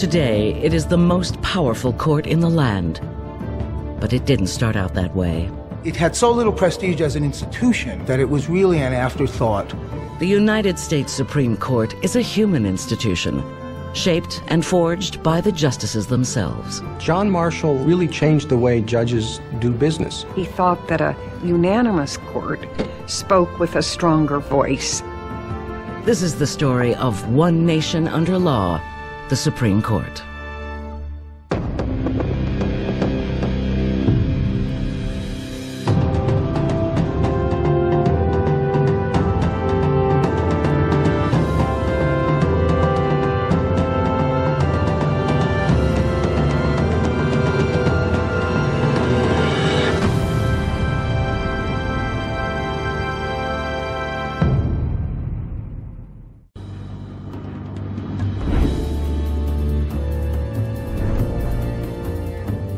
Today, it is the most powerful court in the land. But it didn't start out that way. It had so little prestige as an institution that it was really an afterthought. The United States Supreme Court is a human institution, shaped and forged by the justices themselves. John Marshall really changed the way judges do business. He thought that a unanimous court spoke with a stronger voice. This is the story of one nation under law, the Supreme Court.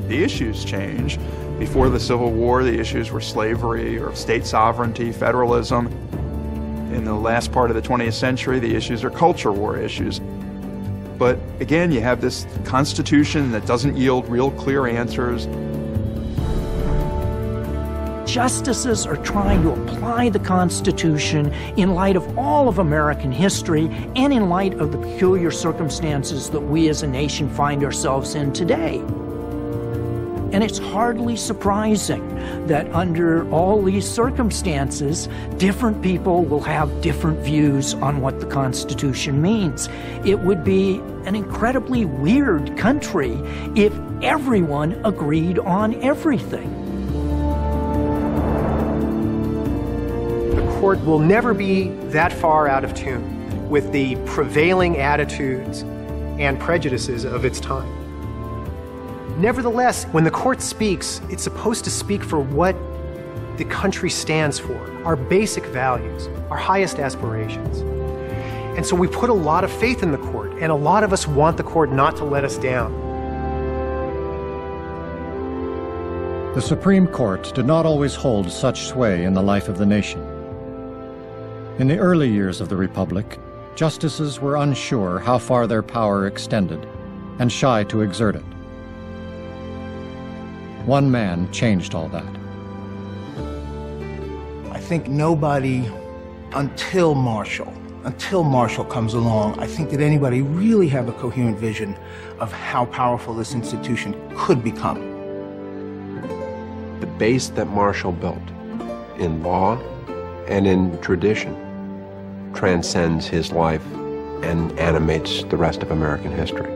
The issues change. Before the Civil War, the issues were slavery or state sovereignty, federalism. In the last part of the 20th century, the issues are culture war issues. But again, you have this Constitution that doesn't yield real clear answers. Justices are trying to apply the Constitution in light of all of American history and in light of the peculiar circumstances that we as a nation find ourselves in today. And it's hardly surprising that under all these circumstances, different people will have different views on what the Constitution means. It would be an incredibly weird country if everyone agreed on everything. The court will never be that far out of tune with the prevailing attitudes and prejudices of its time. Nevertheless, when the court speaks, it's supposed to speak for what the country stands for, our basic values, our highest aspirations. And so we put a lot of faith in the court, and a lot of us want the court not to let us down. The Supreme Court did not always hold such sway in the life of the nation. In the early years of the Republic, justices were unsure how far their power extended and shy to exert it. One man changed all that. I think nobody, until Marshall comes along, I think that anybody really have a coherent vision of how powerful this institution could become. The base that Marshall built in law and in tradition transcends his life and animates the rest of American history.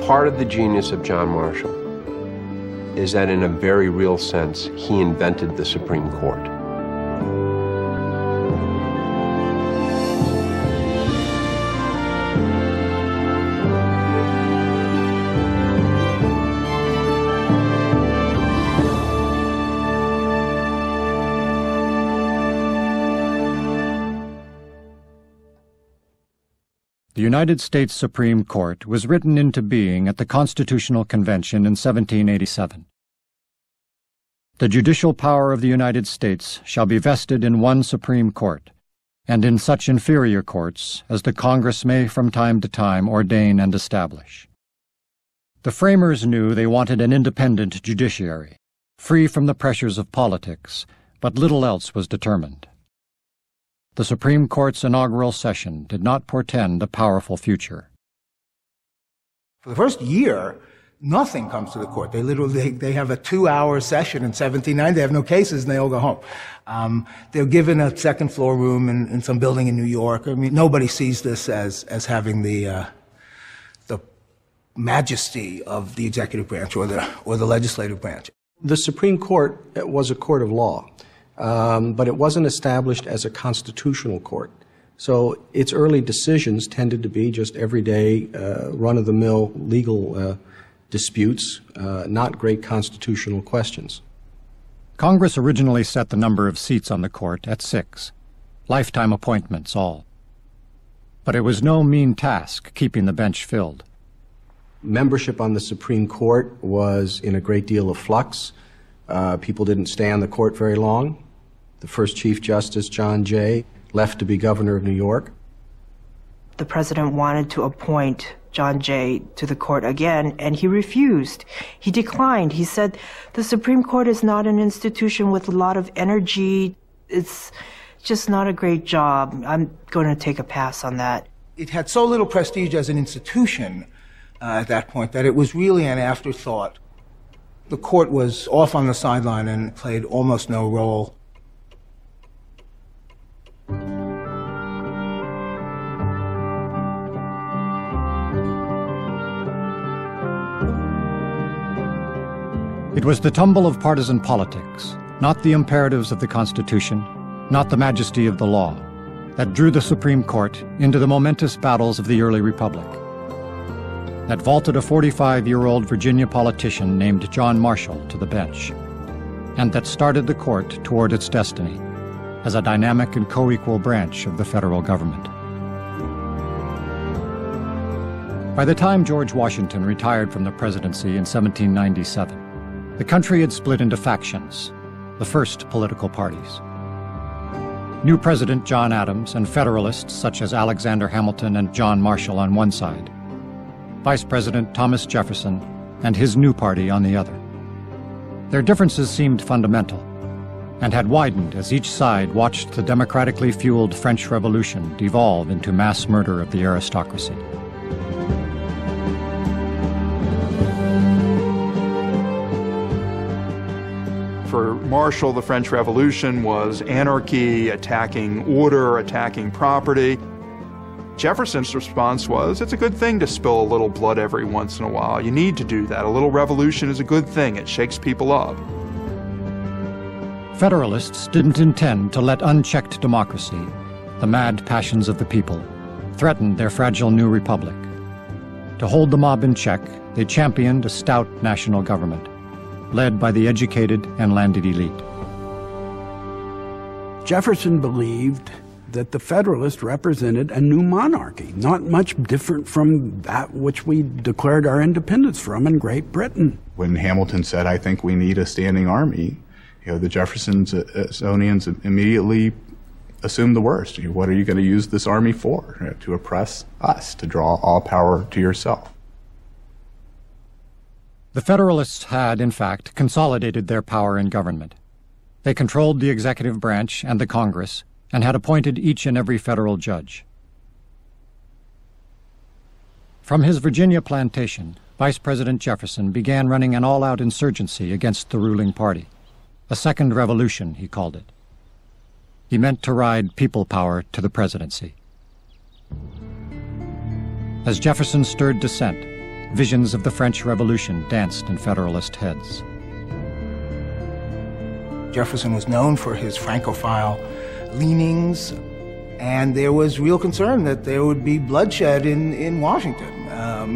Part of the genius of John Marshall is that in a very real sense, he invented the Supreme Court. The United States Supreme Court was written into being at the Constitutional Convention in 1787. The judicial power of the United States shall be vested in one Supreme Court, and in such inferior courts as the Congress may from time to time ordain and establish. The framers knew they wanted an independent judiciary, free from the pressures of politics, but little else was determined. The Supreme Court's inaugural session did not portend a powerful future. For the first year, nothing comes to the court. They have a 2-hour session in 1790. They have no cases, and they all go home. They're given a second-floor room in some building in New York. I mean, nobody sees this as having the majesty of the executive branch or the legislative branch. The Supreme Court was a court of law. But it wasn't established as a constitutional court. So its early decisions tended to be just everyday, run-of-the-mill legal disputes, not great constitutional questions. Congress originally set the number of seats on the court at 6, lifetime appointments all. But it was no mean task keeping the bench filled. Membership on the Supreme Court was in a great deal of flux. People didn't stay on the court very long. The first Chief Justice, John Jay, left to be governor of New York. The president wanted to appoint John Jay to the court again, and he refused. He declined. He said, the Supreme Court is not an institution with a lot of energy. It's just not a great job. I'm going to take a pass on that. It had so little prestige as an institution at that point that it was really an afterthought. The court was off on the sideline and played almost no role. It was the tumble of partisan politics, not the imperatives of the Constitution, not the majesty of the law, that drew the Supreme Court into the momentous battles of the early Republic, that vaulted a 45-year-old Virginia politician named John Marshall to the bench, and that started the court toward its destiny as a dynamic and co-equal branch of the federal government. By the time George Washington retired from the presidency in 1797, the country had split into factions, the first political parties. New President John Adams and Federalists such as Alexander Hamilton and John Marshall on one side, Vice President Thomas Jefferson and his new party on the other. Their differences seemed fundamental and had widened as each side watched the democratically fueled French Revolution devolve into mass murder of the aristocracy. For Marshall, the French Revolution was anarchy, attacking order, attacking property. Jefferson's response was, it's a good thing to spill a little blood every once in a while. You need to do that. A little revolution is a good thing. It shakes people up. Federalists didn't intend to let unchecked democracy, the mad passions of the people, threaten their fragile new republic. To hold the mob in check, they championed a stout national government, led by the educated and landed elite. Jefferson believed that the Federalists represented a new monarchy, not much different from that which we declared our independence from in Great Britain. When Hamilton said, I think we need a standing army, the Jeffersonians immediately assumed the worst. What are you going to use this army for? To oppress us, to draw all power to yourself. The Federalists had, in fact, consolidated their power in government. They controlled the executive branch and the Congress, and had appointed each and every federal judge. From his Virginia plantation, Vice President Jefferson began running an all-out insurgency against the ruling party. A second revolution, he called it. He meant to ride people power to the presidency. As Jefferson stirred dissent, visions of the French Revolution danced in Federalist heads. Jefferson was known for his Francophile leanings, and there was real concern that there would be bloodshed in Washington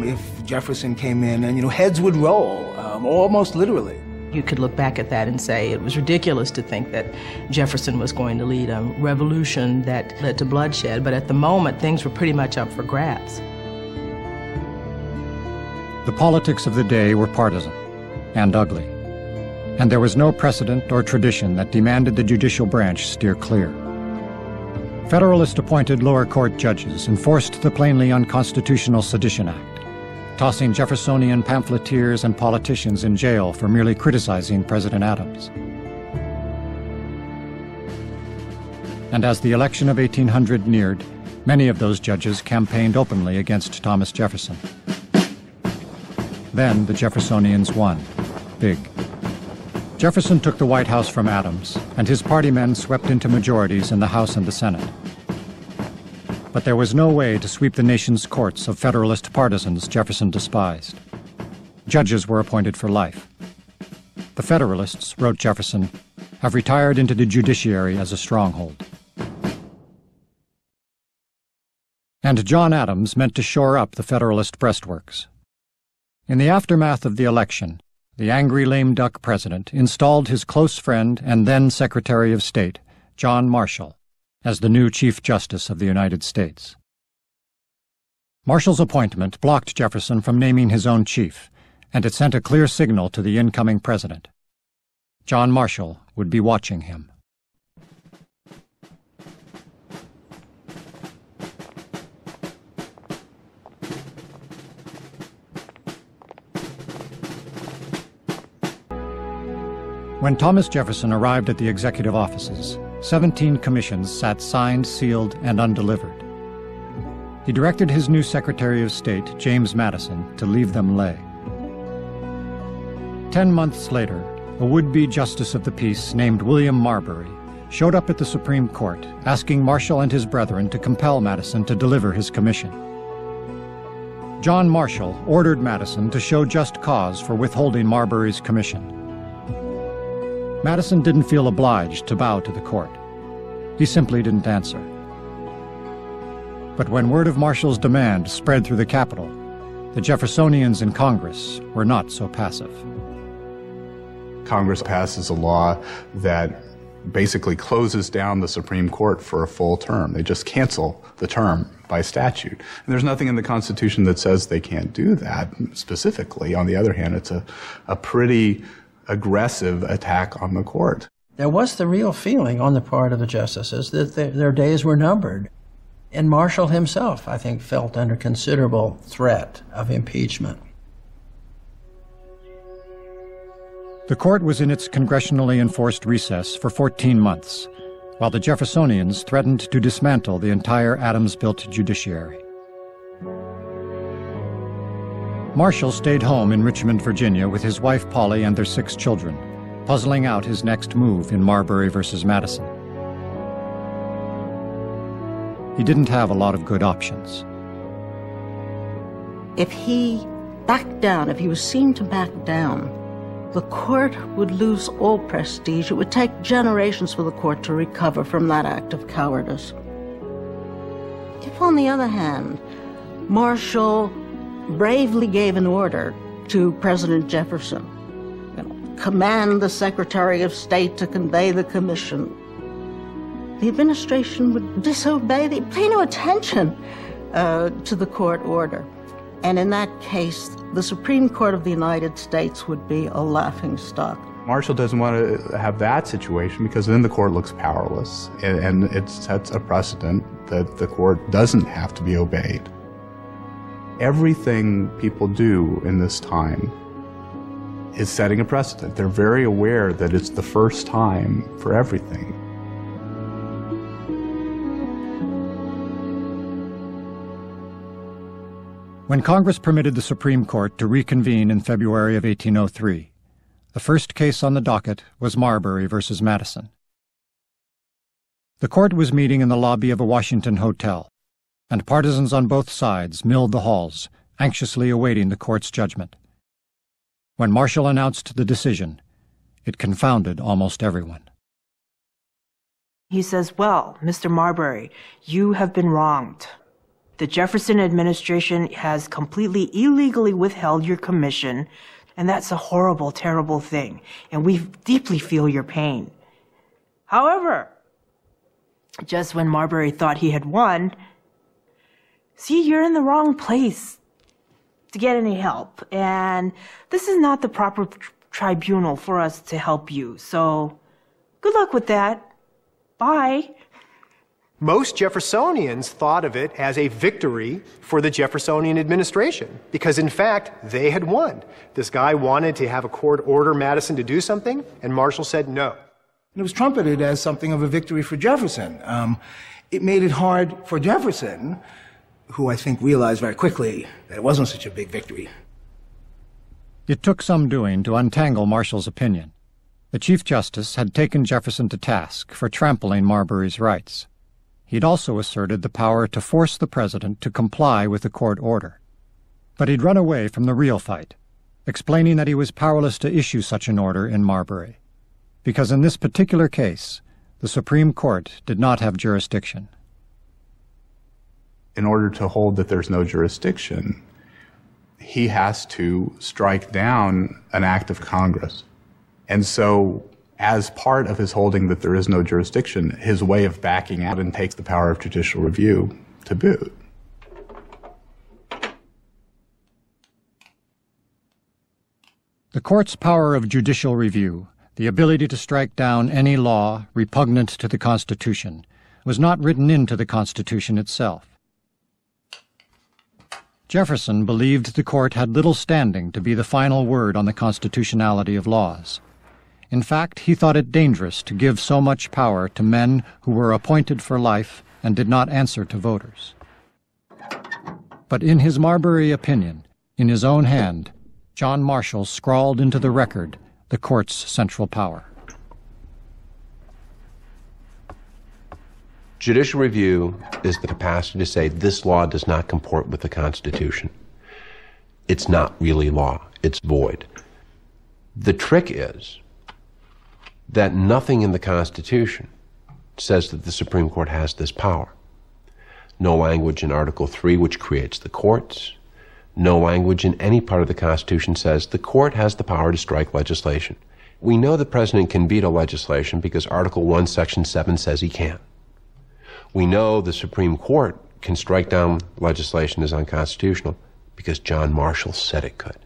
if Jefferson came in, and heads would roll, almost literally. You could look back at that and say it was ridiculous to think that Jefferson was going to lead a revolution that led to bloodshed, but at the moment things were pretty much up for grabs. The politics of the day were partisan and ugly, and there was no precedent or tradition that demanded the judicial branch steer clear. Federalist-appointed lower court judges enforced the plainly unconstitutional Sedition Act, tossing Jeffersonian pamphleteers and politicians in jail for merely criticizing President Adams. And as the election of 1800 neared, many of those judges campaigned openly against Thomas Jefferson. Then the Jeffersonians won, big. Jefferson took the White House from Adams, and his party men swept into majorities in the House and the Senate. But there was no way to sweep the nation's courts of Federalist partisans Jefferson despised. Judges were appointed for life. The Federalists, wrote Jefferson, have retired into the judiciary as a stronghold. And John Adams meant to shore up the Federalist breastworks. In the aftermath of the election, the angry lame duck president installed his close friend and then Secretary of State, John Marshall, as the new Chief Justice of the United States. Marshall's appointment blocked Jefferson from naming his own chief, and it sent a clear signal to the incoming president. John Marshall would be watching him. When Thomas Jefferson arrived at the executive offices, 17 commissions sat signed, sealed, and undelivered. He directed his new Secretary of State, James Madison, to leave them lay. 10 months later, a would-be justice of the peace named William Marbury showed up at the Supreme Court, asking Marshall and his brethren to compel Madison to deliver his commission. John Marshall ordered Madison to show just cause for withholding Marbury's commission. Madison didn't feel obliged to bow to the court. He simply didn't answer. But when word of Marshall's demand spread through the Capitol, the Jeffersonians in Congress were not so passive. Congress passes a law that basically closes down the Supreme Court for a full term. They just cancel the term by statute. And there's nothing in the Constitution that says they can't do that specifically. On the other hand, it's a pretty aggressive attack on the court. There was the real feeling on the part of the justices that their days were numbered. And Marshall himself, I think, felt under considerable threat of impeachment. The court was in its congressionally enforced recess for 14 months, while the Jeffersonians threatened to dismantle the entire Adams-built judiciary. Marshall stayed home in Richmond, Virginia, with his wife Polly and their 6 children, puzzling out his next move in Marbury versus Madison. He didn't have a lot of good options. If he backed down, if he was seen to back down, the court would lose all prestige. It would take generations for the court to recover from that act of cowardice. If, on the other hand, Marshall bravely gave an order to President Jefferson, command the Secretary of State to convey the commission, the administration would disobey, they'd pay no attention to the court order. And in that case, the Supreme Court of the United States would be a laughingstock. Marshall doesn't want to have that situation because then the court looks powerless, and it sets a precedent that the court doesn't have to be obeyed. Everything people do in this time is setting a precedent. They're very aware that it's the first time for everything. When Congress permitted the Supreme Court to reconvene in February of 1803, the first case on the docket was Marbury versus Madison. The court was meeting in the lobby of a Washington hotel, and partisans on both sides milled the halls, anxiously awaiting the court's judgment. When Marshall announced the decision, it confounded almost everyone. He says, well, Mr. Marbury, you have been wronged. The Jefferson administration has completely illegally withheld your commission, and that's a horrible, terrible thing, and we deeply feel your pain. However, just when Marbury thought he had won, see, you're in the wrong place to get any help, and this is not the proper tribunal for us to help you, so good luck with that. Bye. Most Jeffersonians thought of it as a victory for the Jeffersonian administration because, in fact, they had won. This guy wanted to have a court order Madison to do something, and Marshall said no. It was trumpeted as something of a victory for Jefferson. It made it hard for Jefferson, who I think realized very quickly that it wasn't such a big victory. It took some doing to untangle Marshall's opinion. The Chief Justice had taken Jefferson to task for trampling Marbury's rights. He'd also asserted the power to force the president to comply with the court order. But he'd run away from the real fight, explaining that he was powerless to issue such an order in Marbury, because in this particular case, the Supreme Court did not have jurisdiction. In order to hold that there's no jurisdiction, he has to strike down an act of Congress. And so, as part of his holding that there is no jurisdiction, his way of backing out and takes the power of judicial review to boot. The court's power of judicial review, the ability to strike down any law repugnant to the Constitution, was not written into the Constitution itself. Jefferson believed the court had little standing to be the final word on the constitutionality of laws. In fact, he thought it dangerous to give so much power to men who were appointed for life and did not answer to voters. But in his Marbury opinion, in his own hand, John Marshall scrawled into the record the court's central power. Judicial review is the capacity to say this law does not comport with the Constitution. It's not really law. It's void. The trick is that nothing in the Constitution says that the Supreme Court has this power. No language in Article 3, which creates the courts. No language in any part of the Constitution says the court has the power to strike legislation. We know the president can veto legislation because Article 1, Section 7 says he can. We know the Supreme Court can strike down legislation as unconstitutional because John Marshall said it could.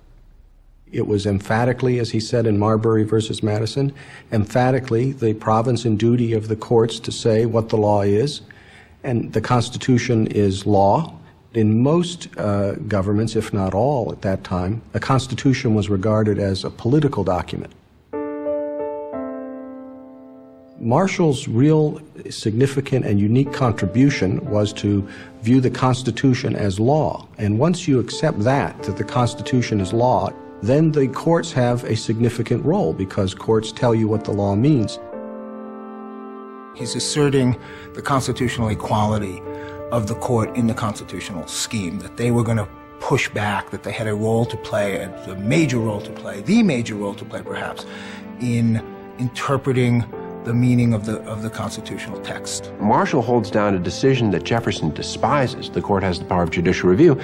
It was emphatically, as he said in Marbury versus Madison, emphatically the province and duty of the courts to say what the law is, and the Constitution is law. In most governments, if not all at that time, a Constitution was regarded as a political document. Marshall's real significant and unique contribution was to view the Constitution as law. And once you accept that the Constitution is law, then the courts have a significant role because courts tell you what the law means. He's asserting the constitutional equality of the court in the constitutional scheme, that they were going to push back, that they had a role to play, a major role to play, the major role to play perhaps, in interpreting the meaning of the constitutional text. Marshall holds down a decision that Jefferson despises. The court has the power of judicial review,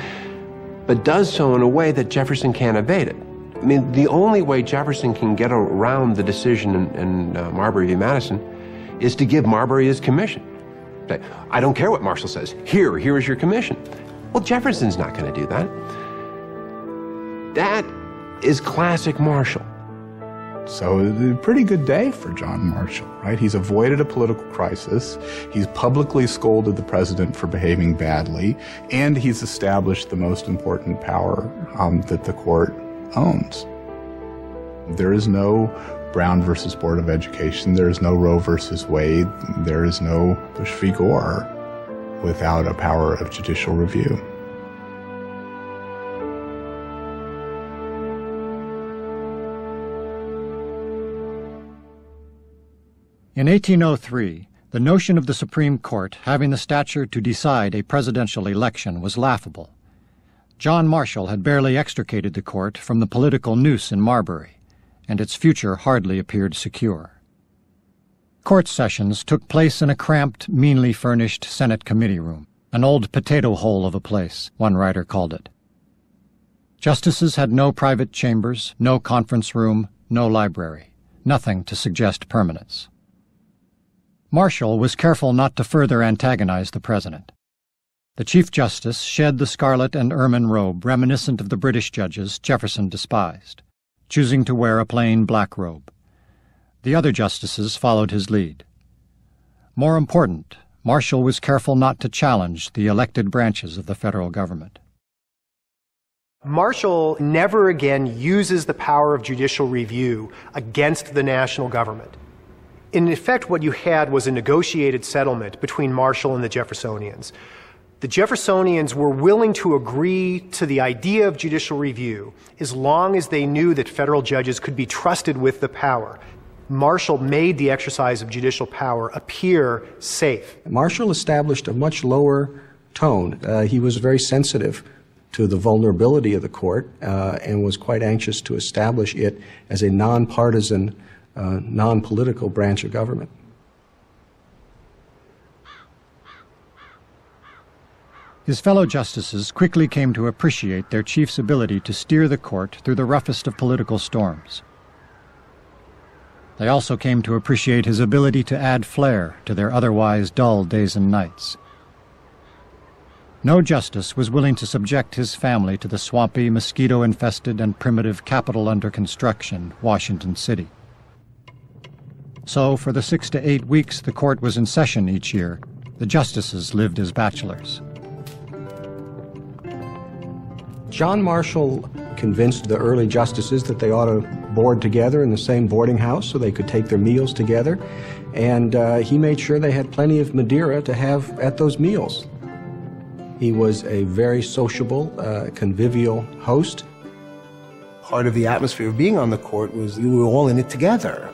but does so in a way that Jefferson can't evade it. I mean, the only way Jefferson can get around the decision in Marbury v. Madison is to give Marbury his commission. Say, I don't care what Marshall says. Here is your commission. Well, Jefferson's not going to do that. That is classic Marshall. So a pretty good day for John Marshall, right? He's avoided a political crisis, he's publicly scolded the president for behaving badly, and he's established the most important power that the court owns. There is no Brown versus Board of Education, there is no Roe versus Wade, there is no Bush v. Gore without a power of judicial review. In 1803, the notion of the Supreme Court having the stature to decide a presidential election was laughable. John Marshall had barely extricated the court from the political noose in Marbury, and its future hardly appeared secure. Court sessions took place in a cramped, meanly furnished Senate committee room, an old potato hole of a place, one writer called it. Justices had no private chambers, no conference room, no library, nothing to suggest permanence. Marshall was careful not to further antagonize the president. The Chief Justice shed the scarlet and ermine robe reminiscent of the British judges Jefferson despised, choosing to wear a plain black robe. The other justices followed his lead. More important, Marshall was careful not to challenge the elected branches of the federal government. Marshall never again uses the power of judicial review against the national government. In effect, what you had was a negotiated settlement between Marshall and the Jeffersonians. The Jeffersonians were willing to agree to the idea of judicial review as long as they knew that federal judges could be trusted with the power. Marshall made the exercise of judicial power appear safe. Marshall established a much lower tone. He was very sensitive to the vulnerability of the court and was quite anxious to establish it as a nonpartisan, non-political branch of government. His fellow justices quickly came to appreciate their chief's ability to steer the court through the roughest of political storms. They also came to appreciate his ability to add flair to their otherwise dull days and nights. No justice was willing to subject his family to the swampy, mosquito-infested, and primitive capital under construction, Washington City. So, for the 6 to 8 weeks the court was in session each year, the justices lived as bachelors. John Marshall convinced the early justices that they ought to board together in the same boarding house so they could take their meals together. And he made sure they had plenty of Madeira to have at those meals. He was a very sociable, convivial host. Part of the atmosphere of being on the court was you were all in it together,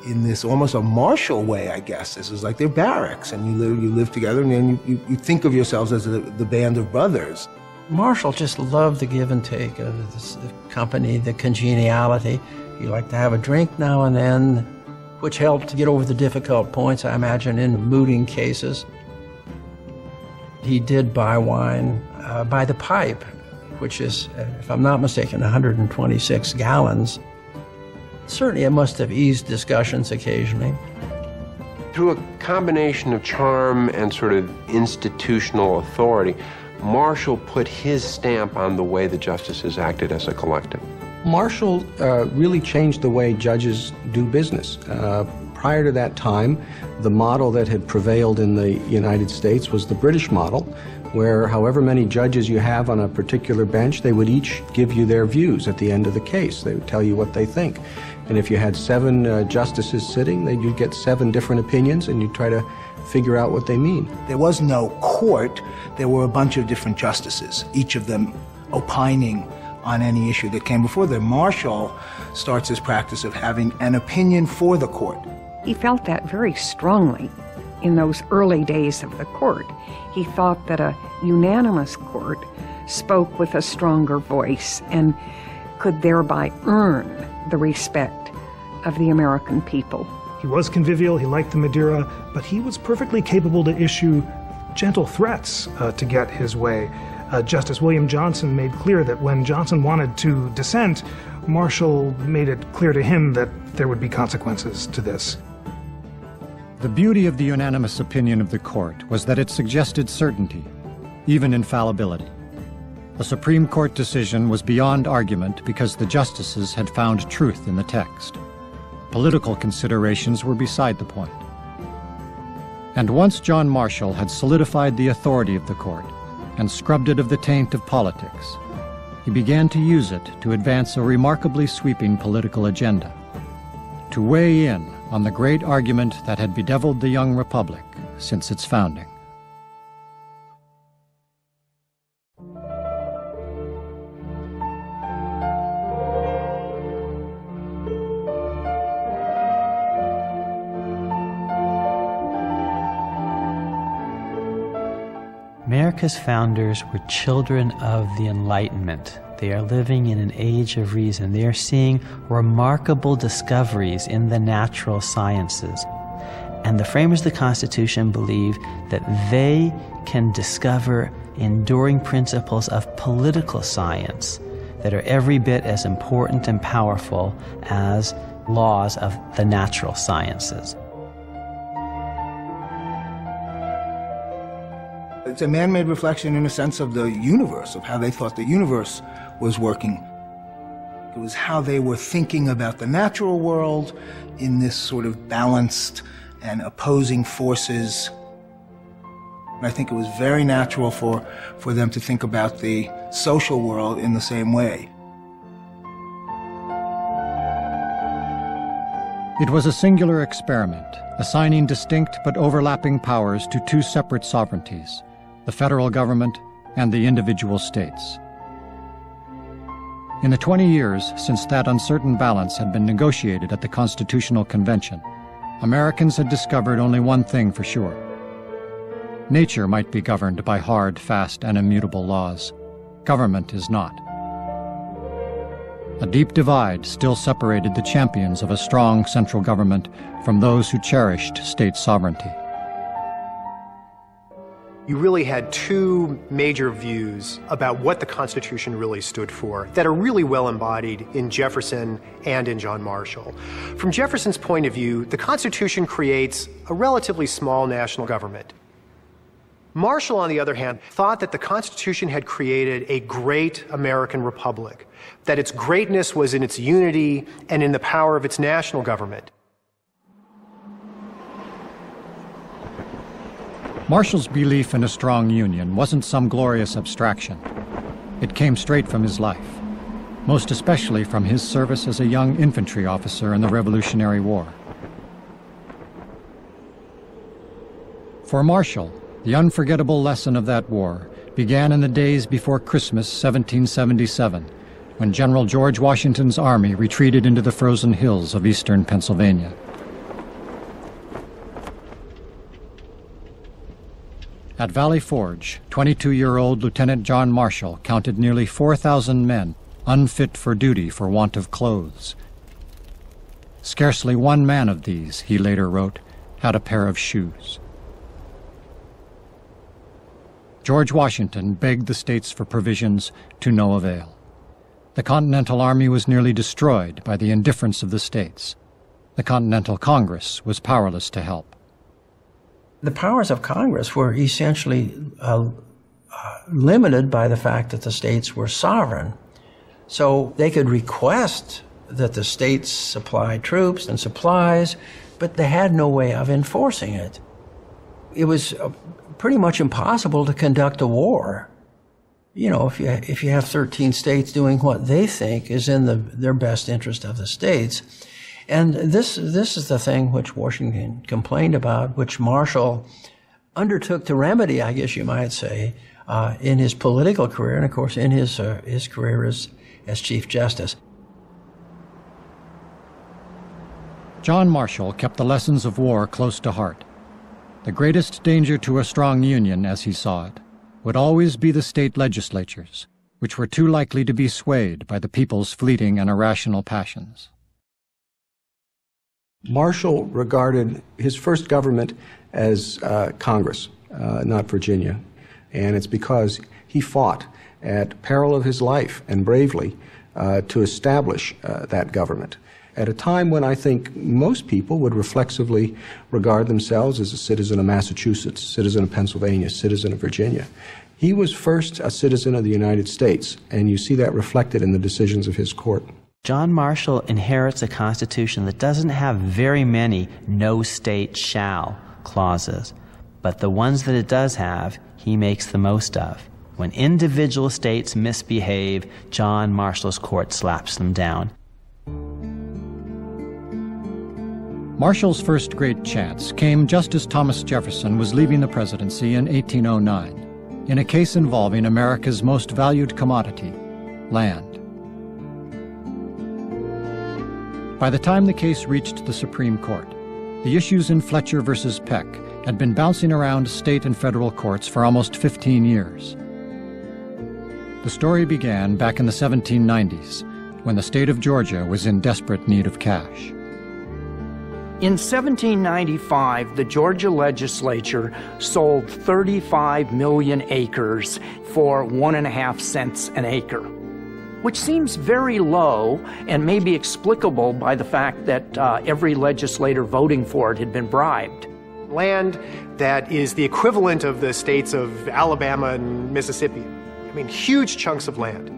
in this almost a martial way, I guess. This is like their barracks, and you live together, and then you think of yourselves as the band of brothers. Marshall just loved the give and take of this company, the congeniality. He liked to have a drink now and then, which helped to get over the difficult points, I imagine, in mooting cases. He did buy wine by the pipe, which is, if I'm not mistaken, 126 gallons. Certainly it must have eased discussions occasionally. Through a combination of charm and sort of institutional authority, Marshall put his stamp on the way the justices acted as a collective. Marshall really changed the way judges do business. Prior to that time, the model that had prevailed in the United States was the British model, where however many judges you have on a particular bench, they would each give you their views at the end of the case. They would tell you what they think. And if you had 7 justices sitting, then you'd get 7 different opinions, and you'd try to figure out what they mean. There was no court. There were a bunch of different justices, each of them opining on any issue that came before them. Marshall starts his practice of having an opinion for the court. He felt that very strongly in those early days of the court. He thought that a unanimous court spoke with a stronger voice and could thereby earn the respect of the American people. He was convivial, he liked the Madeira, but he was perfectly capable to issue gentle threats to get his way. Justice William Johnson made clear that when Johnson wanted to dissent, Marshall made it clear to him that there would be consequences to this. The beauty of the unanimous opinion of the court was that it suggested certainty, even infallibility. A Supreme Court decision was beyond argument because the justices had found truth in the text. Political considerations were beside the point. And once John Marshall had solidified the authority of the court and scrubbed it of the taint of politics, he began to use it to advance a remarkably sweeping political agenda, to weigh in on the great argument that had bedeviled the young republic since its founding. America's founders were children of the Enlightenment. They are living in an age of reason. They are seeing remarkable discoveries in the natural sciences. And the framers of the Constitution believe that they can discover enduring principles of political science that are every bit as important and powerful as laws of the natural sciences. It's a man-made reflection in a sense of the universe, of how they thought the universe was working. It was how they were thinking about the natural world in this sort of balanced and opposing forces. And I think it was very natural for them to think about the social world in the same way. It was a singular experiment, assigning distinct but overlapping powers to 2 separate sovereignties, the federal government and the individual states. In the 20 years since that uncertain balance had been negotiated at the Constitutional Convention, Americans had discovered only one thing for sure. Nature might be governed by hard, fast, and immutable laws. Government is not. A deep divide still separated the champions of a strong central government from those who cherished state sovereignty. You really had 2 major views about what the Constitution really stood for that are really well embodied in Jefferson and in John Marshall. From Jefferson's point of view, the Constitution creates a relatively small national government. Marshall, on the other hand, thought that the Constitution had created a great American republic, that its greatness was in its unity and in the power of its national government. Marshall's belief in a strong union wasn't some glorious abstraction. It came straight from his life. most especially from his service as a young infantry officer in the Revolutionary War. For Marshall, the unforgettable lesson of that war began in the days before Christmas 1777, when General George Washington's army retreated into the frozen hills of eastern Pennsylvania. At Valley Forge, 22-year-old Lieutenant John Marshall counted nearly 4,000 men unfit for duty for want of clothes. Scarcely one man of these, he later wrote, had a pair of shoes. George Washington begged the states for provisions to no avail. The Continental Army was nearly destroyed by the indifference of the states. The Continental Congress was powerless to help. The powers of Congress were essentially limited by the fact that the states were sovereign. So they could request that the states supply troops and supplies, but they had no way of enforcing it. It was pretty much impossible to conduct a war. You know, if you have 13 states doing what they think is in their best interest of the states. And this is the thing which Washington complained about, which Marshall undertook to remedy, I guess you might say, in his political career, and of course in his career as Chief Justice. John Marshall kept the lessons of war close to heart. The greatest danger to a strong union, as he saw it, would always be the state legislatures, which were too likely to be swayed by the people's fleeting and irrational passions. Marshall regarded his first government as Congress, not Virginia. And it's because he fought at peril of his life and bravely to establish that government at a time when I think most people would reflexively regard themselves as a citizen of Massachusetts, citizen of Pennsylvania, citizen of Virginia. He was first a citizen of the United States, and you see that reflected in the decisions of his court. John Marshall inherits a constitution that doesn't have very many no state shall clauses, but the ones that it does have, he makes the most of. When individual states misbehave, John Marshall's court slaps them down. Marshall's first great chance came just as Thomas Jefferson was leaving the presidency in 1809, in a case involving America's most valued commodity, land. By the time the case reached the Supreme Court, the issues in Fletcher versus Peck had been bouncing around state and federal courts for almost 15 years. The story began back in the 1790s, when the state of Georgia was in desperate need of cash. In 1795, the Georgia legislature sold 35 million acres for 1.5 cents an acre, which seems very low and may be explicable by the fact that every legislator voting for it had been bribed. Land that is the equivalent of the states of Alabama and Mississippi. I mean, huge chunks of land.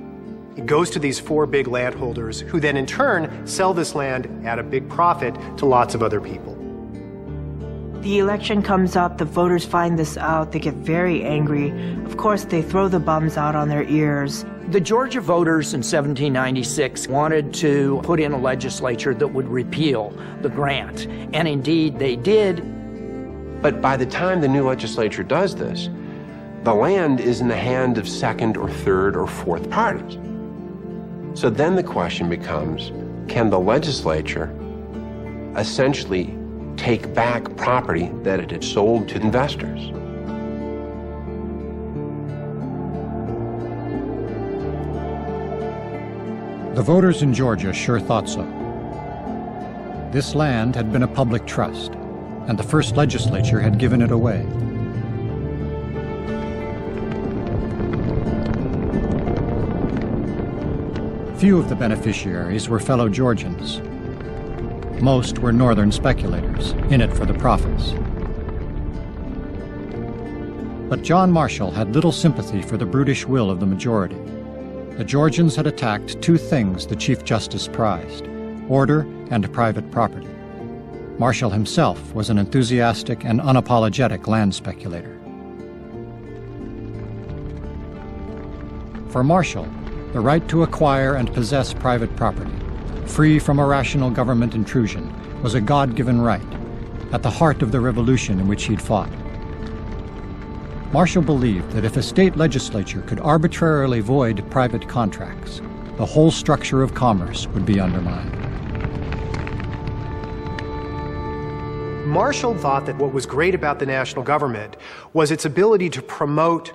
It goes to these 4 big landholders who then in turn sell this land at a big profit to lots of other people. The election comes up, the voters find this out, they get very angry. Of course, they throw the bums out on their ears. The Georgia voters in 1796 wanted to put in a legislature that would repeal the grant, and indeed they did. But by the time the new legislature does this, the land is in the hand of second or third or fourth parties. So then the question becomes, can the legislature essentially take back property that it had sold to investors? The voters in Georgia sure thought so. This land had been a public trust, and the first legislature had given it away. Few of the beneficiaries were fellow Georgians. Most were northern speculators, in it for the profits. But John Marshall had little sympathy for the brutish will of the majority. The Georgians had attacked 2 things the Chief Justice prized: order and private property. Marshall himself was an enthusiastic and unapologetic land speculator. For Marshall, the right to acquire and possess private property, free from irrational government intrusion, was a God-given right, at the heart of the revolution in which he'd fought. Marshall believed that if a state legislature could arbitrarily void private contracts, the whole structure of commerce would be undermined. Marshall thought that what was great about the national government was its ability to promote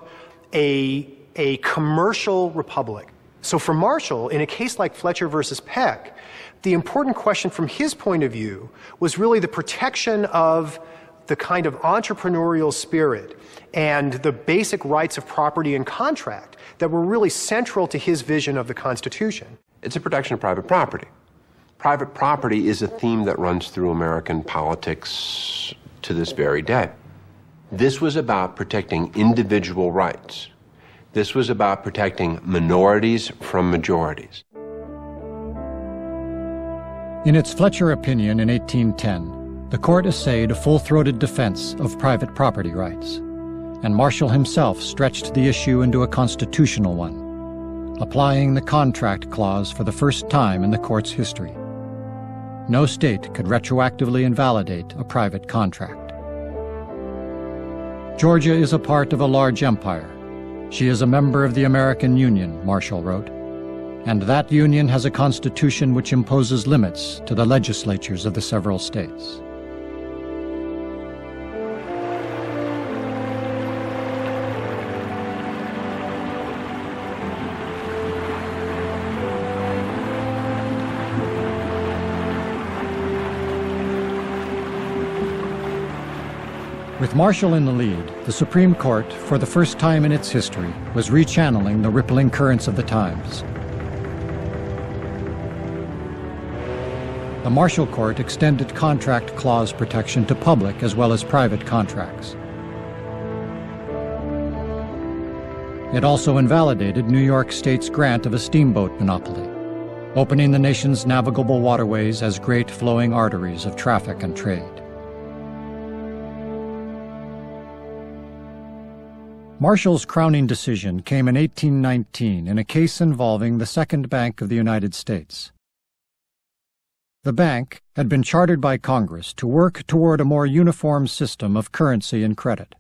a commercial republic. So for Marshall, in a case like Fletcher versus Peck, the important question from his point of view was really the protection of the kind of entrepreneurial spirit and the basic rights of property and contract that were really central to his vision of the Constitution. It's a protection of private property. Private property is a theme that runs through American politics to this very day. This was about protecting individual rights. This was about protecting minorities from majorities. In its Fletcher opinion in 1810, the court essayed a full-throated defense of private property rights, and Marshall himself stretched the issue into a constitutional one, applying the contract clause for the first time in the court's history. No state could retroactively invalidate a private contract. Georgia is a part of a large empire. She is a member of the American Union, Marshall wrote, and that union has a constitution which imposes limits to the legislatures of the several states. With Marshall in the lead, the Supreme Court, for the first time in its history, was rechanneling the rippling currents of the times. The Marshall Court extended contract clause protection to public as well as private contracts. It also invalidated New York State's grant of a steamboat monopoly, opening the nation's navigable waterways as great flowing arteries of traffic and trade. Marshall's crowning decision came in 1819 in a case involving the Second Bank of the United States. The bank had been chartered by Congress to work toward a more uniform system of currency and credit.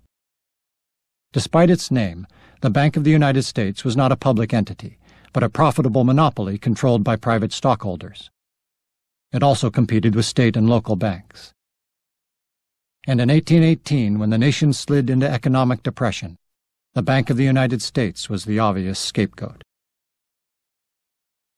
Despite its name, the Bank of the United States was not a public entity, but a profitable monopoly controlled by private stockholders. It also competed with state and local banks. And in 1818, when the nation slid into economic depression, the Bank of the United States was the obvious scapegoat.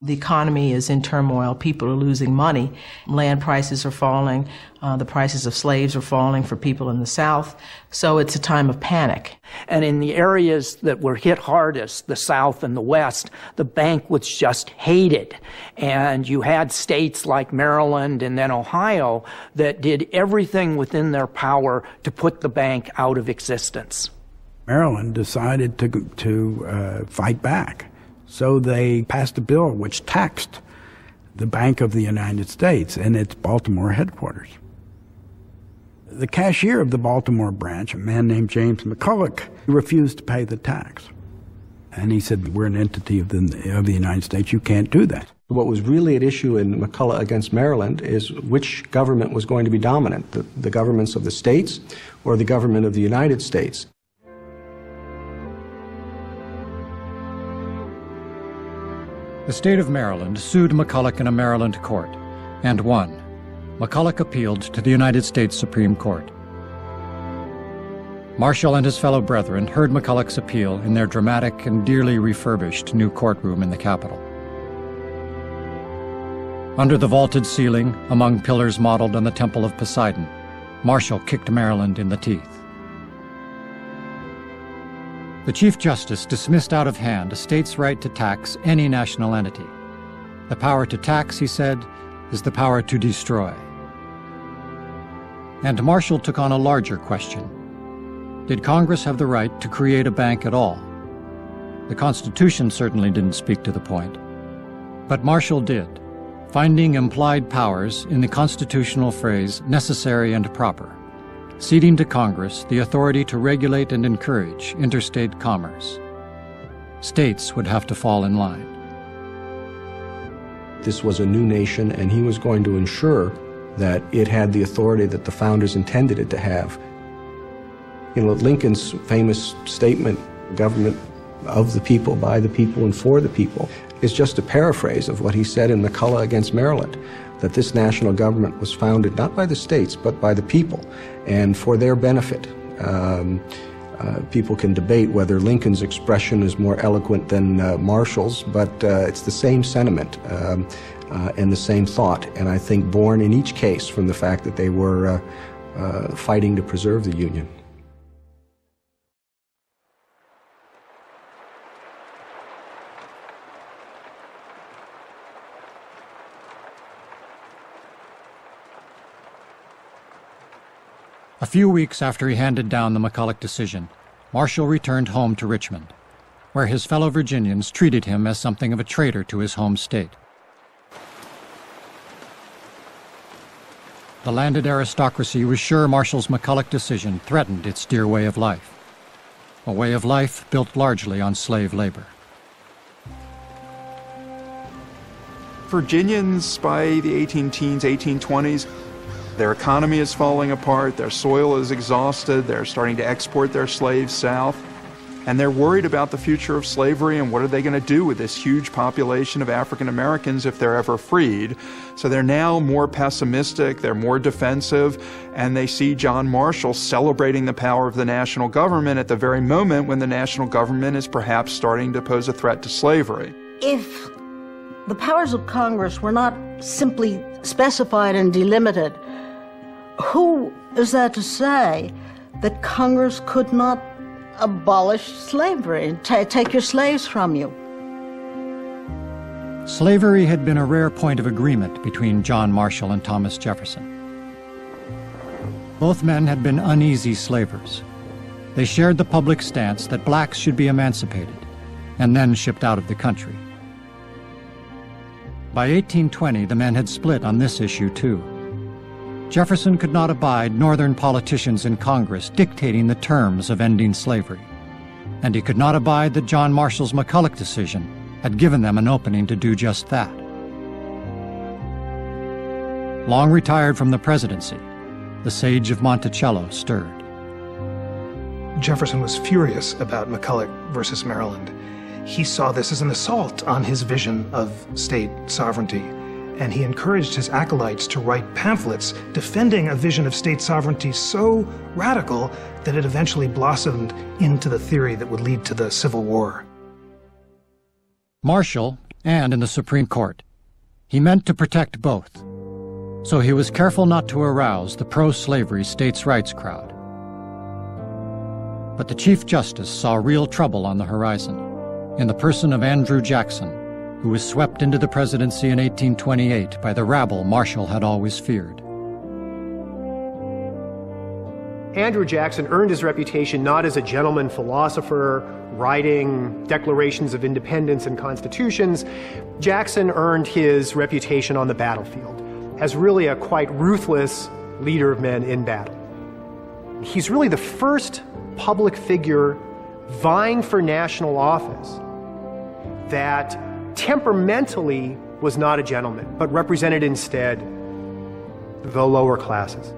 The economy is in turmoil. People are losing money. Land prices are falling. The prices of slaves are falling for people in the South. So it's a time of panic. And in the areas that were hit hardest, the South and the West, the bank was just hated. And you had states like Maryland and then Ohio that did everything within their power to put the bank out of existence. Maryland decided to fight back. So they passed a bill which taxed the Bank of the United States and its Baltimore headquarters. The cashier of the Baltimore branch, a man named James McCulloch, refused to pay the tax. And he said, we're an entity of the United States, you can't do that. What was really at issue in McCulloch against Maryland is which government was going to be dominant, the governments of the states or the government of the United States. The state of Maryland sued McCulloch in a Maryland court and won. McCulloch appealed to the United States Supreme Court. Marshall and his fellow brethren heard McCulloch's appeal in their dramatic and dearly refurbished new courtroom in the Capitol. Under the vaulted ceiling, among pillars modeled on the Temple of Poseidon, Marshall kicked Maryland in the teeth. The Chief Justice dismissed out of hand a state's right to tax any national entity. The power to tax, he said, is the power to destroy. And Marshall took on a larger question. Did Congress have the right to create a bank at all? The Constitution certainly didn't speak to the point. But Marshall did, finding implied powers in the constitutional phrase necessary and proper, ceding to Congress the authority to regulate and encourage interstate commerce. States would have to fall in line. this was a new nation, and he was going to ensure that it had the authority that the founders intended it to have. You know, Lincoln's famous statement, government of the people, by the people, and for the people, is just a paraphrase of what he said in McCulloch against Maryland, that this national government was founded not by the states, but by the people, and for their benefit. People can debate whether Lincoln's expression is more eloquent than Marshall's, but it's the same sentiment and the same thought, and I think born in each case from the fact that they were fighting to preserve the Union. A few weeks after he handed down the McCulloch decision, Marshall returned home to Richmond, where his fellow Virginians treated him as something of a traitor to his home state. The landed aristocracy was sure Marshall's McCulloch decision threatened its dear way of life, a way of life built largely on slave labor. Virginians by the 18-teens, 1820s, their economy is falling apart, their soil is exhausted, they're starting to export their slaves south, and they're worried about the future of slavery and what are they going to do with this huge population of African Americans if they're ever freed. So they're now more pessimistic, they're more defensive, and they see John Marshall celebrating the power of the national government at the very moment when the national government is perhaps starting to pose a threat to slavery. If the powers of Congress were not simply specified and delimited, who is that to say that Congress could not abolish slavery and take your slaves from you? Slavery had been a rare point of agreement between John Marshall and Thomas Jefferson. Both men had been uneasy slavers. They shared the public stance that blacks should be emancipated and then shipped out of the country. By 1820, the men had split on this issue too. Jefferson could not abide Northern politicians in Congress dictating the terms of ending slavery, and he could not abide that John Marshall's McCulloch decision had given them an opening to do just that. Long retired from the presidency, the sage of Monticello stirred. Jefferson was furious about McCulloch versus Maryland. He saw this as an assault on his vision of state sovereignty, and he encouraged his acolytes to write pamphlets defending a vision of state sovereignty so radical that it eventually blossomed into the theory that would lead to the Civil War. Marshall, and in the Supreme Court, he meant to protect both, so he was careful not to arouse the pro-slavery states' rights crowd. But the Chief Justice saw real trouble on the horizon, in the person of Andrew Jackson, who was swept into the presidency in 1828 by the rabble Marshall had always feared. Andrew Jackson earned his reputation not as a gentleman philosopher writing declarations of independence and constitutions. Jackson earned his reputation on the battlefield as really a quite ruthless leader of men in battle. He's really the first public figure vying for national office that temperamentally was not a gentleman, but represented instead the lower classes.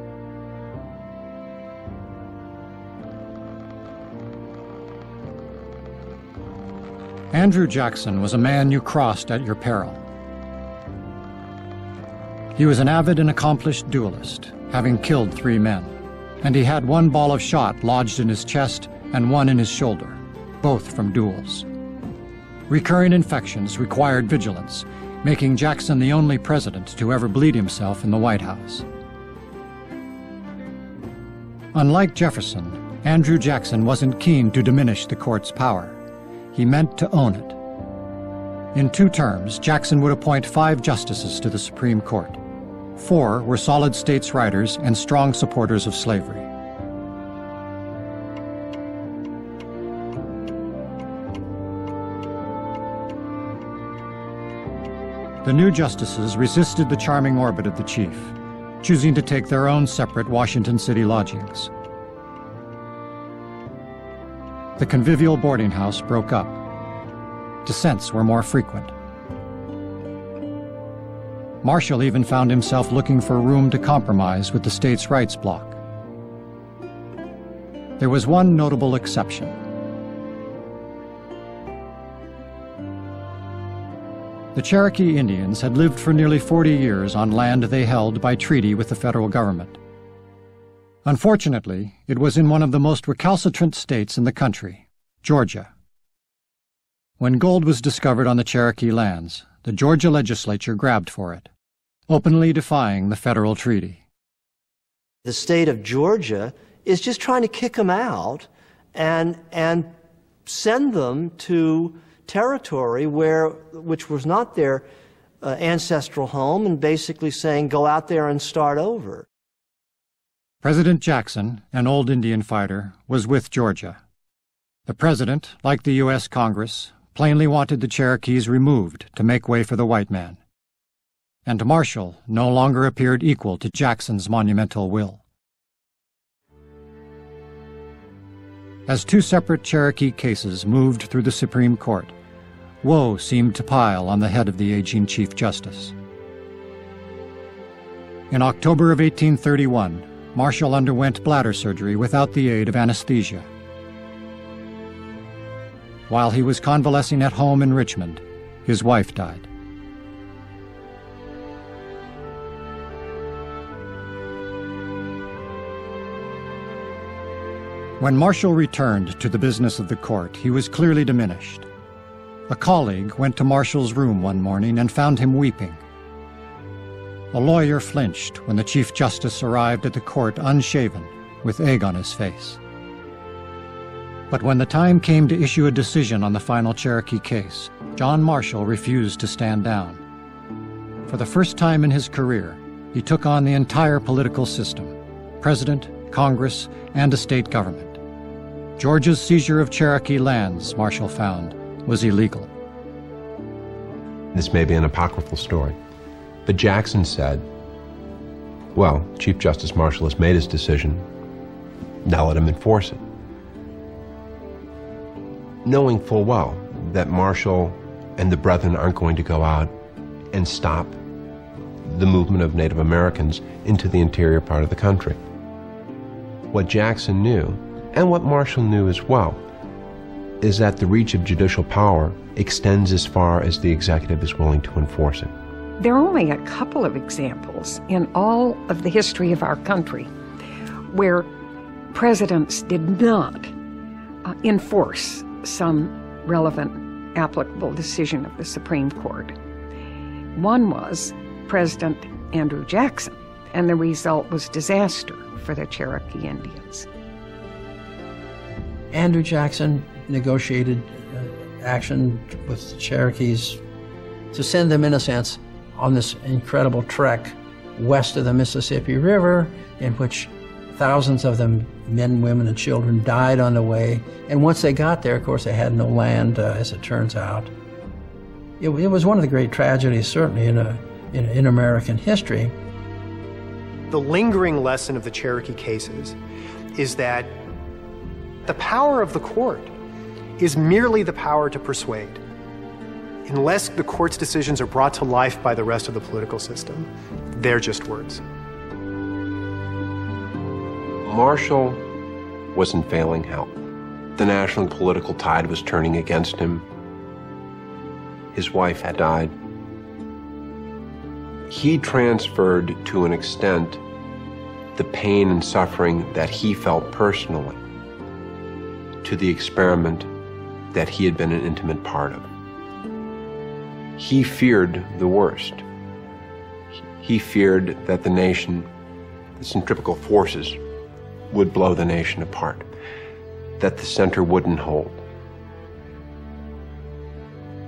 Andrew Jackson was a man you crossed at your peril. He was an avid and accomplished duelist, having killed 3 men, and he had 1 ball of shot lodged in his chest and 1 in his shoulder, both from duels. Recurring infections required vigilance, making Jackson the only president to ever bleed himself in the White House. Unlike Jefferson, Andrew Jackson wasn't keen to diminish the court's power. He meant to own it. In 2 terms, Jackson would appoint 5 justices to the Supreme Court. 4 were solid states' writers and strong supporters of slavery. The new justices resisted the charming orbit of the chief, choosing to take their own separate Washington City lodgings. The convivial boarding house broke up. Dissents were more frequent. Marshall even found himself looking for room to compromise with the states' rights bloc. There was one notable exception. The Cherokee Indians had lived for nearly 40 years on land they held by treaty with the federal government. Unfortunately, it was in one of the most recalcitrant states in the country, Georgia. When gold was discovered on the Cherokee lands, the Georgia legislature grabbed for it, openly defying the federal treaty. The state of Georgia is just trying to kick them out and send them to territory which was not their ancestral home, and basically saying, go out there and start over. President Jackson, an old Indian fighter, was with Georgia. The president, like the U.S. Congress, plainly wanted the Cherokees removed to make way for the white man. And Marshall no longer appeared equal to Jackson's monumental will. As two separate Cherokee cases moved through the Supreme Court, woe seemed to pile on the head of the aging Chief Justice. In October of 1831, Marshall underwent bladder surgery without the aid of anesthesia. While he was convalescing at home in Richmond, his wife died. When Marshall returned to the business of the court, he was clearly diminished. A colleague went to Marshall's room one morning and found him weeping. A lawyer flinched when the Chief Justice arrived at the court unshaven, with egg on his face. But when the time came to issue a decision on the final Cherokee case, John Marshall refused to stand down. For the first time in his career, he took on the entire political system, president, Congress, and a state government. Georgia's seizure of Cherokee lands, Marshall found, was illegal. This may be an apocryphal story, but Jackson said, well, Chief Justice Marshall has made his decision, now let him enforce it. Knowing full well that Marshall and the brethren aren't going to go out and stop the movement of Native Americans into the interior part of the country. What Jackson knew, and what Marshall knew as well, is that the reach of judicial power extends as far as the executive is willing to enforce it. There are only a couple of examples in all of the history of our country where presidents did not enforce some relevant applicable decision of the Supreme Court. One was President Andrew Jackson, and the result was disaster for the Cherokee Indians. Andrew Jackson negotiated action with the Cherokees to send them, in a sense, on this incredible trek west of the Mississippi River, in which thousands of them, men, women, and children, died on the way. And once they got there, of course, they had no land, as it turns out. It was one of the great tragedies, certainly, in American history. The lingering lesson of the Cherokee cases is that the power of the court is merely the power to persuade. Unless the court's decisions are brought to life by the rest of the political system, they're just words. Marshall was in failing health. The national political tide was turning against him. His wife had died. He transferred, to an extent, the pain and suffering that he felt personally to the experiment that he had been an intimate part of. He feared the worst. He feared that the nation, the centrifugal forces, would blow the nation apart, that the center wouldn't hold.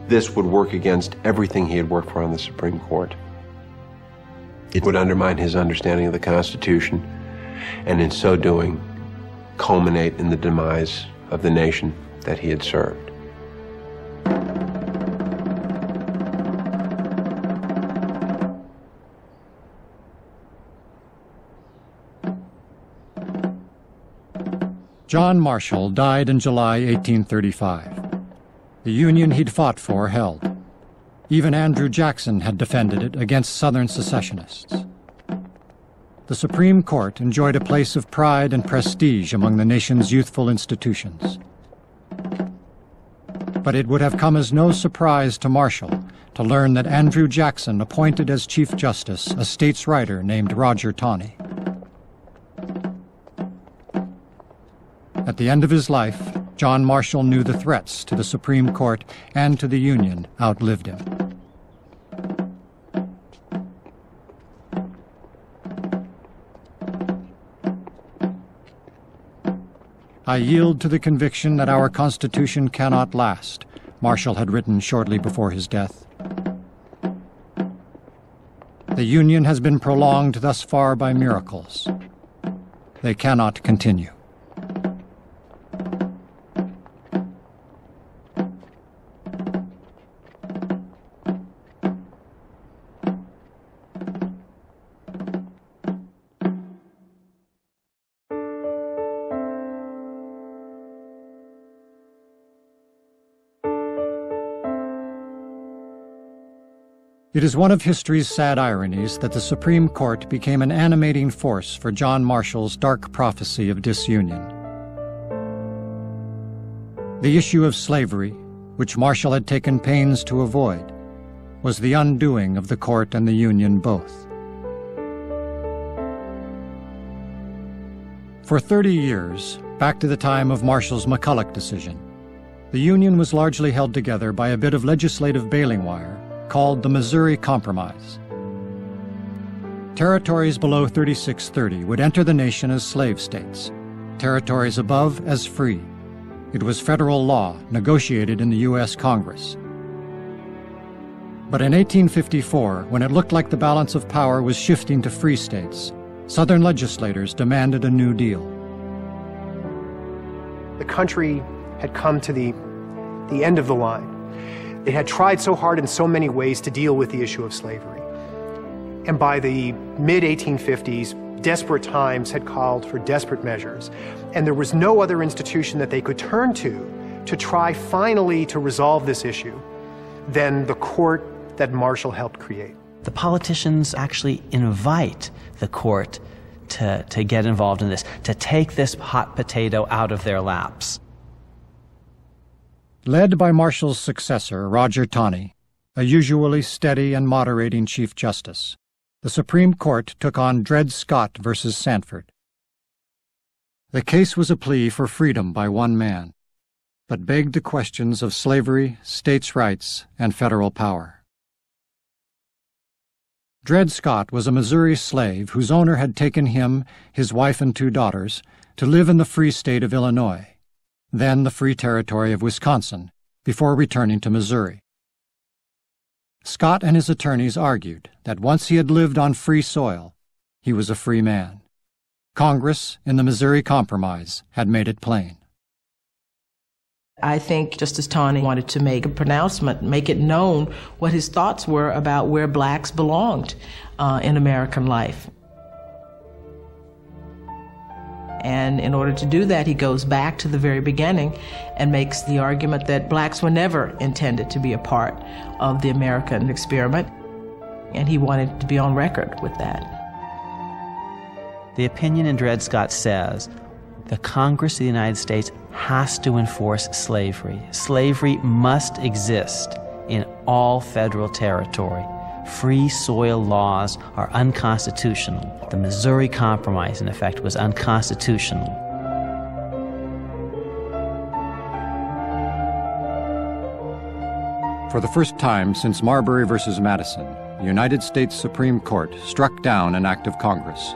This would work against everything he had worked for on the Supreme Court. It would undermine his understanding of the Constitution, and in so doing, culminate in the demise of the nation that he had served. John Marshall died in July 1835. The Union he'd fought for held. Even Andrew Jackson had defended it against Southern secessionists. The Supreme Court enjoyed a place of pride and prestige among the nation's youthful institutions. But it would have come as no surprise to Marshall to learn that Andrew Jackson appointed as Chief Justice a states' writer named Roger Taney. At the end of his life, John Marshall knew the threats to the Supreme Court and to the Union outlived him. I yield to the conviction that our Constitution cannot last, Marshall had written shortly before his death. The Union has been prolonged thus far by miracles. They cannot continue. It is one of history's sad ironies that the Supreme Court became an animating force for John Marshall's dark prophecy of disunion. The issue of slavery, which Marshall had taken pains to avoid, was the undoing of the court and the Union both. For 30 years, back to the time of Marshall's McCulloch decision, the Union was largely held together by a bit of legislative baling wire called the Missouri Compromise. Territories below 3630 would enter the nation as slave states, territories above as free. It was federal law negotiated in the U.S. Congress. But in 1854, when it looked like the balance of power was shifting to free states, Southern legislators demanded a new deal. The country had come to the end of the line. It had tried so hard in so many ways to deal with the issue of slavery. And by the mid-1850s, desperate times had called for desperate measures. And there was no other institution that they could turn to try finally to resolve this issue than the court that Marshall helped create. The politicians actually invite the court to get involved in this, to take this hot potato out of their laps. Led by Marshall's successor, Roger Taney, a usually steady and moderating Chief Justice, the Supreme Court took on Dred Scott versus Sanford. The case was a plea for freedom by one man, but begged the questions of slavery, states' rights, and federal power. Dred Scott was a Missouri slave whose owner had taken him, his wife and 2 daughters, to live in the free state of Illinois, then the Free Territory of Wisconsin, before returning to Missouri. Scott and his attorneys argued that once he had lived on free soil, he was a free man. Congress, in the Missouri Compromise, had made it plain. I think Justice Taney wanted to make a pronouncement, make it known what his thoughts were about where blacks belonged in American life. And in order to do that, he goes back to the very beginning and makes the argument that blacks were never intended to be a part of the American experiment, and he wanted to be on record with that. The opinion in Dred Scott says the Congress of the United States has to enforce slavery. Slavery must exist in all federal territory. Free soil laws are unconstitutional. The Missouri Compromise, in effect, was unconstitutional. For the first time since Marbury versus Madison, the United States Supreme Court struck down an act of Congress.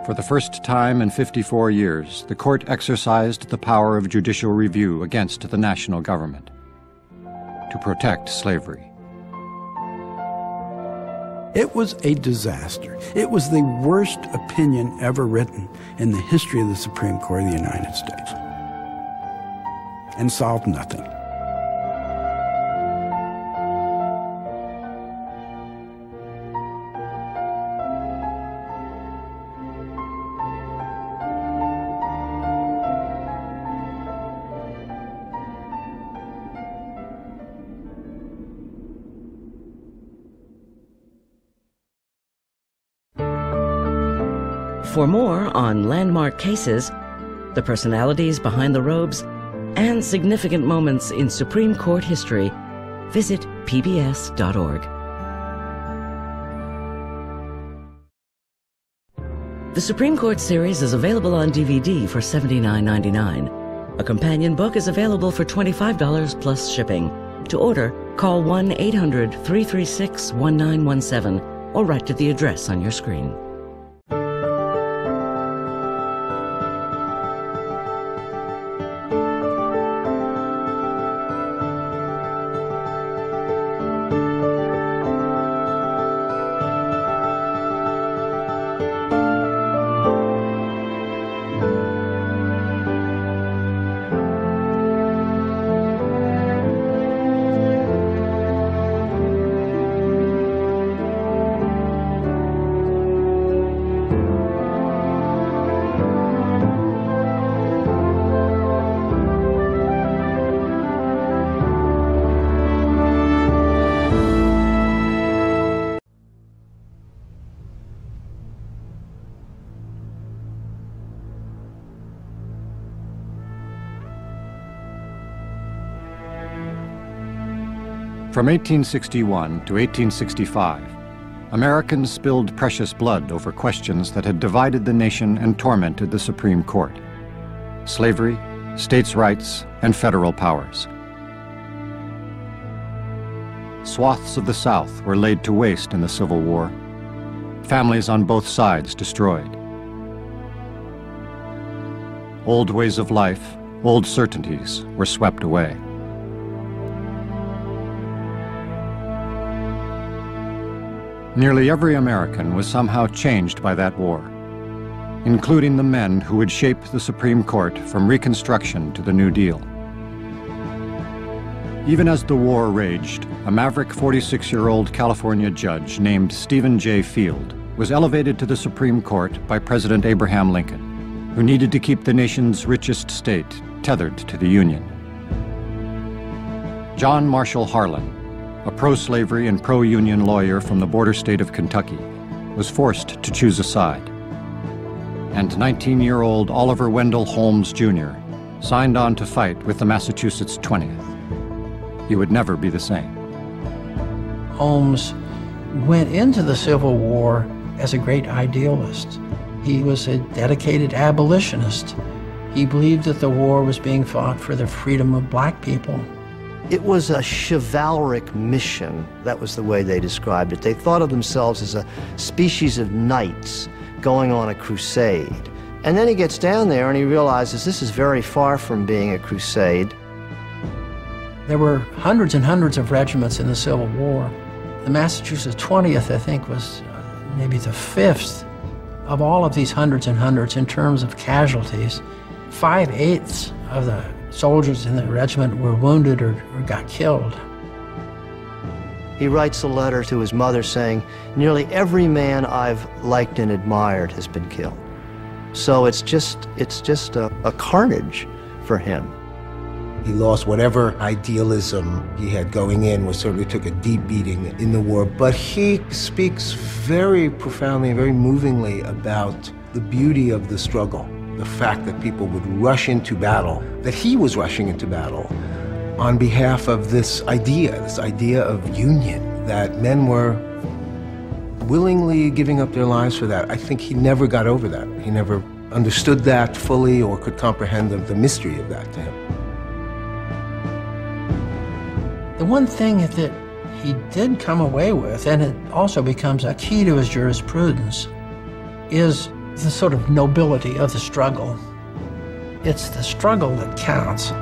For the first time in 54 years, the court exercised the power of judicial review against the national government to protect slavery. It was a disaster. It was the worst opinion ever written in the history of the Supreme Court of the United States, and solved nothing. For more on landmark cases, the personalities behind the robes, and significant moments in Supreme Court history, visit pbs.org. The Supreme Court series is available on DVD for $79.99. A companion book is available for $25 plus shipping. To order, call 1-800-336-1917 or write to the address on your screen. From 1861 to 1865, Americans spilled precious blood over questions that had divided the nation and tormented the Supreme Court: slavery, states' rights, and federal powers. Swaths of the South were laid to waste in the Civil War, families on both sides destroyed. Old ways of life, old certainties were swept away. Nearly every American was somehow changed by that war, including the men who would shape the Supreme Court from Reconstruction to the New Deal. Even as the war raged, a maverick 46-year-old California judge named Stephen J. Field was elevated to the Supreme Court by President Abraham Lincoln, who needed to keep the nation's richest state tethered to the Union. John Marshall Harlan, a pro-slavery and pro-union lawyer from the border state of Kentucky, was forced to choose a side. And 19-year-old Oliver Wendell Holmes, Jr. signed on to fight with the Massachusetts 20th. He would never be the same. Holmes went into the Civil War as a great idealist. He was a dedicated abolitionist. He believed that the war was being fought for the freedom of black people. It was a chivalric mission. That was the way they described it. They thought of themselves as a species of knights going on a crusade. And then he gets down there and he realizes this is very far from being a crusade. There were hundreds and hundreds of regiments in the Civil War. The Massachusetts 20th, I think, was maybe the 5th of all of these hundreds and hundreds in terms of casualties. 5/8 of the soldiers in the regiment were wounded or got killed. He writes a letter to his mother saying, nearly every man I've liked and admired has been killed. So it's just a carnage for him. He lost whatever idealism he had going in, was certainly took a deep beating in the war, but he speaks very profoundly and very movingly about the beauty of the struggle. The fact that people would rush into battle, that he was rushing into battle on behalf of this idea of union, that men were willingly giving up their lives for that. I think he never got over that. He never understood that fully or could comprehend the mystery of that to him. The one thing that he did come away with, and it also becomes a key to his jurisprudence, is the sort of nobility of the struggle. It's the struggle that counts.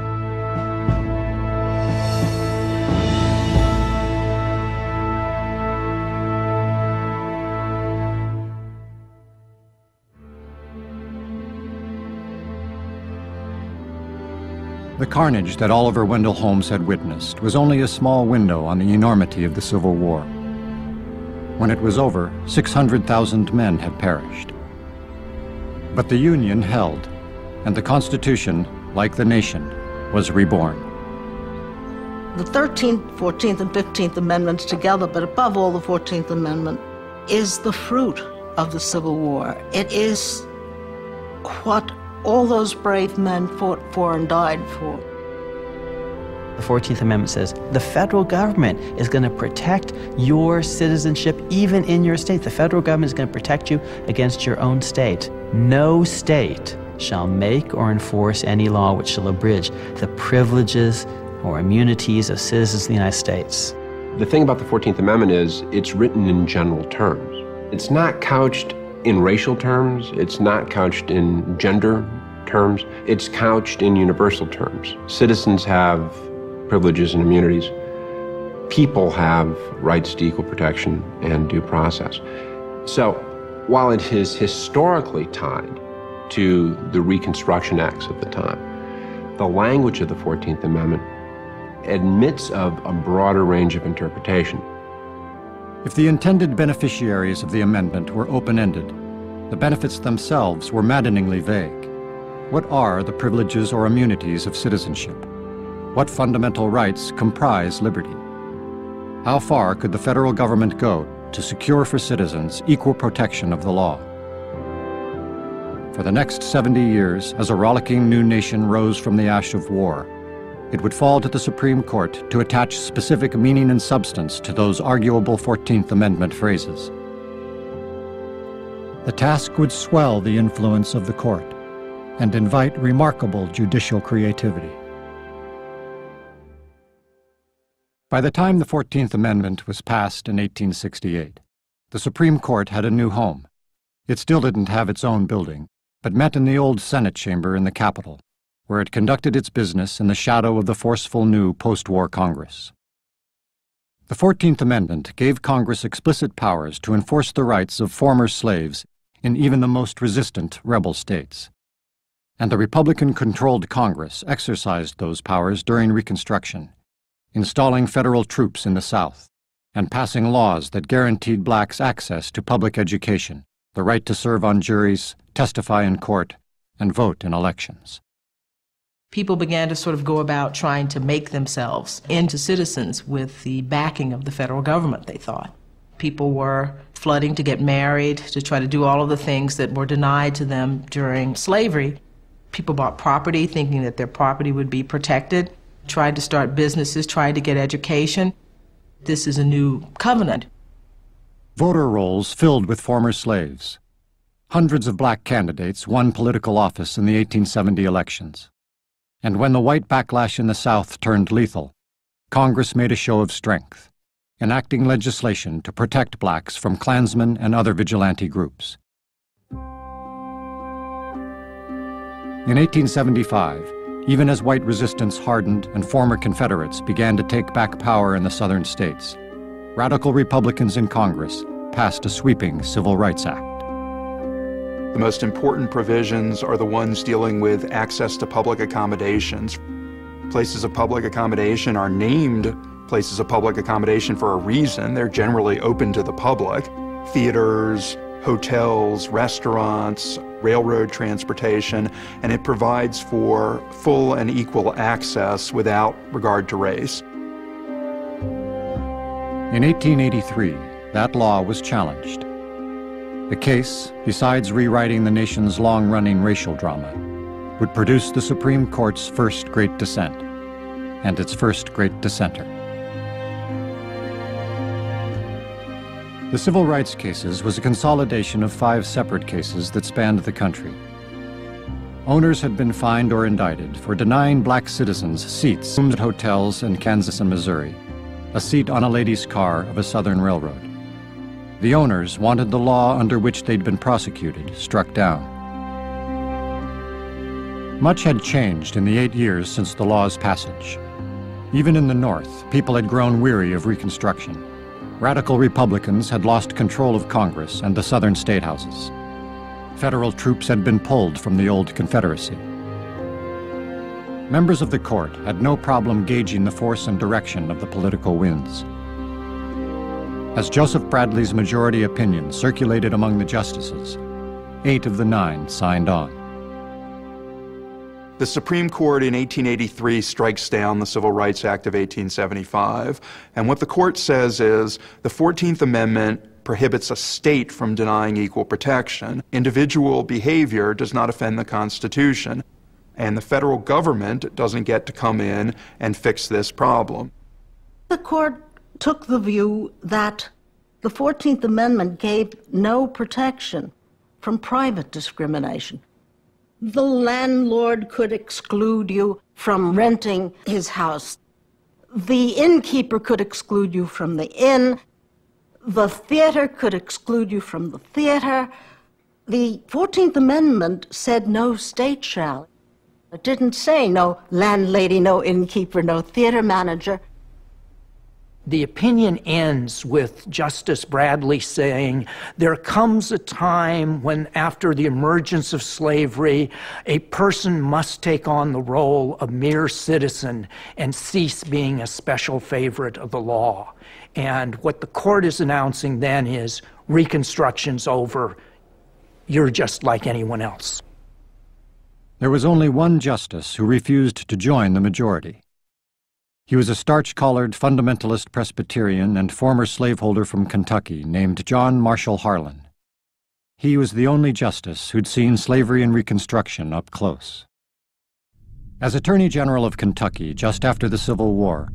The carnage that Oliver Wendell Holmes had witnessed was only a small window on the enormity of the Civil War. When it was over, 600,000 men had perished. But the Union held, and the Constitution, like the nation, was reborn. The 13th, 14th, and 15th Amendments together, but above all the 14th Amendment, is the fruit of the Civil War. It is what all those brave men fought for and died for. The 14th Amendment says the federal government is going to protect your citizenship even in your state. The federal government is going to protect you against your own state. No state shall make or enforce any law which shall abridge the privileges or immunities of citizens of the United States. The thing about the 14th Amendment is it's written in general terms. It's not couched in racial terms. It's not couched in gender terms. It's couched in universal terms. Citizens have privileges and immunities. People have rights to equal protection and due process. So while it is historically tied to the Reconstruction Acts of the time, the language of the 14th Amendment admits of a broader range of interpretation. If the intended beneficiaries of the amendment were open-ended, the benefits themselves were maddeningly vague. What are the privileges or immunities of citizenship? What fundamental rights comprise liberty? How far could the federal government go to secure for citizens equal protection of the law? For the next 70 years, as a rollicking new nation rose from the ash of war, it would fall to the Supreme Court to attach specific meaning and substance to those arguable 14th Amendment phrases. The task would swell the influence of the court and invite remarkable judicial creativity. By the time the 14th Amendment was passed in 1868, the Supreme Court had a new home. It still didn't have its own building, but met in the old Senate chamber in the Capitol, where it conducted its business in the shadow of the forceful new post-war Congress. The 14th Amendment gave Congress explicit powers to enforce the rights of former slaves in even the most resistant rebel states. And the Republican-controlled Congress exercised those powers during Reconstruction, installing federal troops in the South, and passing laws that guaranteed blacks access to public education, the right to serve on juries, testify in court, and vote in elections. People began to sort of go about trying to make themselves into citizens with the backing of the federal government, they thought. People were flooding to get married, to try to do all of the things that were denied to them during slavery. People bought property thinking that their property would be protected, tried to start businesses, tried to get education. This is a new covenant. Voter rolls filled with former slaves. Hundreds of black candidates won political office in the 1870 elections. And when the white backlash in the South turned lethal, Congress made a show of strength, enacting legislation to protect blacks from Klansmen and other vigilante groups. In 1875, even as white resistance hardened and former Confederates began to take back power in the southern states, radical Republicans in Congress passed a sweeping Civil Rights Act. The most important provisions are the ones dealing with access to public accommodations. Places of public accommodation are named places of public accommodation for a reason. They're generally open to the public. Theaters, hotels, restaurants, railroad transportation, and it provides for full and equal access without regard to race. In 1883, that law was challenged. The case, besides rewriting the nation's long-running racial drama, would produce the Supreme Court's first great dissent, and its first great dissenter. The civil rights cases was a consolidation of 5 separate cases that spanned the country. Owners had been fined or indicted for denying black citizens seats at hotels in Kansas and Missouri, a seat on a ladies' car of a southern railroad. The owners wanted the law under which they'd been prosecuted struck down. Much had changed in the 8 years since the law's passage. Even in the North, people had grown weary of Reconstruction. Radical Republicans had lost control of Congress and the southern state houses. Federal troops had been pulled from the old Confederacy. Members of the court had no problem gauging the force and direction of the political winds. As Joseph Bradley's majority opinion circulated among the justices, 8 of the 9 signed on. The Supreme Court in 1883 strikes down the Civil Rights Act of 1875, and what the court says is the 14th Amendment prohibits a state from denying equal protection. Individual behavior does not offend the Constitution, and the federal government doesn't get to come in and fix this problem. The court took the view that the 14th Amendment gave no protection from private discrimination. The landlord could exclude you from renting his house. The innkeeper could exclude you from the inn. The theater could exclude you from the theater. The 14th Amendment said no state shall. It didn't say no landlady, no innkeeper, no theater manager. The opinion ends with Justice Bradley saying, there comes a time when, after the emergence of slavery, a person must take on the role of mere citizen and cease being a special favorite of the law. And what the court is announcing then is, Reconstruction's over. You're just like anyone else. There was only one justice who refused to join the majority. He was a starch-collared fundamentalist Presbyterian and former slaveholder from Kentucky named John Marshall Harlan. He was the only justice who'd seen slavery and Reconstruction up close. As Attorney General of Kentucky just after the Civil War,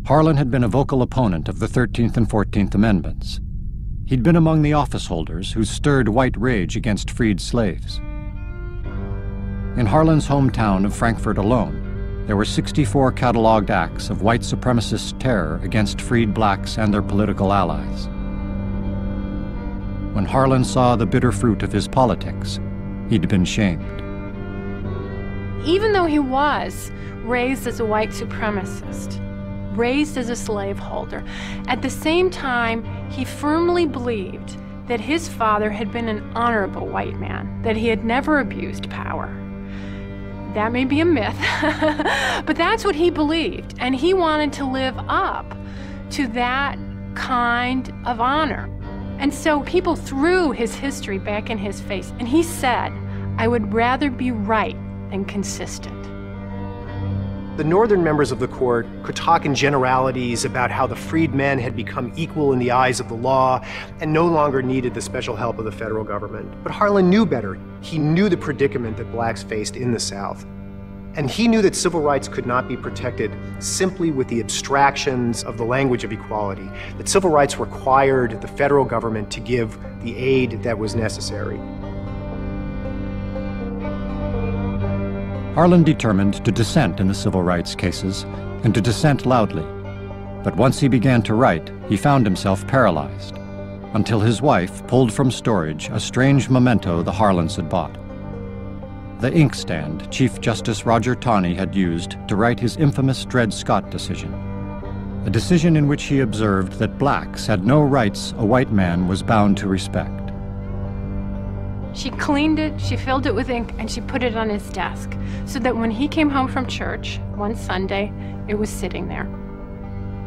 Harlan had been a vocal opponent of the 13th and 14th Amendments. He'd been among the office holders who stirred white rage against freed slaves. In Harlan's hometown of Frankfort alone, there were 64 cataloged acts of white supremacist terror against freed blacks and their political allies. When Harlan saw the bitter fruit of his politics, he'd been shamed. Even though he was raised as a white supremacist, raised as a slaveholder, at the same time, he firmly believed that his father had been an honorable white man, that he had never abused power. That may be a myth, but that's what he believed, and he wanted to live up to that kind of honor. And so people threw his history back in his face, and he said, I would rather be right than consistent. The northern members of the court could talk in generalities about how the freedmen had become equal in the eyes of the law and no longer needed the special help of the federal government. But Harlan knew better. He knew the predicament that blacks faced in the South. And he knew that civil rights could not be protected simply with the abstractions of the language of equality, that civil rights required the federal government to give the aid that was necessary. Harlan determined to dissent in the civil rights cases, and to dissent loudly. But once he began to write, he found himself paralyzed, until his wife pulled from storage a strange memento the Harlans had bought. The inkstand Chief Justice Roger Taney had used to write his infamous Dred Scott decision, a decision in which he observed that blacks had no rights a white man was bound to respect. She cleaned it, she filled it with ink, and she put it on his desk so that when he came home from church one Sunday, it was sitting there.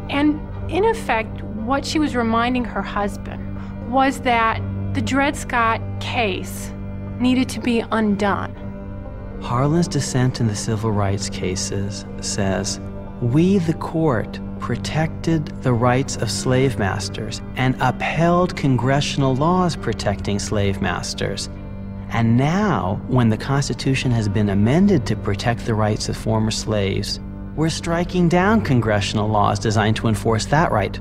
And in effect, what she was reminding her husband was that the Dred Scott case needed to be undone. Harlan's dissent in the civil rights cases says, we, the court, protected the rights of slave masters and upheld congressional laws protecting slave masters. And now, when the Constitution has been amended to protect the rights of former slaves, we're striking down congressional laws designed to enforce that right.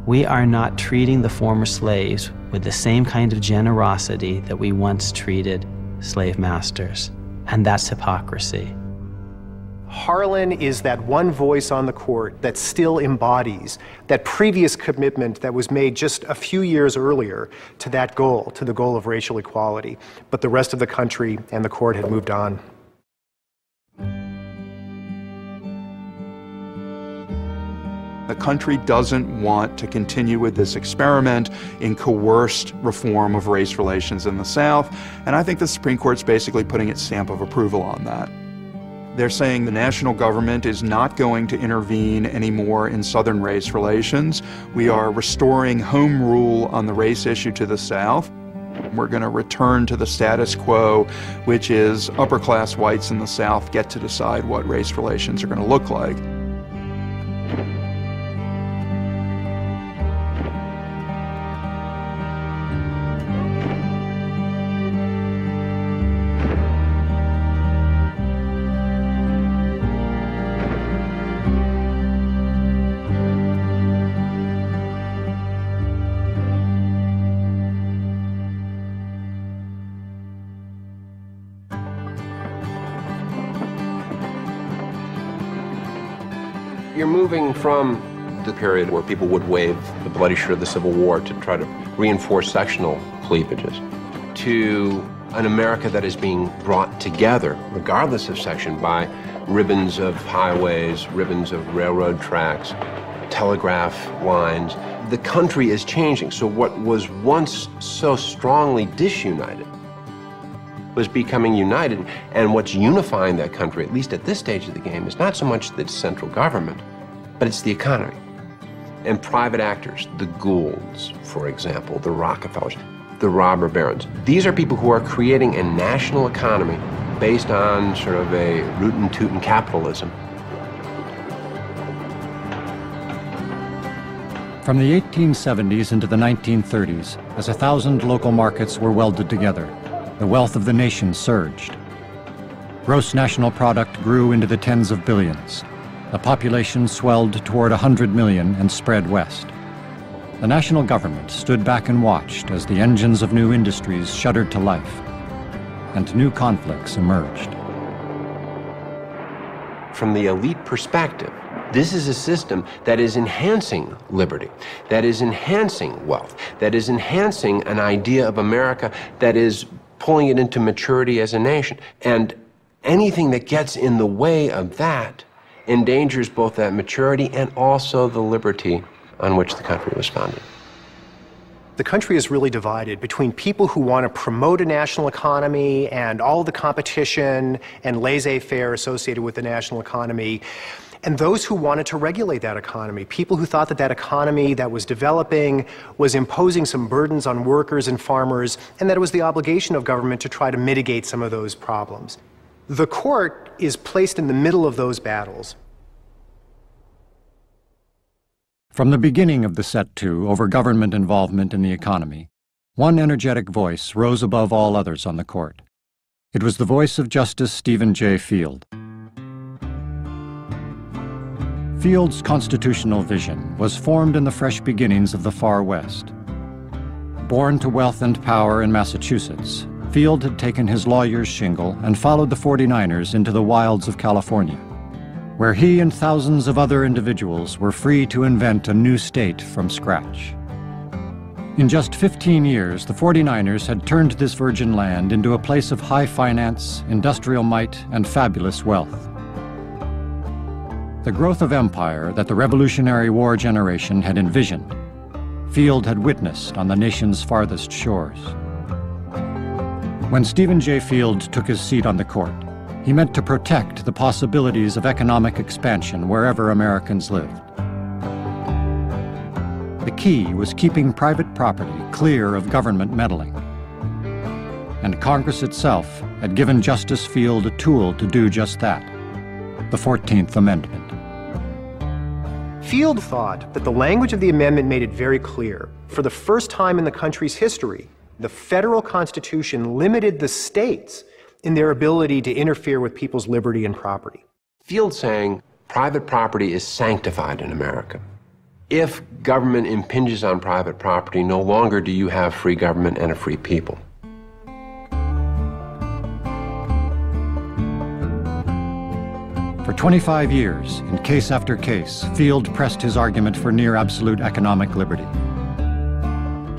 We are not treating the former slaves with the same kind of generosity that we once treated slave masters. And that's hypocrisy. Harlan is that one voice on the court that still embodies that previous commitment that was made just a few years earlier to that goal, to the goal of racial equality. But the rest of the country and the court had moved on. The country doesn't want to continue with this experiment in coerced reform of race relations in the South, and I think the Supreme Court's basically putting its stamp of approval on that. They're saying the national government is not going to intervene anymore in Southern race relations. We are restoring home rule on the race issue to the South. We're going to return to the status quo, which is upper-class whites in the South get to decide what race relations are going to look like. you're moving from the period where people would wave the bloody shirt of the Civil War to try to reinforce sectional cleavages, to an America that is being brought together, regardless of section, by ribbons of highways, ribbons of railroad tracks, telegraph lines. The country is changing, so what was once so strongly disunited was becoming united, and what's unifying that country, at least at this stage of the game, is not so much the central government, but it's the economy. And private actors, the Goulds, for example, the Rockefellers, the robber barons. These are people who are creating a national economy based on sort of a rootin' tootin' capitalism. From the 1870s into the 1930s, as 1,000 local markets were welded together, the wealth of the nation surged. Gross national product grew into the tens of billions. The population swelled toward 100 million and spread west. The national government stood back and watched as the engines of new industries shuddered to life, and new conflicts emerged. From the elite perspective, this is a system that is enhancing liberty, that is enhancing wealth, that is enhancing an idea of America that is pulling it into maturity as a nation. And anything that gets in the way of that endangers both that maturity and also the liberty on which the country was founded. The country is really divided between people who want to promote a national economy and all the competition and laissez-faire associated with the national economy, and those who wanted to regulate that economy, people who thought that that economy that was developing was imposing some burdens on workers and farmers, and that it was the obligation of government to try to mitigate some of those problems. The court is placed in the middle of those battles. From the beginning of the set to over government involvement in the economy, one energetic voice rose above all others on the court. It was the voice of Justice Stephen J. Field. Field's constitutional vision was formed in the fresh beginnings of the Far West. Born to wealth and power in Massachusetts, Field had taken his lawyer's shingle and followed the 49ers into the wilds of California, where he and thousands of other individuals were free to invent a new state from scratch. In just 15 years, the 49ers had turned this virgin land into a place of high finance, industrial might, and fabulous wealth. The growth of empire that the Revolutionary War generation had envisioned, Field had witnessed on the nation's farthest shores. When Stephen J. Field took his seat on the court, he meant to protect the possibilities of economic expansion wherever Americans lived. The key was keeping private property clear of government meddling. And Congress itself had given Justice Field a tool to do just that, the 14th Amendment. Field thought that the language of the amendment made it very clear. For the first time in the country's history, the federal Constitution limited the states in their ability to interfere with people's liberty and property. Field saying private property is sanctified in America. If government impinges on private property, no longer do you have free government and a free people. For 25 years, in case after case, Field pressed his argument for near absolute economic liberty.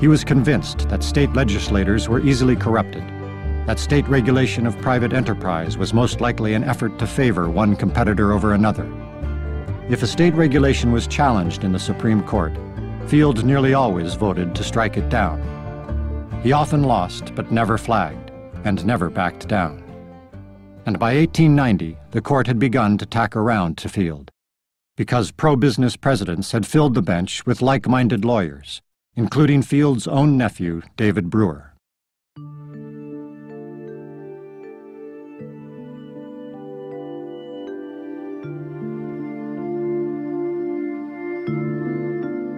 He was convinced that state legislators were easily corrupted, that state regulation of private enterprise was most likely an effort to favor one competitor over another. If a state regulation was challenged in the Supreme Court, Field nearly always voted to strike it down. He often lost, but never flagged, and never backed down. And by 1890, the court had begun to tack around to Field, because pro-business presidents had filled the bench with like-minded lawyers, including Field's own nephew, David Brewer.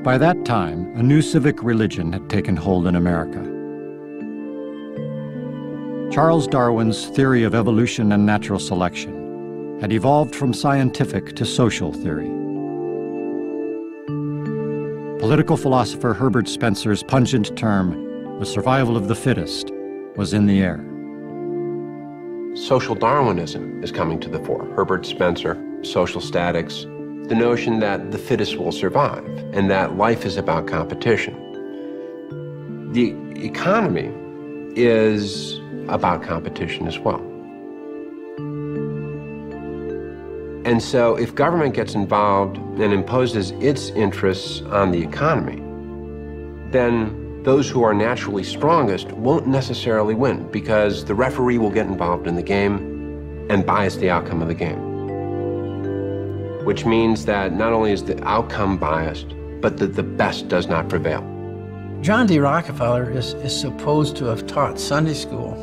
By that time, a new civic religion had taken hold in America. Charles Darwin's theory of evolution and natural selection had evolved from scientific to social theory. Political philosopher Herbert Spencer's pungent term, the survival of the fittest, was in the air. Social Darwinism is coming to the fore. Herbert Spencer, social statics, the notion that the fittest will survive and that life is about competition. The economy is about competition as well. And so if government gets involved and imposes its interests on the economy, then those who are naturally strongest won't necessarily win because the referee will get involved in the game and bias the outcome of the game. Which means that not only is the outcome biased, but that the best does not prevail. John D. Rockefeller is supposed to have taught Sunday school.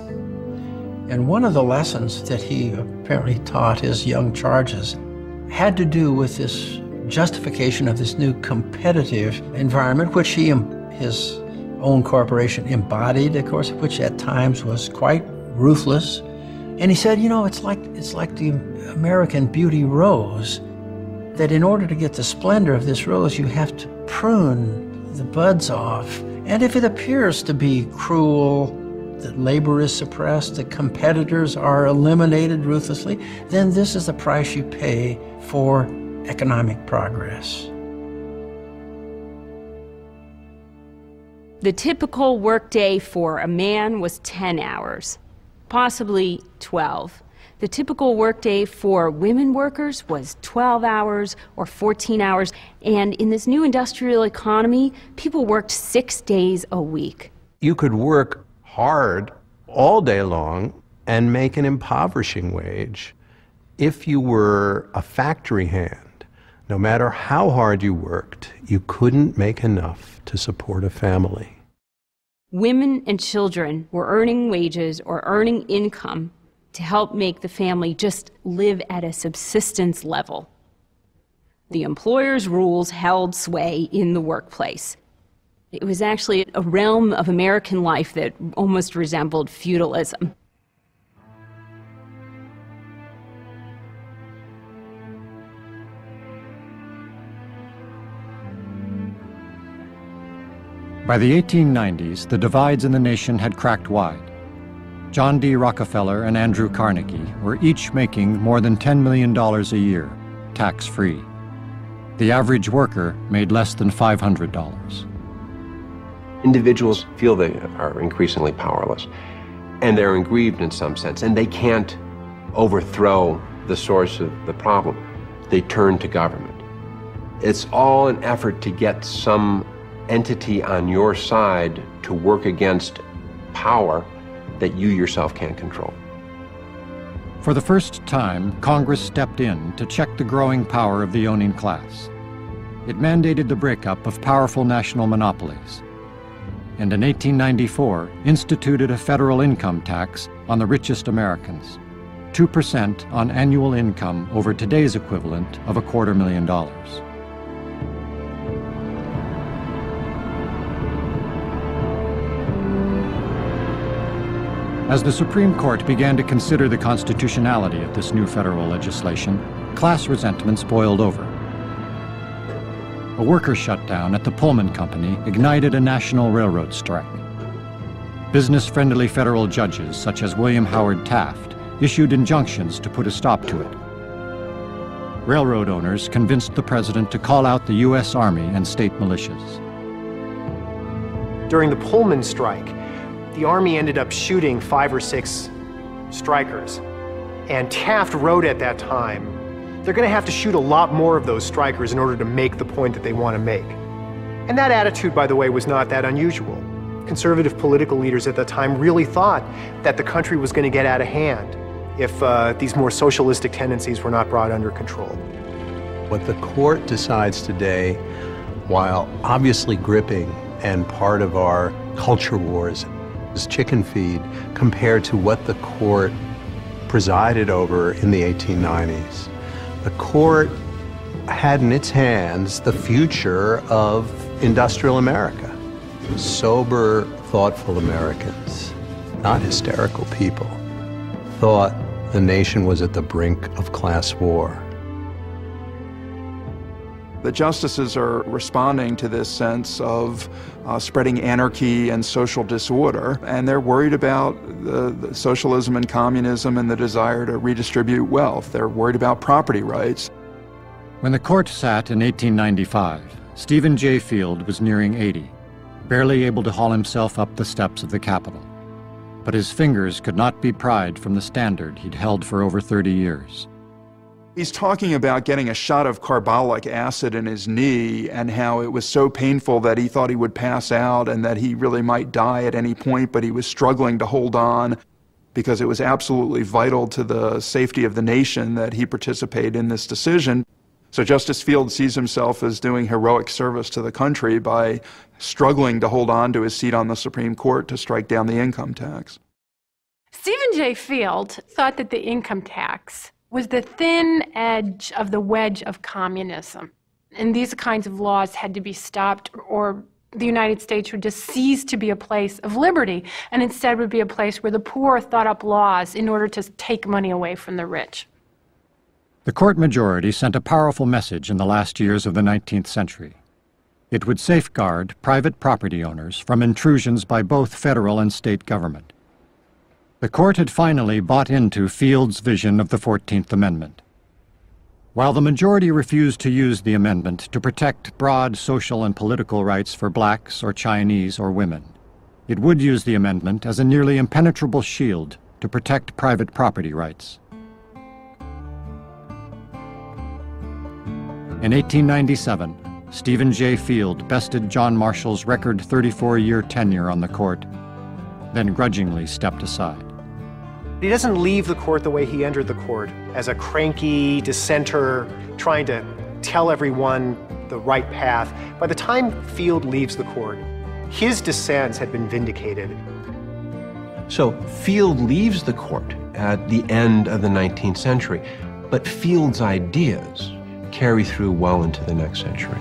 And one of the lessons that he apparently taught his young charges had to do with this justification of this new competitive environment, which his own corporation embodied, of course, which at times was quite ruthless. And he said, you know, it's like the American beauty rose, that in order to get the splendor of this rose, you have to prune the buds off. And if it appears to be cruel, that labor is suppressed, that competitors are eliminated ruthlessly, then this is the price you pay for economic progress. The typical workday for a man was 10 hours, possibly 12. The typical workday for women workers was 12 hours or 14 hours. And in this new industrial economy, people worked 6 days a week. You could work hard all day long and make an impoverishing wage if you were a factory hand. No matter how hard you worked, you couldn't make enough to support a family. Women and children were earning wages or earning income to help make the family just live at a subsistence level. The employer's rules held sway in the workplace. It was actually a realm of American life that almost resembled feudalism. By the 1890s, the divides in the nation had cracked wide. John D. Rockefeller and Andrew Carnegie were each making more than $10 million a year, tax-free. The average worker made less than $500. Individuals feel they are increasingly powerless, and they're aggrieved in some sense, and they can't overthrow the source of the problem. They turn to government. It's all an effort to get some entity on your side to work against power that you yourself can't control. For the first time, Congress stepped in to check the growing power of the owning class. It mandated the breakup of powerful national monopolies, and in 1894 instituted a federal income tax on the richest Americans, 2% on annual income over today's equivalent of $250,000. As the Supreme Court began to consider the constitutionality of this new federal legislation, class resentments boiled over. A worker shutdown at the Pullman Company ignited a national railroad strike. Business-friendly federal judges, such as William Howard Taft, issued injunctions to put a stop to it. Railroad owners convinced the president to call out the U.S. Army and state militias. During the Pullman strike, the Army ended up shooting 5 or 6 strikers. And Taft wrote at that time, they're going to have to shoot a lot more of those strikers in order to make the point that they want to make. And that attitude, by the way, was not that unusual. Conservative political leaders at the time really thought that the country was going to get out of hand if these more socialistic tendencies were not brought under control. What the court decides today, while obviously gripping and part of our culture wars, is chicken feed compared to what the court presided over in the 1890s. The court had in its hands the future of industrial America. Sober, thoughtful Americans, not hysterical people, thought the nation was at the brink of class war. The justices are responding to this sense of spreading anarchy and social disorder, and they're worried about the socialism and communism and the desire to redistribute wealth. They're worried about property rights. When the court sat in 1895, Stephen J. Field was nearing 80, barely able to haul himself up the steps of the Capitol. But his fingers could not be pried from the standard he'd held for over 30 years. He's talking about getting a shot of carbolic acid in his knee and how it was so painful that he thought he would pass out and that he really might die at any point, but he was struggling to hold on because it was absolutely vital to the safety of the nation that he participate in this decision. So Justice Field sees himself as doing heroic service to the country by struggling to hold on to his seat on the Supreme Court to strike down the income tax. Stephen J. Field thought that the income tax was the thin edge of the wedge of communism. And these kinds of laws had to be stopped, or the United States would just cease to be a place of liberty, and instead would be a place where the poor thought up laws in order to take money away from the rich. The court majority sent a powerful message in the last years of the 19th century. It would safeguard private property owners from intrusions by both federal and state government. The court had finally bought into Field's vision of the 14th Amendment. While the majority refused to use the amendment to protect broad social and political rights for blacks or Chinese or women, it would use the amendment as a nearly impenetrable shield to protect private property rights. In 1897, Stephen J. Field bested John Marshall's record 34-year tenure on the court, then grudgingly stepped aside. He doesn't leave the court the way he entered the court, as a cranky dissenter trying to tell everyone the right path. By the time Field leaves the court, his dissents had been vindicated. So Field leaves the court at the end of the 19th century, but Field's ideas carry through well into the next century.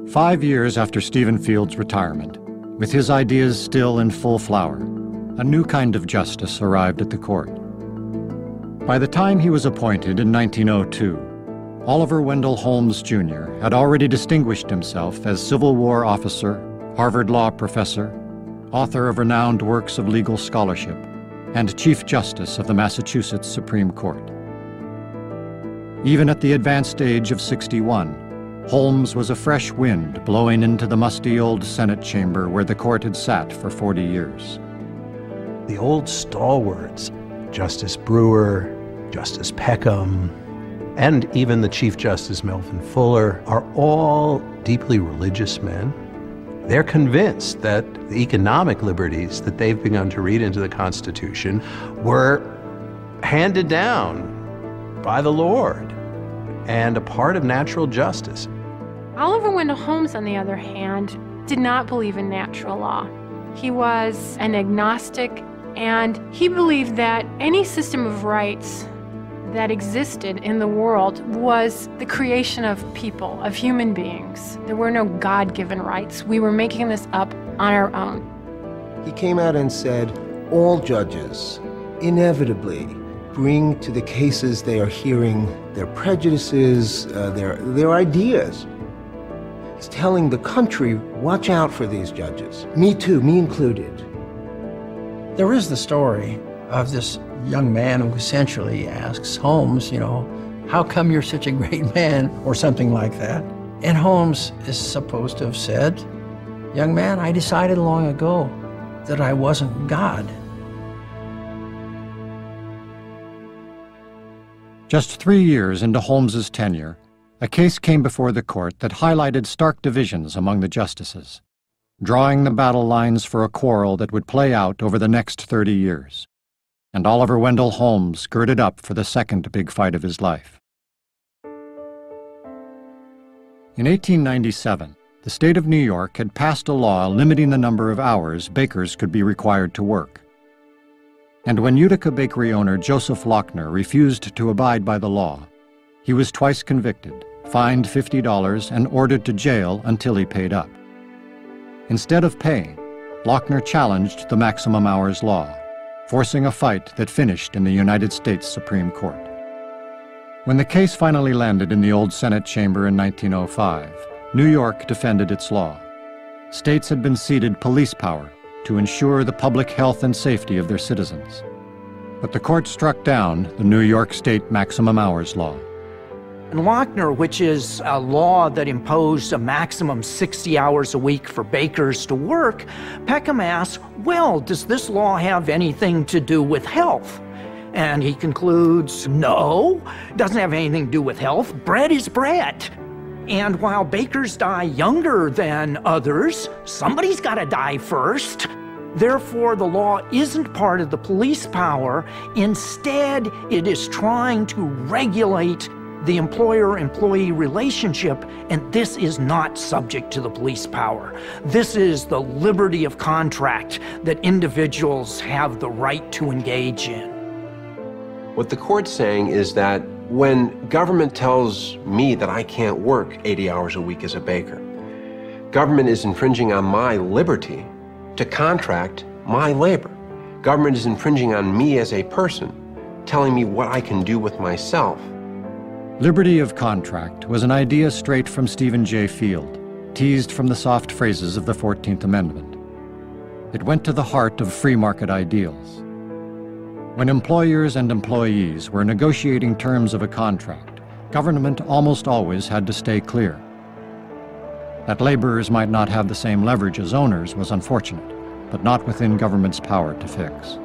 "5 years after Stephen Field's retirement, with his ideas still in full flower, a new kind of justice arrived at the court. By the time he was appointed in 1902, Oliver Wendell Holmes, Jr. had already distinguished himself as Civil War officer, Harvard Law professor, author of renowned works of legal scholarship, and Chief Justice of the Massachusetts Supreme Court. Even at the advanced age of 61, Holmes was a fresh wind blowing into the musty old Senate chamber where the court had sat for 40 years. The old stalwarts, Justice Brewer, Justice Peckham, and even the Chief Justice Melvin Fuller are all deeply religious men. They're convinced that the economic liberties that they've begun to read into the Constitution were handed down by the Lord and a part of natural justice. Oliver Wendell Holmes, on the other hand, did not believe in natural law. He was an agnostic, and he believed that any system of rights that existed in the world was the creation of people, of human beings. There were no God-given rights. We were making this up on our own. He came out and said, all judges inevitably bring to the cases they are hearing their prejudices, their ideas. He's telling the country, watch out for these judges. Me too, me included. There is the story of this young man who essentially asks Holmes, how come you're such a great man, or something like that. And Holmes is supposed to have said, young man, I decided long ago that I wasn't God. Just 3 years into Holmes's tenure, a case came before the court that highlighted stark divisions among the justices, drawing the battle lines for a quarrel that would play out over the next 30 years. And Oliver Wendell Holmes girded up for the second big fight of his life. In 1897, the state of New York had passed a law limiting the number of hours bakers could be required to work. And when Utica bakery owner Joseph Lochner refused to abide by the law, he was twice convicted, fined $50, and ordered to jail until he paid up. Instead of paying, Lochner challenged the maximum hours law, forcing a fight that finished in the United States Supreme Court. When the case finally landed in the old Senate chamber in 1905, New York defended its law. States had been ceded police power to ensure the public health and safety of their citizens. But the court struck down the New York State maximum hours law. In Lochner, which is a law that imposed a maximum 60 hours a week for bakers to work, Peckham asks, well, does this law have anything to do with health? And he concludes, no, it doesn't have anything to do with health. Bread is bread. And while bakers die younger than others, somebody's got to die first. Therefore, the law isn't part of the police power. Instead, it is trying to regulate the employer-employee relationship, and this is not subject to the police power. This is the liberty of contract that individuals have the right to engage in. What the court's saying is that when government tells me that I can't work 80 hours a week as a baker, government is infringing on my liberty to contract my labor. Government is infringing on me as a person, telling me what I can do with myself. Liberty of contract was an idea straight from Stephen J. Field, teased from the soft phrases of the 14th Amendment. It went to the heart of free market ideals. When employers and employees were negotiating terms of a contract, government almost always had to stay clear. That laborers might not have the same leverage as owners was unfortunate, but not within government's power to fix.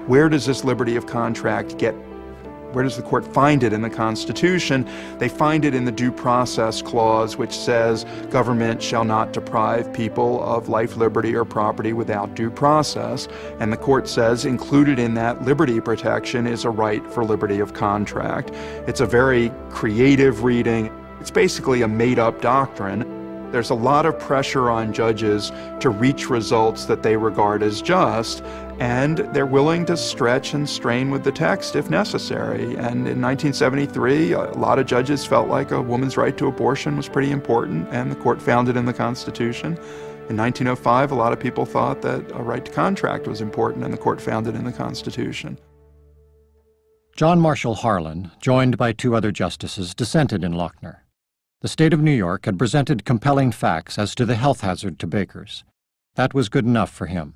Where does this liberty of contract get? Where does the court find it in the Constitution? They find it in the Due Process Clause, which says government shall not deprive people of life, liberty, or property without due process. And the court says included in that liberty protection is a right for liberty of contract. It's a very creative reading. It's basically a made-up doctrine. There's a lot of pressure on judges to reach results that they regard as just, and they're willing to stretch and strain with the text if necessary. And in 1973, a lot of judges felt like a woman's right to abortion was pretty important, and the court found it in the Constitution. In 1905, a lot of people thought that a right to contract was important, and the court found it in the Constitution. John Marshall Harlan, joined by two other justices, dissented in Lochner. The state of New York had presented compelling facts as to the health hazard to bakers. That was good enough for him.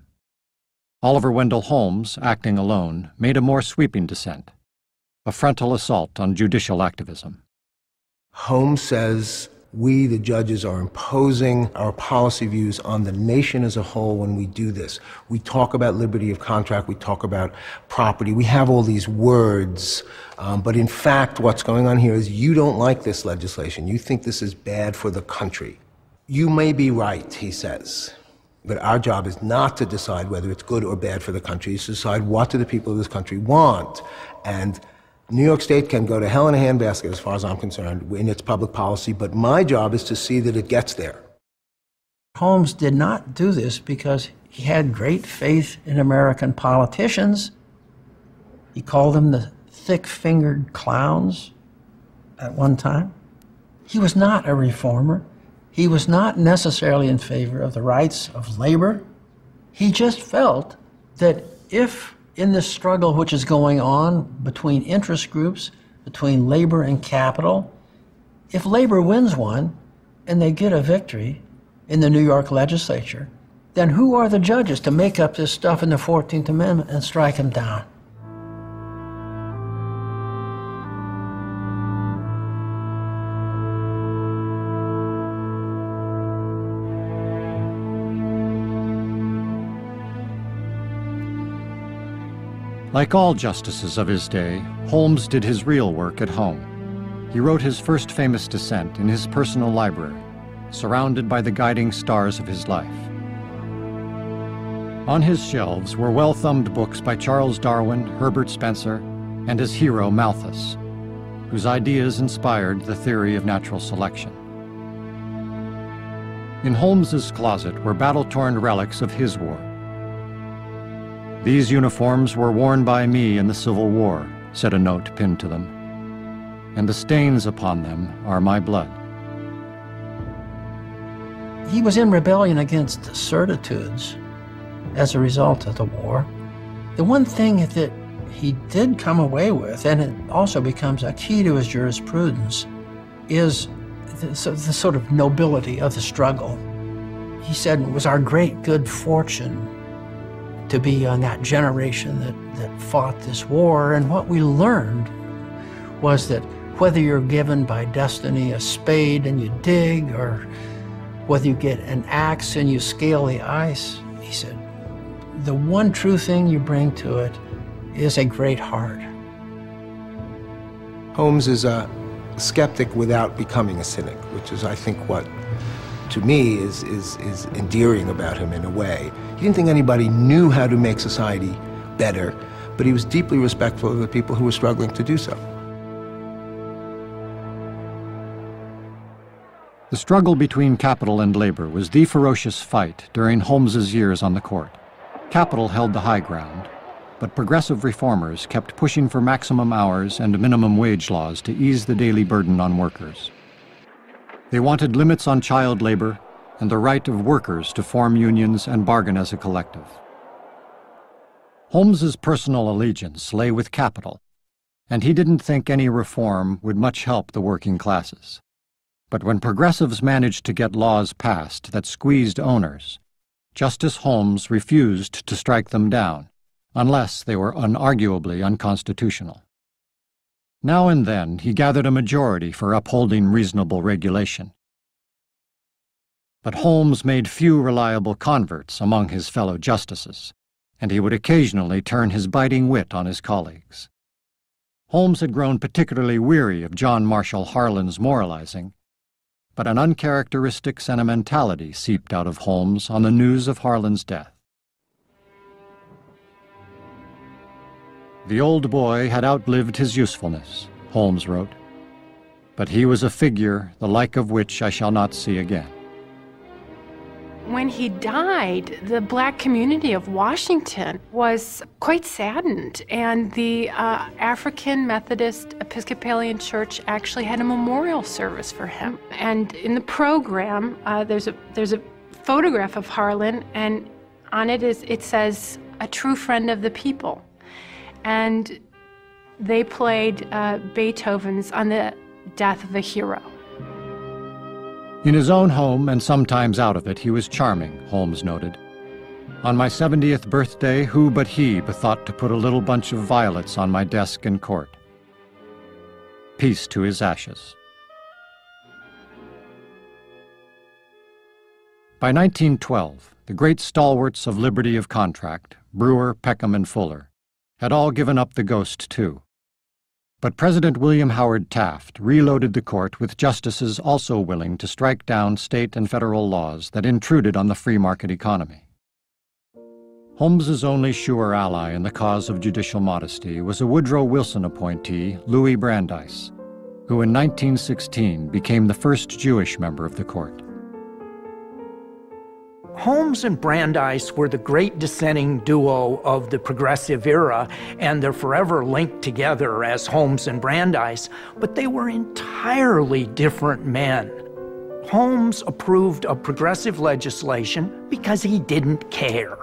Oliver Wendell Holmes, acting alone, made a more sweeping dissent, a frontal assault on judicial activism. Holmes says we, the judges, are imposing our policy views on the nation as a whole when we do this. We talk about liberty of contract, we talk about property, we have all these words, but in fact what's going on here is you don't like this legislation. You think this is bad for the country. You may be right, he says, but our job is not to decide whether it's good or bad for the country. It's to decide what do the people of this country want. And New York State can go to hell in a handbasket as far as I'm concerned in its public policy, but my job is to see that it gets there. Holmes did not do this because he had great faith in American politicians. He called them the thick-fingered clowns at one time. He was not a reformer. He was not necessarily in favor of the rights of labor. He just felt that if in this struggle which is going on between interest groups, between labor and capital, if labor wins one and they get a victory in the New York legislature, then who are the judges to make up this stuff in the 14th Amendment and strike them down? Like all justices of his day, Holmes did his real work at home. He wrote his first famous dissent in his personal library, surrounded by the guiding stars of his life. On his shelves were well-thumbed books by Charles Darwin, Herbert Spencer, and his hero Malthus, whose ideas inspired the theory of natural selection. In Holmes's closet were battle-torn relics of his war. "These uniforms were worn by me in the Civil War," said a note pinned to them, "and the stains upon them are my blood." He was in rebellion against the certitudes as a result of the war. The one thing that he did come away with, and it also becomes a key to his jurisprudence, is the sort of nobility of the struggle. He said it was our great good fortune to be on that generation that fought this war. And what we learned was that whether you're given by destiny a spade and you dig, or whether you get an axe and you scale the ice, he said, the one true thing you bring to it is a great heart. Holmes is a skeptic without becoming a cynic, which is, I think, what, to me, is endearing about him in a way. He didn't think anybody knew how to make society better, but he was deeply respectful of the people who were struggling to do so. The struggle between capital and labor was the ferocious fight during Holmes's years on the court. Capital held the high ground, but progressive reformers kept pushing for maximum hours and minimum wage laws to ease the daily burden on workers. They wanted limits on child labor and the right of workers to form unions and bargain as a collective. Holmes's personal allegiance lay with capital, and he didn't think any reform would much help the working classes. But when progressives managed to get laws passed that squeezed owners, Justice Holmes refused to strike them down, unless they were unarguably unconstitutional. Now and then he gathered a majority for upholding reasonable regulation. But Holmes made few reliable converts among his fellow justices, and he would occasionally turn his biting wit on his colleagues. Holmes had grown particularly weary of John Marshall Harlan's moralizing, but an uncharacteristic sentimentality seeped out of Holmes on the news of Harlan's death. The old boy had outlived his usefulness, Holmes wrote, but he was a figure the like of which I shall not see again. When he died, the black community of Washington was quite saddened, and the African Methodist Episcopalian Church actually had a memorial service for him. And in the program, there's a photograph of Harlan, and on it says, "A true friend of the people." And they played Beethoven's On the Death of a Hero. In his own home, and sometimes out of it, he was charming, Holmes noted. On my 70th birthday, who but he bethought to put a little bunch of violets on my desk in court? Peace to his ashes. By 1912, the great stalwarts of liberty of contract, Brewer, Peckham, and Fuller, had all given up the ghost too. But President William Howard Taft reloaded the court with justices also willing to strike down state and federal laws that intruded on the free market economy. Holmes's only sure ally in the cause of judicial modesty was a Woodrow Wilson appointee, Louis Brandeis, who in 1916 became the first Jewish member of the court. Holmes and Brandeis were the great dissenting duo of the progressive era, and they're forever linked together as Holmes and Brandeis, but they were entirely different men. Holmes approved of progressive legislation because he didn't care.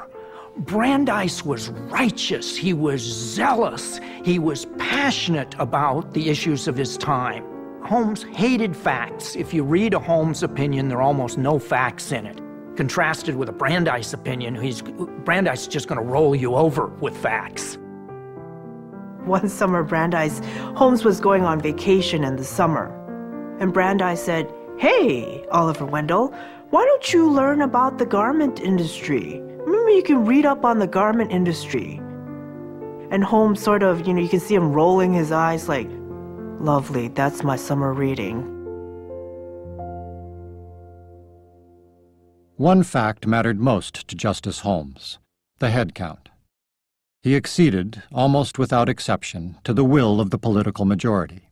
Brandeis was righteous, he was zealous, he was passionate about the issues of his time. Holmes hated facts. If you read a Holmes opinion, there are almost no facts in it. Contrasted with a Brandeis opinion, Brandeis is just going to roll you over with facts. One summer, Holmes was going on vacation in the summer. And Brandeis said, "Hey, Oliver Wendell, why don't you learn about the garment industry? Maybe you can read up on the garment industry." And Holmes sort of, you can see him rolling his eyes like, "Lovely, that's my summer reading." One fact mattered most to Justice Holmes, the head count. He acceded, almost without exception, to the will of the political majority.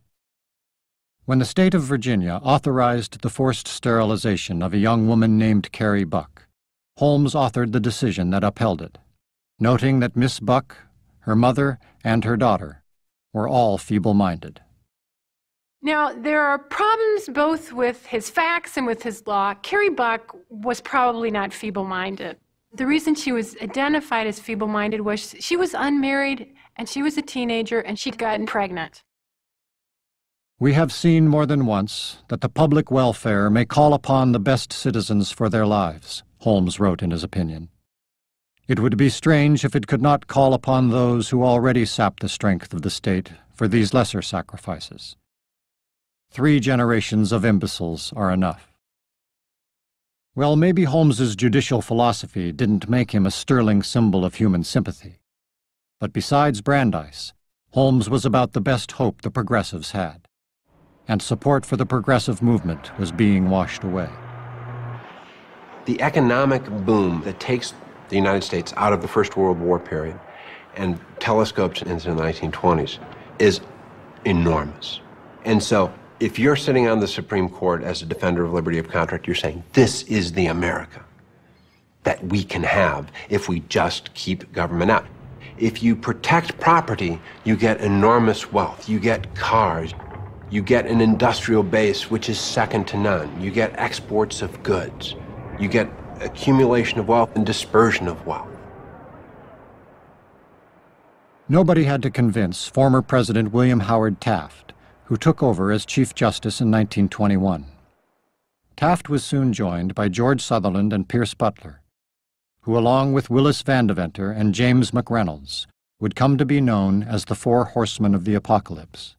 When the state of Virginia authorized the forced sterilization of a young woman named Carrie Buck, Holmes authored the decision that upheld it, noting that Miss Buck, her mother, and her daughter were all feeble-minded. Now, there are problems both with his facts and with his law. Carrie Buck was probably not feeble-minded. The reason she was identified as feeble-minded was she was unmarried, and she was a teenager, and she'd gotten pregnant. We have seen more than once that the public welfare may call upon the best citizens for their lives, Holmes wrote in his opinion. It would be strange if it could not call upon those who already sap the strength of the state for these lesser sacrifices. 3 generations of imbeciles are enough. Well, maybe Holmes's judicial philosophy didn't make him a sterling symbol of human sympathy. But besides Brandeis, Holmes was about the best hope the progressives had. And support for the progressive movement was being washed away. The economic boom that takes the United States out of the First World War period and telescopes into the 1920s is enormous. And so if you're sitting on the Supreme Court as a defender of liberty of contract, you're saying this is the America that we can have if we just keep government out. If you protect property, you get enormous wealth. You get cars. You get an industrial base which is second to none. You get exports of goods. You get accumulation of wealth and dispersion of wealth. Nobody had to convince former President William Howard Taft, who took over as Chief Justice in 1921. Taft was soon joined by George Sutherland and Pierce Butler, who along with Willis Vandeventer and James McReynolds would come to be known as the 4 Horsemen of the Apocalypse.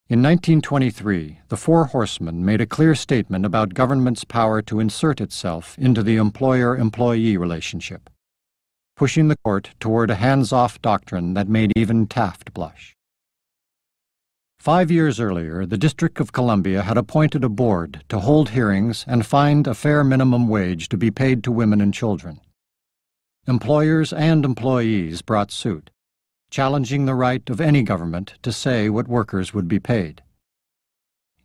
In 1923, the 4 Horsemen made a clear statement about government's power to insert itself into the employer-employee relationship, pushing the court toward a hands-off doctrine that made even Taft blush. 5 years earlier, the District of Columbia had appointed a board to hold hearings and find a fair minimum wage to be paid to women and children. Employers and employees brought suit, challenging the right of any government to say what workers would be paid.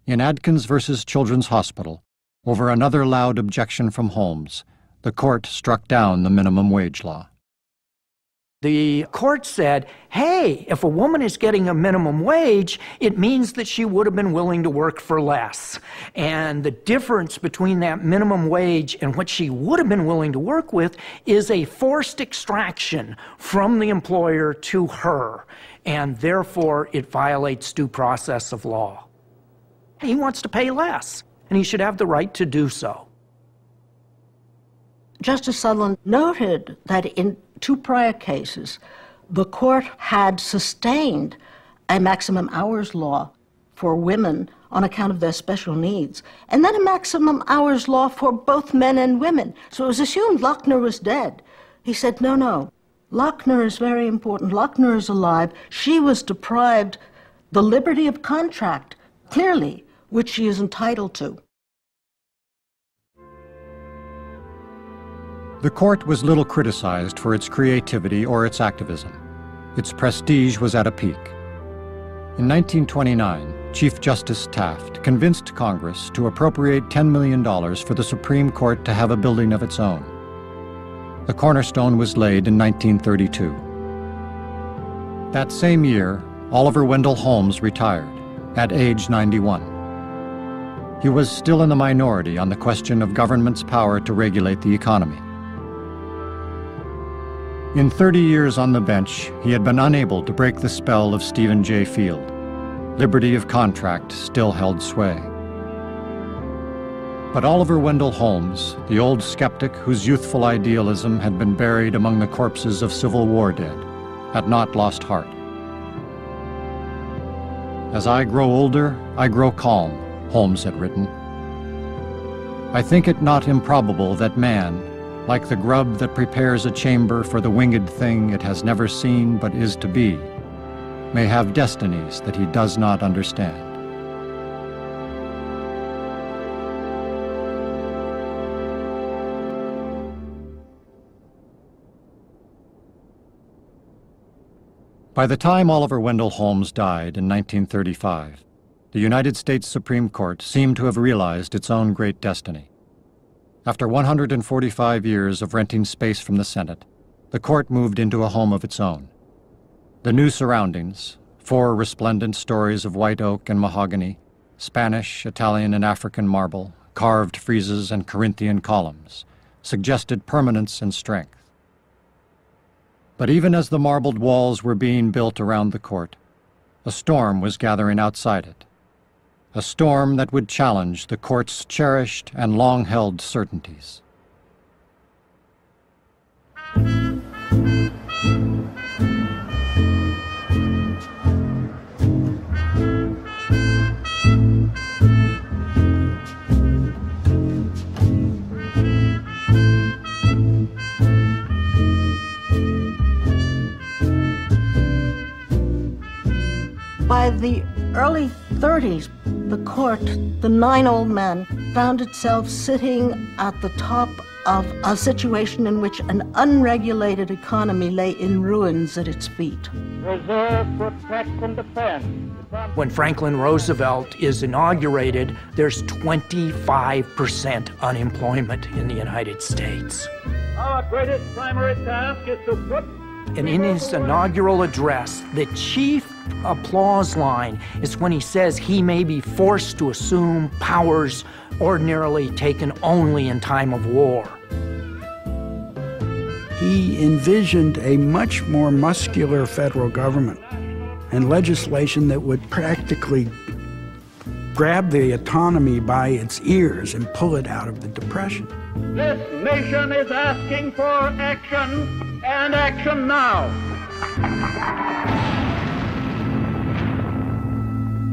In Adkins versus Children's Hospital, over another loud objection from Holmes, the court struck down the minimum wage law. The court said, hey, if a woman is getting a minimum wage, it means that she would have been willing to work for less. And the difference between that minimum wage and what she would have been willing to work with is a forced extraction from the employer to her. And therefore, it violates due process of law. He wants to pay less, and he should have the right to do so. Justice Sutherland noted that in 2 prior cases, the court had sustained a maximum hours law for women on account of their special needs, and then a maximum hours law for both men and women. So it was assumed Lochner was dead. He said, no, Lochner is very important. Lochner is alive. She was deprived the liberty of contract, clearly, which she is entitled to. The court was little criticized for its creativity or its activism. Its prestige was at a peak. In 1929, Chief Justice Taft convinced Congress to appropriate $10 million for the Supreme Court to have a building of its own. The cornerstone was laid in 1932. That same year, Oliver Wendell Holmes retired, at age 91. He was still in the minority on the question of government's power to regulate the economy. In 30 years on the bench, he had been unable to break the spell of Stephen J. Field. Liberty of contract still held sway. But Oliver Wendell Holmes, the old skeptic whose youthful idealism had been buried among the corpses of Civil War dead, had not lost heart. As I grow older, I grow calm, Holmes had written. I think it not improbable that man, like the grub that prepares a chamber for the winged thing it has never seen but is to be, may have destinies that he does not understand. By the time Oliver Wendell Holmes died in 1935, the United States Supreme Court seemed to have realized its own great destiny. After 145 years of renting space from the Senate, the court moved into a home of its own. The new surroundings, 4 resplendent stories of white oak and mahogany, Spanish, Italian, and African marble, carved friezes and Corinthian columns, suggested permanence and strength. But even as the marbled walls were being built around the court, a storm was gathering outside it. a storm that would challenge the court's cherished and long-held certainties. By the early 30s, the court, the 9 old men, found itself sitting at the top of a situation in which an unregulated economy lay in ruins at its feet. Reserve, protect, and defend. When Franklin Roosevelt is inaugurated, there's 25% unemployment in the United States. Our greatest primary task is to put... And in his inaugural address, the chief applause line is when he says he may be forced to assume powers ordinarily taken only in time of war. He envisioned a much more muscular federal government and legislation that would practically grab the economy by its ears and pull it out of the Depression. This nation is asking for action, and action now.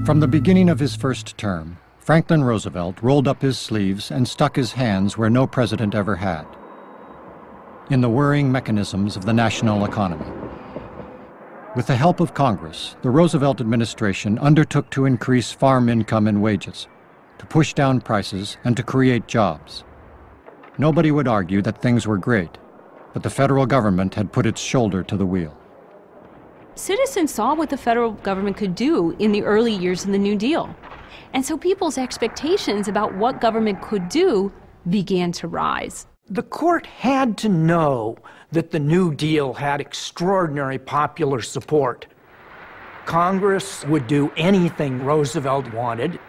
From the beginning of his first term, Franklin Roosevelt rolled up his sleeves and stuck his hands where no president ever had, in the whirring mechanisms of the national economy. With the help of Congress, the Roosevelt administration undertook to increase farm income and wages, to push down prices, and to create jobs. Nobody would argue that things were great, but the federal government had put its shoulder to the wheel. Citizens saw what the federal government could do in the early years of the New Deal. And so people's expectations about what government could do began to rise. The court had to know that the New Deal had extraordinary popular support. Congress would do anything Roosevelt wanted.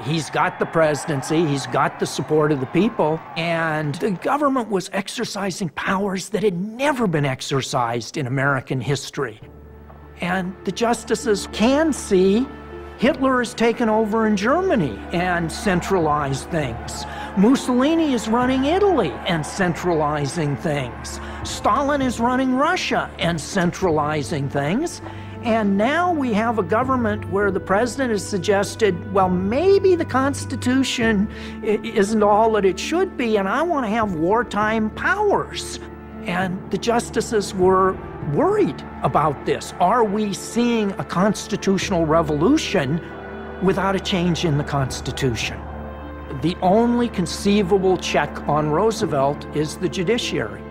He's got the presidency, he's got the support of the people, and the government was exercising powers that had never been exercised in American history. And the justices can see Hitler has taken over in Germany and centralized things. Mussolini is running Italy and centralizing things. Stalin is running Russia and centralizing things. And now we have a government where the president has suggested, well, maybe the Constitution isn't all that it should be, and I want to have wartime powers. And the justices were worried about this. Are we seeing a constitutional revolution without a change in the Constitution? The only conceivable check on Roosevelt is the judiciary.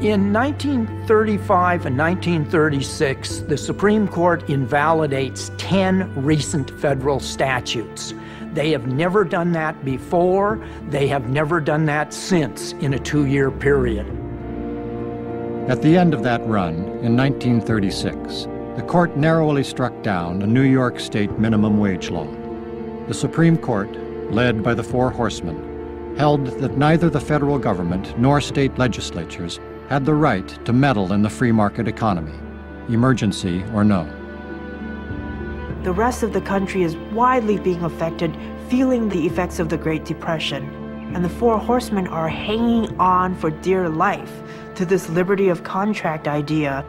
In 1935 and 1936, the Supreme Court invalidates 10 recent federal statutes. They have never done that before. They have never done that since in a 2-year period. At the end of that run, in 1936, the court narrowly struck down a New York state minimum wage law. The Supreme Court, led by the Four Horsemen, held that neither the federal government nor state legislatures had the right to meddle in the free market economy, emergency or no. The rest of the country is widely being affected, feeling the effects of the Great Depression. And the Four Horsemen are hanging on for dear life to this liberty of contract idea.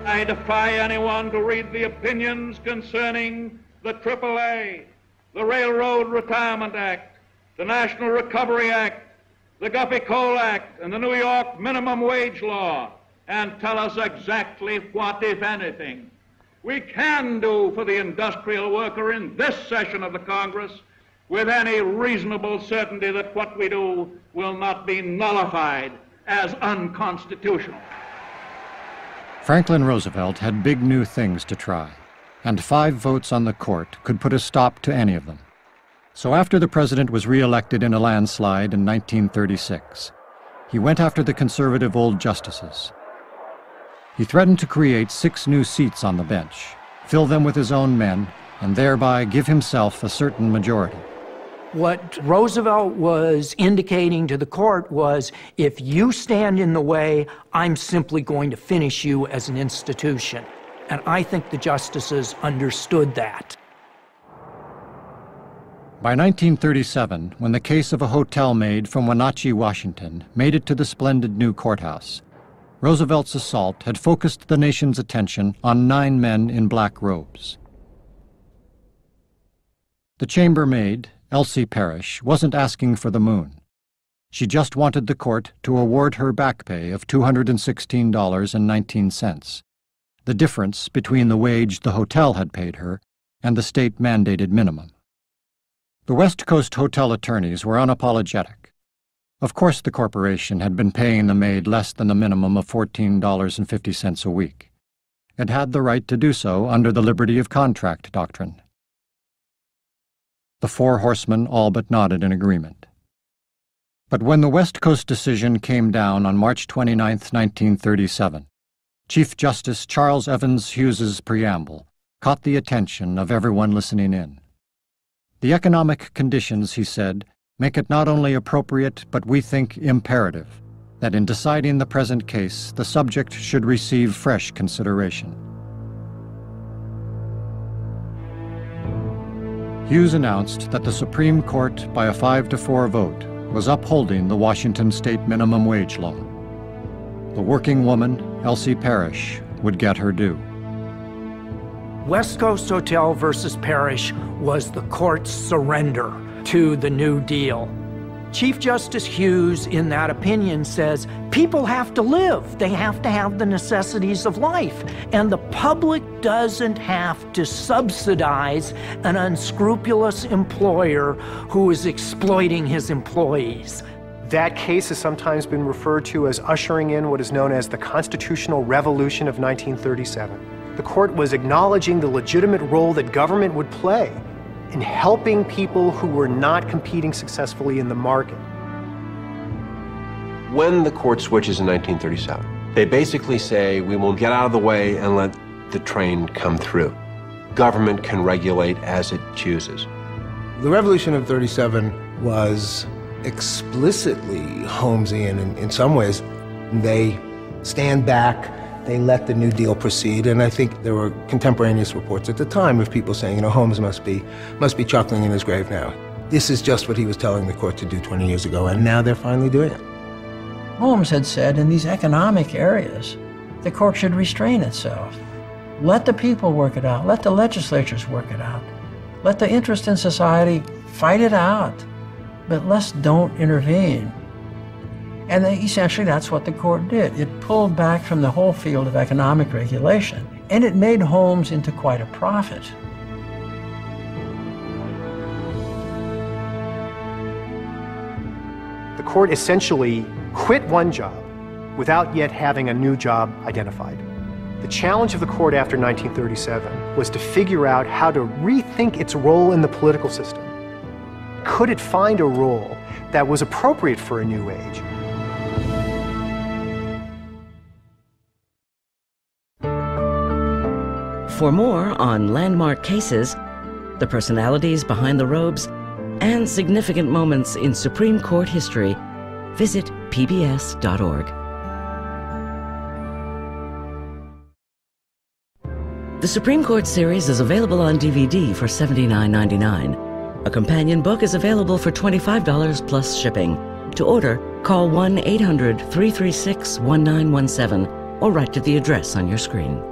I defy anyone to read the opinions concerning the AAA, the Railroad Retirement Act, the National Recovery Act, the Guffey Coal Act, and the New York Minimum Wage Law, and tell us exactly what, if anything, we can do for the industrial worker in this session of the Congress with any reasonable certainty that what we do will not be nullified as unconstitutional. Franklin Roosevelt had big new things to try, and 5 votes on the court could put a stop to any of them. So after the president was re-elected in a landslide in 1936, he went after the conservative old justices. He threatened to create 6 new seats on the bench, fill them with his own men, and thereby give himself a certain majority. What Roosevelt was indicating to the court was, if you stand in the way, I'm simply going to finish you as an institution. And I think the justices understood that. By 1937, when the case of a hotel maid from Wenatchee, Washington, made it to the splendid new courthouse, Roosevelt's assault had focused the nation's attention on 9 men in black robes. The chambermaid, Elsie Parrish, wasn't asking for the moon. She just wanted the court to award her back pay of $216.19, the difference between the wage the hotel had paid her and the state-mandated minimum. The West Coast hotel attorneys were unapologetic. Of course the corporation had been paying the maid less than the minimum of $14.50 a week. It had the right to do so under the liberty of contract doctrine. The 4 horsemen all but nodded in agreement. But when the West Coast decision came down on March 29, 1937, Chief Justice Charles Evans Hughes's preamble caught the attention of everyone listening in. The economic conditions, he said, make it not only appropriate, but we think imperative, that in deciding the present case, the subject should receive fresh consideration. Hughes announced that the Supreme Court, by a 5-4 vote, was upholding the Washington state minimum wage law. The working woman, Elsie Parrish, would get her due. West Coast Hotel versus Parrish was the court's surrender to the New Deal. Chief Justice Hughes, in that opinion, says people have to live. They have to have the necessities of life. And the public doesn't have to subsidize an unscrupulous employer who is exploiting his employees. That case has sometimes been referred to as ushering in what is known as the Constitutional Revolution of 1937. The court was acknowledging the legitimate role that government would play in helping people who were not competing successfully in the market. When the court switches in 1937, they basically say, we will get out of the way and let the train come through. Government can regulate as it chooses. The Revolution of 37 was explicitly Holmesian in some ways. They stand back, they let the New Deal proceed, and I think there were contemporaneous reports at the time of people saying, Holmes must be chuckling in his grave now. This is just what he was telling the court to do 20 years ago, and now they're finally doing it. Holmes had said in these economic areas, the court should restrain itself. Let the people work it out. Let the legislatures work it out. Let the interest in society fight it out. But let's don't intervene. And essentially that's what the court did. It pulled back from the whole field of economic regulation, and it made Holmes into quite a prophet. The court essentially quit one job without yet having a new job identified. The challenge of the court after 1937 was to figure out how to rethink its role in the political system. Could it find a role that was appropriate for a new age? For more on landmark cases, the personalities behind the robes, and significant moments in Supreme Court history, visit pbs.org. The Supreme Court series is available on DVD for $79.99. A companion book is available for $25 plus shipping. To order, call 1-800-336-1917 or write to the address on your screen.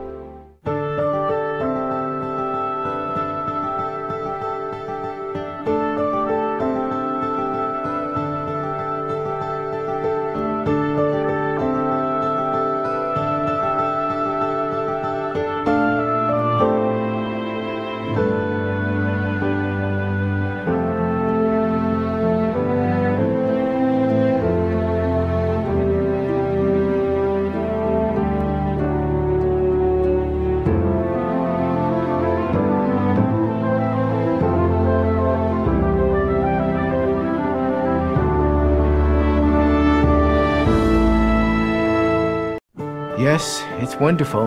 Yes, it's wonderful,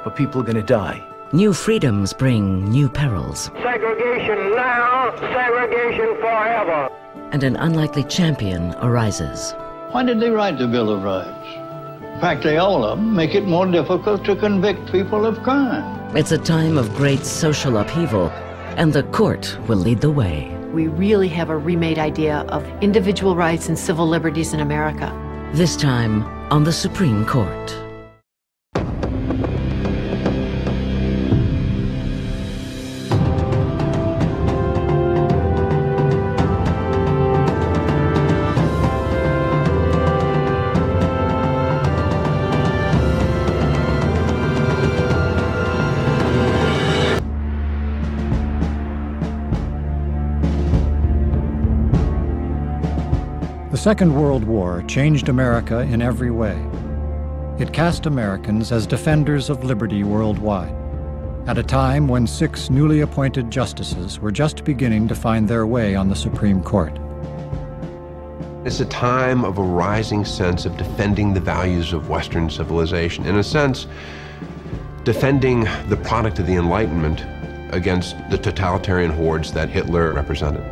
but people are going to die. New freedoms bring new perils. Segregation now, segregation forever. And an unlikely champion arises. Why did they write the Bill of Rights? Practically all of them make it more difficult to convict people of crime. It's a time of great social upheaval, and the court will lead the way. we really have a remade idea of individual rights and civil liberties in America. This time on the Supreme Court. The Second World War changed America in every way. It cast Americans as defenders of liberty worldwide, at a time when 6 newly appointed justices were just beginning to find their way on the Supreme Court. It's a time of a rising sense of defending the values of Western civilization. In a sense, defending the product of the Enlightenment against the totalitarian hordes that Hitler represented.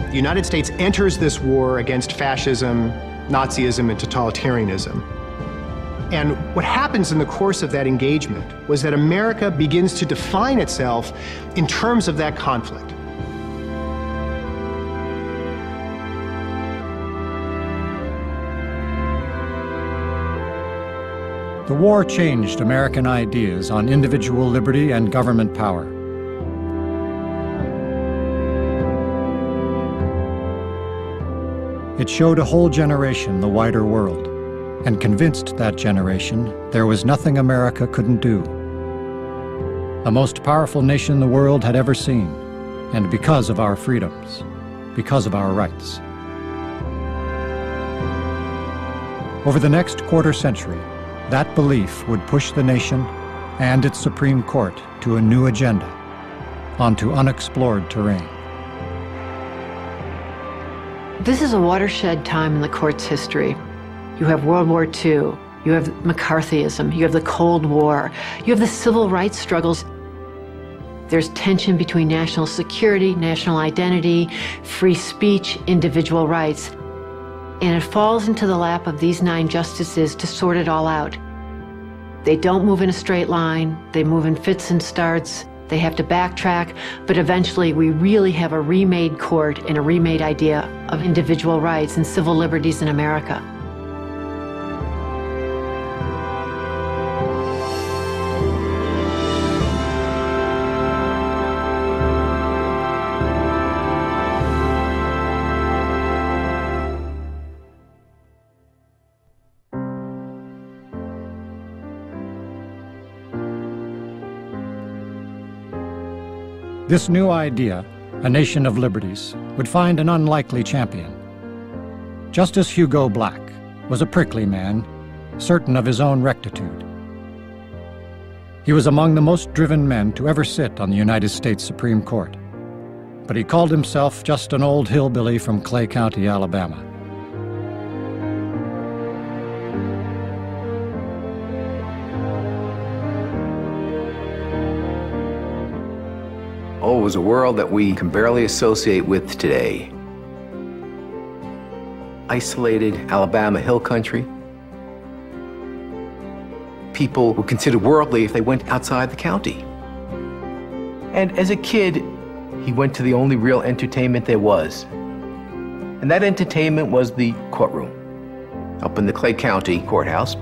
The United States enters this war against fascism, Nazism, and totalitarianism. And what happens in the course of that engagement was that America begins to define itself in terms of that conflict. The war changed American ideas on individual liberty and government power. It showed a whole generation the wider world, and convinced that generation there was nothing America couldn't do. The most powerful nation the world had ever seen, and because of our freedoms, because of our rights. Over the next quarter century, that belief would push the nation and its Supreme Court to a new agenda, onto unexplored terrain. This is a watershed time in the court's history. You have World War II, you have McCarthyism, you have the Cold War, you have the civil rights struggles. There's tension between national security, national identity, free speech, individual rights. And it falls into the lap of these 9 justices to sort it all out. They don't move in a straight line, they move in fits and starts. They have to backtrack, but eventually we really have a remade court and a remade idea of individual rights and civil liberties in America. This new idea, a nation of liberties, would find an unlikely champion. Justice Hugo Black was a prickly man, certain of his own rectitude. He was among the most driven men to ever sit on the United States Supreme Court, but he called himself just an old hillbilly from Clay County, Alabama. Oh, it was a world that we can barely associate with today. Isolated Alabama hill country. People were considered worldly if they went outside the county. And as a kid, he went to the only real entertainment there was. And that entertainment was the courtroom, up in the Clay County courthouse.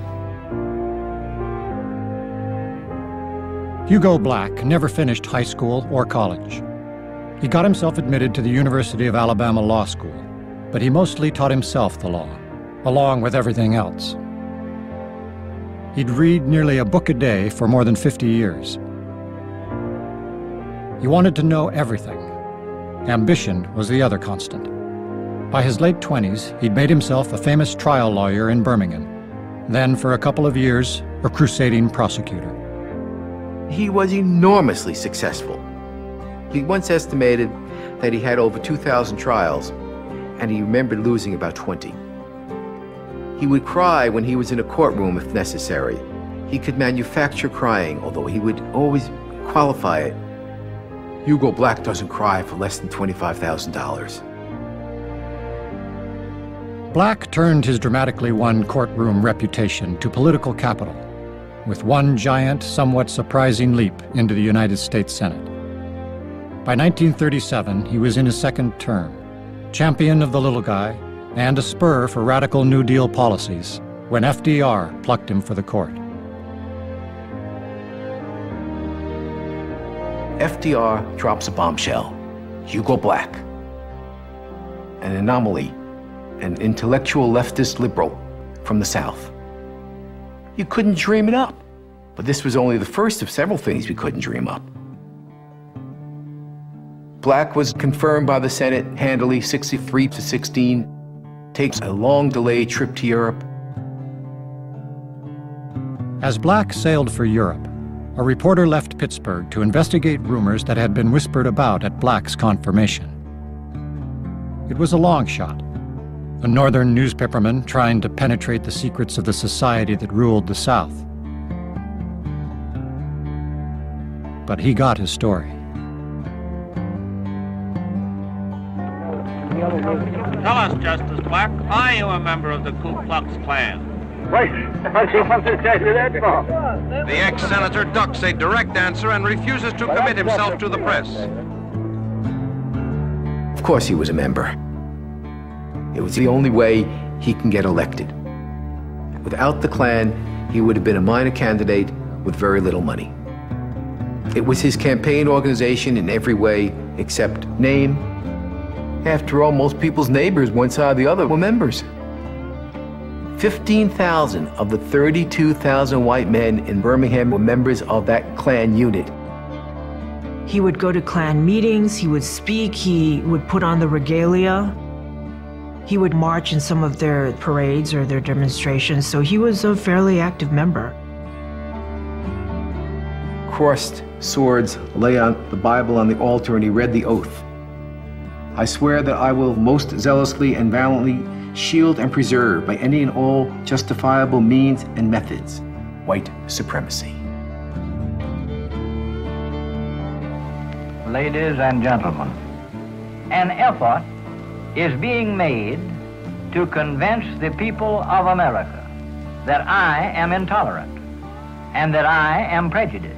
Hugo Black never finished high school or college. He got himself admitted to the University of Alabama Law School, but he mostly taught himself the law, along with everything else. He'd read nearly a book a day for more than 50 years. He wanted to know everything. Ambition was the other constant. By his late 20s, he'd made himself a famous trial lawyer in Birmingham, then for a couple of years, a crusading prosecutor. He was enormously successful. He once estimated that he had over 2,000 trials, and he remembered losing about 20. He would cry when he was in a courtroom if necessary. He could manufacture crying, although he would always qualify it. Hugo Black doesn't cry for less than $25,000. Black turned his dramatically won courtroom reputation to political capital with one giant, somewhat surprising leap into the United States Senate. By 1937, he was in his second term, champion of the little guy and a spur for radical New Deal policies, when FDR plucked him for the court. FDR drops a bombshell. Hugo Black, an anomaly, an intellectual leftist liberal from the South. You couldn't dream it up. But this was only the first of several things we couldn't dream up. Black was confirmed by the Senate handily, 63-16, takes a long-delayed trip to Europe. As Black sailed for Europe, a reporter left Pittsburgh to investigate rumors that had been whispered about at Black's confirmation. It was a long shot, a northern newspaperman trying to penetrate the secrets of the society that ruled the South. But he got his story. Tell us, Justice Black, are you a member of the Ku Klux Klan? Wait, what do you want to say to that for? The ex-senator ducks a direct answer and refuses to commit himself to the press. Of course he was a member. It was the only way he can get elected. Without the Klan, he would have been a minor candidate with very little money. It was his campaign organization in every way except name. After all, most people's neighbors, one side or the other, were members. 15,000 of the 32,000 white men in Birmingham were members of that Klan unit. He would go to Klan meetings, he would speak, he would put on the regalia. He would march in some of their parades or their demonstrations, so he was a fairly active member. Crossed swords lay on the Bible on the altar, and he read the oath. I swear that I will most zealously and valiantly shield and preserve by any and all justifiable means and methods white supremacy. Ladies and gentlemen, an effort is being made to convince the people of America that I am intolerant and that I am prejudiced.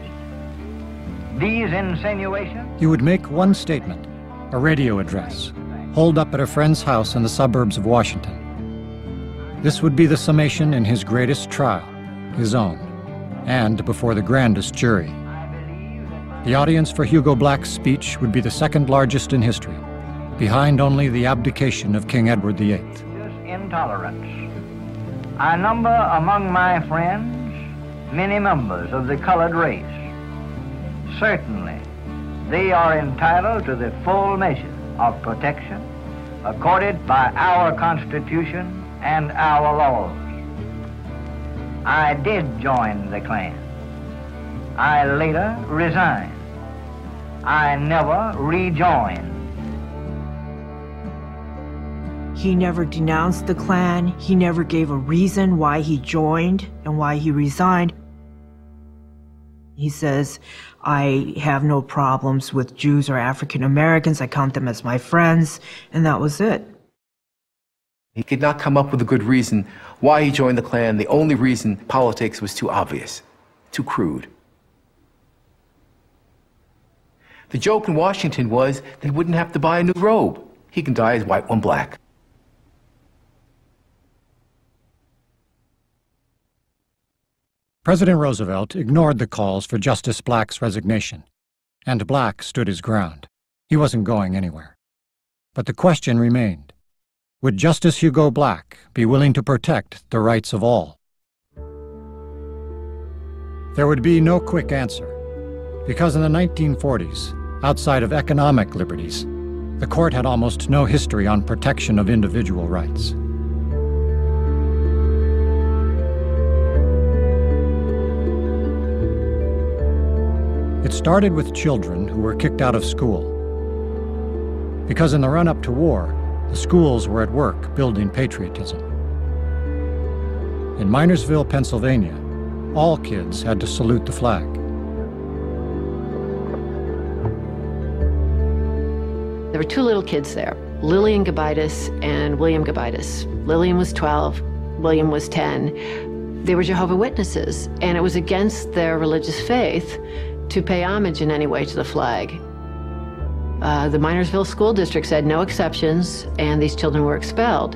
These insinuations... He would make one statement, a radio address, holed up at a friend's house in the suburbs of Washington. This would be the summation in his greatest trial, his own, and before the grandest jury. The audience for Hugo Black's speech would be the second largest in history, behind only the abdication of King Edward VIII. Intolerance. I number among my friends many members of the colored race. Certainly, they are entitled to the full measure of protection accorded by our Constitution and our laws. I did join the Klan. I later resigned. I never rejoined. He never denounced the Klan. He never gave a reason why he joined and why he resigned. He says, I have no problems with Jews or African Americans. I count them as my friends, and that was it. He could not come up with a good reason why he joined the Klan. The only reason, politics, was too obvious, too crude. The joke in Washington was that he wouldn't have to buy a new robe. He can dye his white one black. President Roosevelt ignored the calls for Justice Black's resignation, and Black stood his ground. He wasn't going anywhere. But the question remained, would Justice Hugo Black be willing to protect the rights of all? There would be no quick answer, because in the 1940s, outside of economic liberties, the court had almost no history on protection of individual rights. It started with children who were kicked out of school. Because in the run-up to war, the schools were at work building patriotism. In Minersville, Pennsylvania, all kids had to salute the flag. There were two little kids there, Lillian Gabaitis and William Gabaitis. Lillian was 12, William was 10. They were Jehovah's Witnesses, and it was against their religious faith to pay homage in any way to the flag. The Minersville School District said no exceptions, and these children were expelled.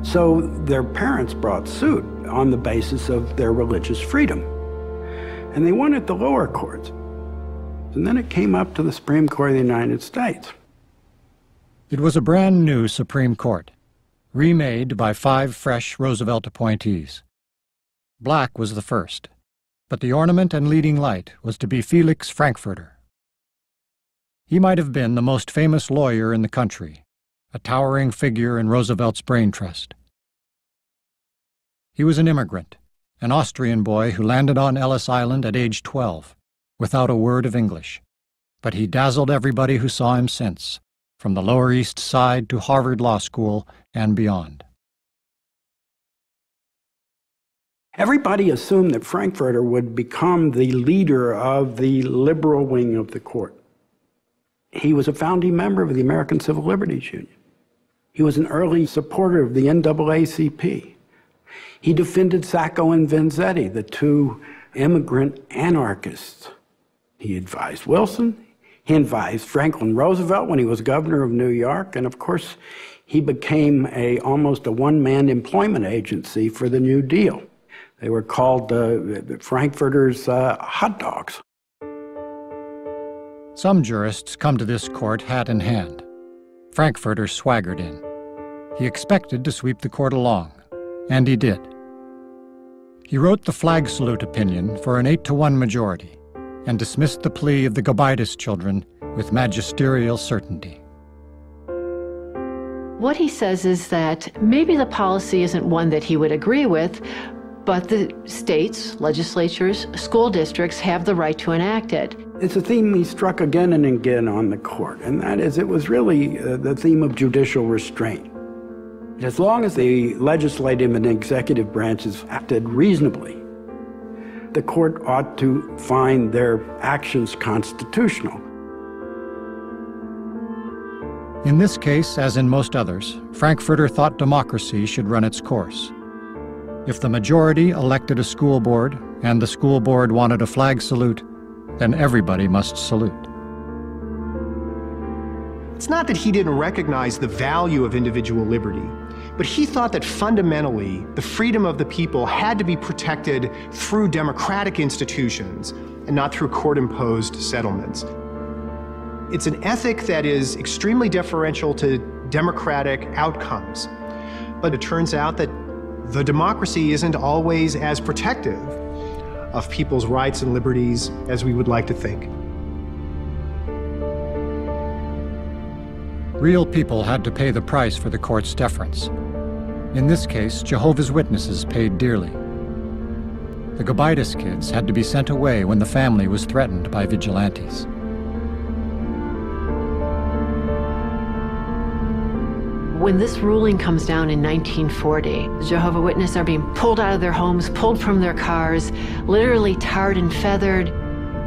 So their parents brought suit on the basis of their religious freedom. And they won at the lower courts. And then it came up to the Supreme Court of the United States. It was a brand new Supreme Court, remade by 5 fresh Roosevelt appointees. Black was the first, but the ornament and leading light was to be Felix Frankfurter. He might have been the most famous lawyer in the country, a towering figure in Roosevelt's brain trust. He was an immigrant, an Austrian boy who landed on Ellis Island at age 12, without a word of English. But he dazzled everybody who saw him since, from the Lower East Side to Harvard Law School and beyond. Everybody assumed that Frankfurter would become the leader of the liberal wing of the court. He was a founding member of the American Civil Liberties Union. He was an early supporter of the NAACP. He defended Sacco and Vanzetti, the 2 immigrant anarchists. He advised Wilson. He advised Franklin Roosevelt when he was governor of New York. And of course, he became almost a one-man employment agency for the New Deal. They were called Frankfurter's hot dogs. Some jurists come to this court hat in hand. Frankfurter swaggered in. He expected to sweep the court along, and he did. He wrote the flag salute opinion for an 8-to-1 majority and dismissed the plea of the Gobaitis children with magisterial certainty. What he says is that maybe the policy isn't one that he would agree with, but the states, legislatures, school districts have the right to enact it. It's a theme he struck again and again on the court, and that is it was really the theme of judicial restraint. As long as the legislative and executive branches acted reasonably, the court ought to find their actions constitutional. In this case, as in most others, Frankfurter thought democracy should run its course. If the majority elected a school board and the school board wanted a flag salute, then everybody must salute. It's not that he didn't recognize the value of individual liberty, but he thought that fundamentally the freedom of the people had to be protected through democratic institutions and not through court-imposed settlements. It's an ethic that is extremely deferential to democratic outcomes, but it turns out that the democracy isn't always as protective of people's rights and liberties as we would like to think. Real people had to pay the price for the court's deference. In this case, Jehovah's Witnesses paid dearly. The Gobaitis kids had to be sent away when the family was threatened by vigilantes. When this ruling comes down in 1940, the Jehovah's Witnesses are being pulled out of their homes, pulled from their cars, literally tarred and feathered,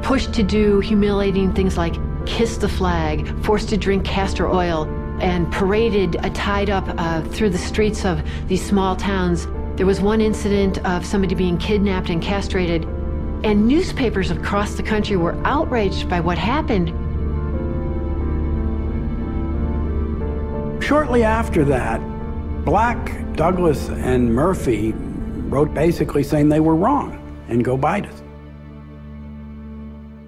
pushed to do humiliating things like kiss the flag, forced to drink castor oil, and paraded tied up through the streets of these small towns. There was one incident of somebody being kidnapped and castrated, and newspapers across the country were outraged by what happened. Shortly after that, Black, Douglas, and Murphy wrote basically saying they were wrong and Gobaitis.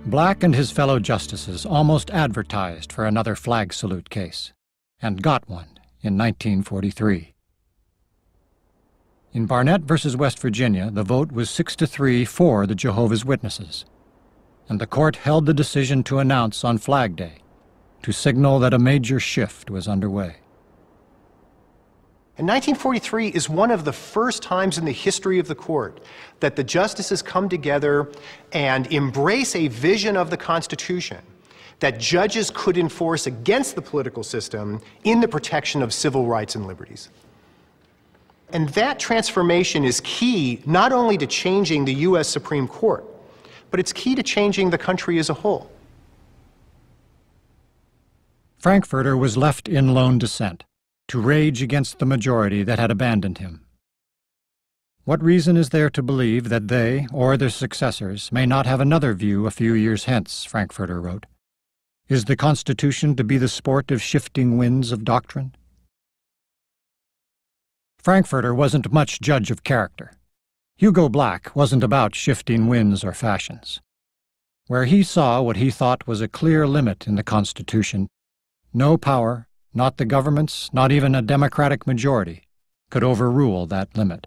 Black and his fellow justices almost advertised for another flag salute case, and got one in 1943. In Barnett versus West Virginia, the vote was 6-3 for the Jehovah's Witnesses, and the court held the decision to announce on Flag Day to signal that a major shift was underway. And 1943 is one of the first times in the history of the court that the justices come together and embrace a vision of the Constitution that judges could enforce against the political system in the protection of civil rights and liberties. And that transformation is key not only to changing the U.S. Supreme Court, but it's key to changing the country as a whole. Frankfurter was left in lone dissent, to rage against the majority that had abandoned him. What reason is there to believe that they, or their successors, may not have another view a few years hence, Frankfurter wrote. Is the Constitution to be the sport of shifting winds of doctrine? Frankfurter wasn't much judge of character. Hugo Black wasn't about shifting winds or fashions. Where he saw what he thought was a clear limit in the Constitution, no power, not the government's, not even a Democratic majority, could overrule that limit.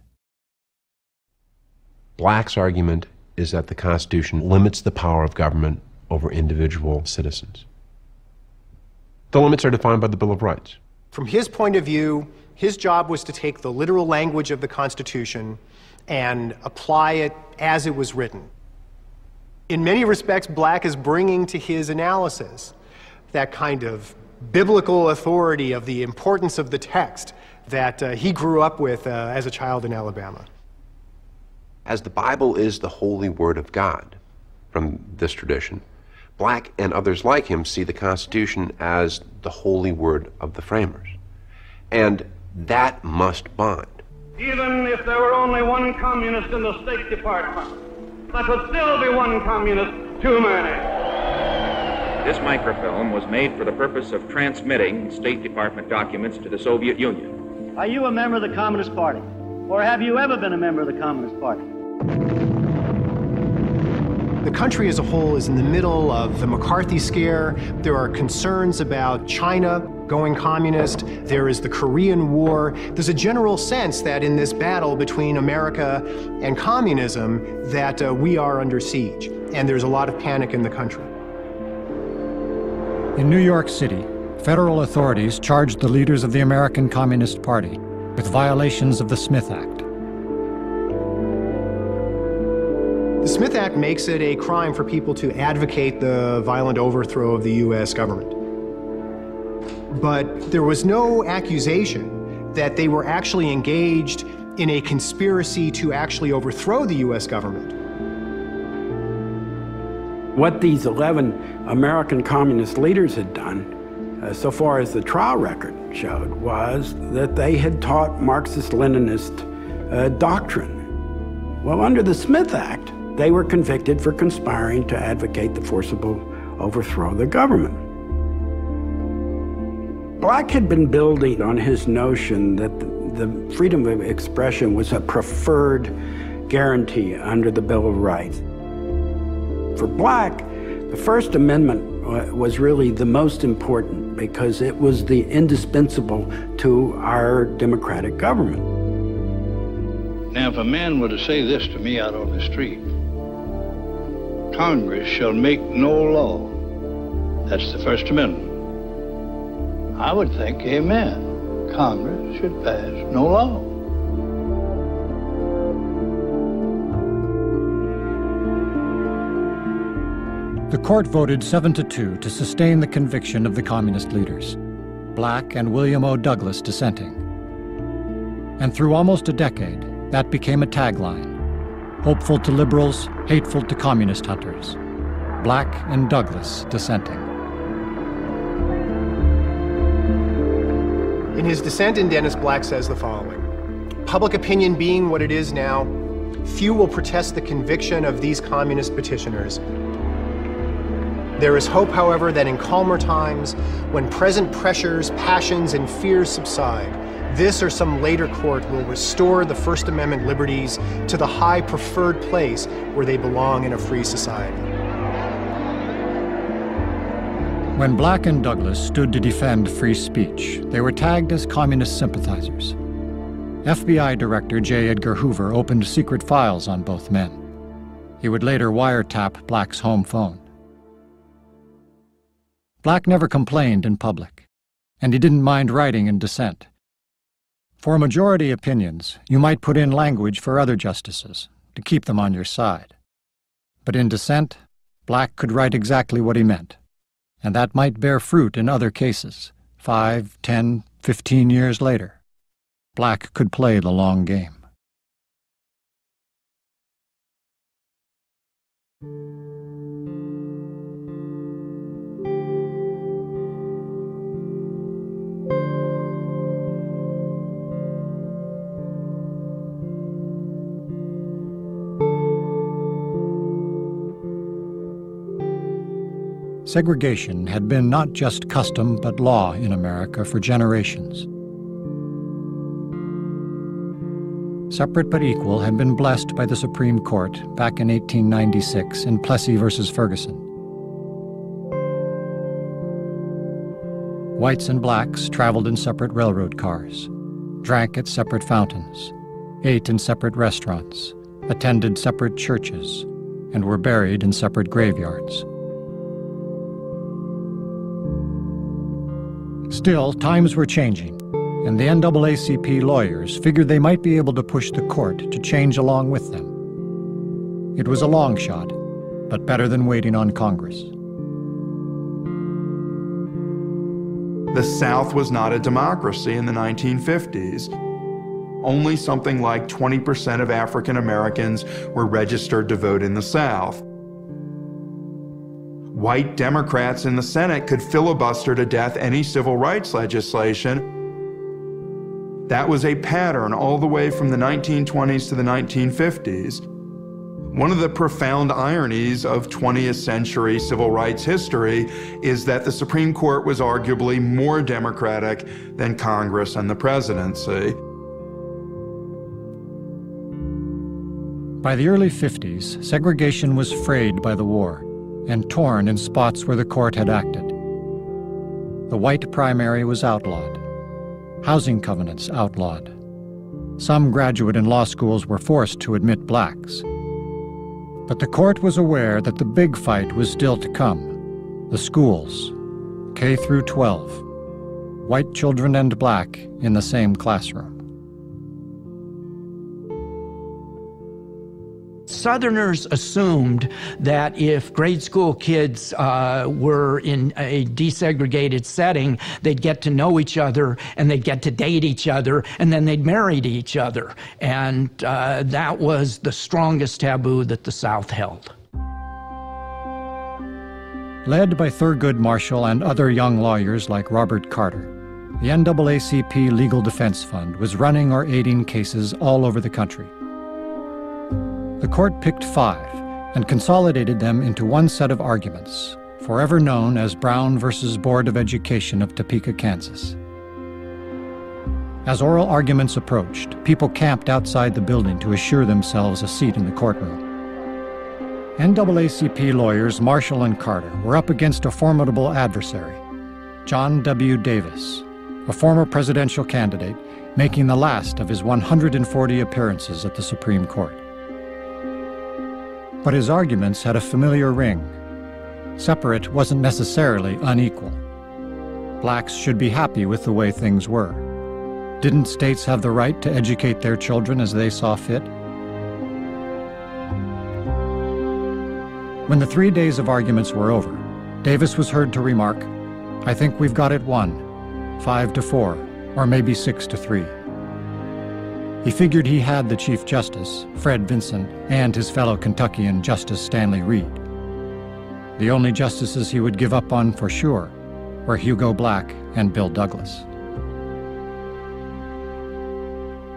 Black's argument is that the Constitution limits the power of government over individual citizens. The limits are defined by the Bill of Rights. From his point of view, his job was to take the literal language of the Constitution and apply it as it was written. In many respects, Black is bringing to his analysis that kind of biblical authority of the importance of the text that he grew up with as a child in Alabama. As the Bible is the holy word of God, from this tradition, Black and others like him see the Constitution as the holy word of the framers. And that must bind. Even if there were only one communist in the State Department, that would still be one communist too many. This microfilm was made for the purpose of transmitting State Department documents to the Soviet Union. Are you a member of the Communist Party? Or have you ever been a member of the Communist Party? The country as a whole is in the middle of the McCarthy scare. There are concerns about China going communist. There is the Korean War. There's a general sense that in this battle between America and communism that we are under siege. And there's a lot of panic in the country. In New York City, federal authorities charged the leaders of the American Communist Party with violations of the Smith Act. The Smith Act makes it a crime for people to advocate the violent overthrow of the U.S. government. But there was no accusation that they were actually engaged in a conspiracy to actually overthrow the U.S. government. What these 11 American communist leaders had done, so far as the trial record showed, was that they had taught Marxist-Leninist doctrine. Well, under the Smith Act, they were convicted for conspiring to advocate the forcible overthrow of the government. Black had been building on his notion that the freedom of expression was a preferred guarantee under the Bill of Rights. For Black, the First Amendment was really the most important because it was the indispensable to our democratic government. Now, if a man were to say this to me out on the street, Congress shall make no law. That's the First Amendment. I would think, amen. Congress should pass no law. The court voted 7-2 to sustain the conviction of the communist leaders, Black and William O. Douglas dissenting. And through almost a decade, that became a tagline: hopeful to liberals, hateful to communist hunters. Black and Douglas dissenting. In his dissent in Dennis, Black says the following: public opinion being what it is now, few will protest the conviction of these communist petitioners. There is hope, however, that in calmer times, when present pressures, passions, and fears subside, this or some later court will restore the First Amendment liberties to the high preferred place where they belong in a free society. When Black and Douglas stood to defend free speech, they were tagged as communist sympathizers. FBI Director J. Edgar Hoover opened secret files on both men. He would later wiretap Black's home phone. Black never complained in public, and he didn't mind writing in dissent. For majority opinions, you might put in language for other justices to keep them on your side. But in dissent, Black could write exactly what he meant, and that might bear fruit in other cases, 5, 10, 15 years later. Black could play the long game. Segregation had been not just custom but law in America for generations. Separate but equal had been blessed by the Supreme Court back in 1896 in Plessy v. Ferguson. Whites and blacks traveled in separate railroad cars, drank at separate fountains, ate in separate restaurants, attended separate churches, and were buried in separate graveyards. Still, times were changing, and the NAACP lawyers figured they might be able to push the court to change along with them. It was a long shot, but better than waiting on Congress. The South was not a democracy in the 1950s. Only something like 20% of African Americans were registered to vote in the South. White Democrats in the Senate could filibuster to death any civil rights legislation. That was a pattern all the way from the 1920s to the 1950s. One of the profound ironies of 20th century civil rights history is that the Supreme Court was arguably more Democratic than Congress and the presidency. By the early 50s, segregation was frayed by the war and torn in spots where the court had acted. The white primary was outlawed. Housing covenants outlawed. Some graduate and law schools were forced to admit blacks. But the court was aware that the big fight was still to come. The schools, K through 12, white children and black in the same classroom. Southerners assumed that if grade school kids were in a desegregated setting, they'd get to know each other and they'd get to date each other and then they'd marry each other. And that was the strongest taboo that the South held. Led by Thurgood Marshall and other young lawyers like Robert Carter, the NAACP Legal Defense Fund was running or aiding cases all over the country. The court picked 5 and consolidated them into one set of arguments, forever known as Brown v. Board of Education of Topeka, Kansas. As oral arguments approached, people camped outside the building to assure themselves a seat in the courtroom. NAACP lawyers Marshall and Carter were up against a formidable adversary, John W. Davis, a former presidential candidate making the last of his 140 appearances at the Supreme Court. But his arguments had a familiar ring. Separate wasn't necessarily unequal. Blacks should be happy with the way things were. Didn't states have the right to educate their children as they saw fit? When the 3 days of arguments were over, Davis was heard to remark, "I think we've got it won, 5-4, or maybe 6-3. He figured he had the Chief Justice, Fred Vinson, and his fellow Kentuckian Justice Stanley Reed. The only justices he would give up on for sure were Hugo Black and Bill Douglas.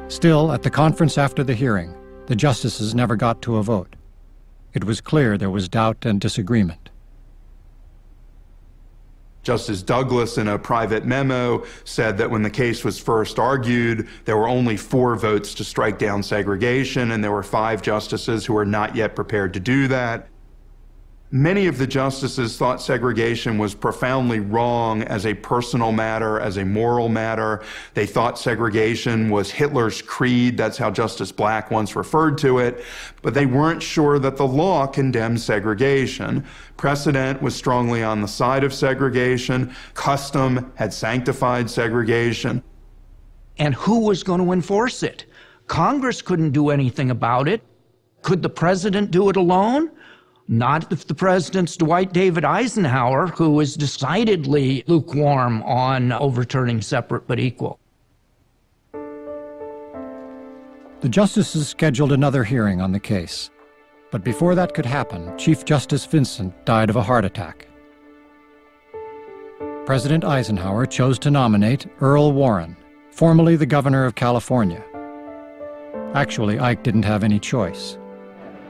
Still, at the conference after the hearing, the justices never got to a vote. It was clear there was doubt and disagreement. Justice Douglas, in a private memo, said that when the case was first argued, there were only 4 votes to strike down segregation, and there were 5 justices who were not yet prepared to do that. Many of the justices thought segregation was profoundly wrong as a personal matter, as a moral matter. They thought segregation was Hitler's creed. That's how Justice Black once referred to it. But they weren't sure that the law condemned segregation. Precedent was strongly on the side of segregation. Custom had sanctified segregation. And who was going to enforce it? Congress couldn't do anything about it. Could the president do it alone? Not if the president's Dwight David Eisenhower, who was decidedly lukewarm on overturning separate but equal. The justices scheduled another hearing on the case. But before that could happen, Chief Justice Vincent died of a heart attack. President Eisenhower chose to nominate Earl Warren, formerly the governor of California. Actually, Ike didn't have any choice.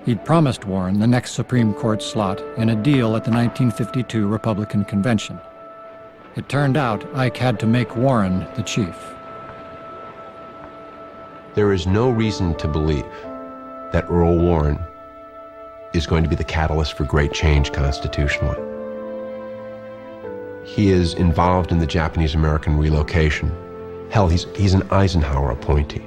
He'd promised Warren the next Supreme Court slot in a deal at the 1952 Republican Convention. It turned out Ike had to make Warren the chief. There is no reason to believe that Earl Warren is going to be the catalyst for great change constitutionally. He is involved in the Japanese-American relocation. Hell, he's an Eisenhower appointee.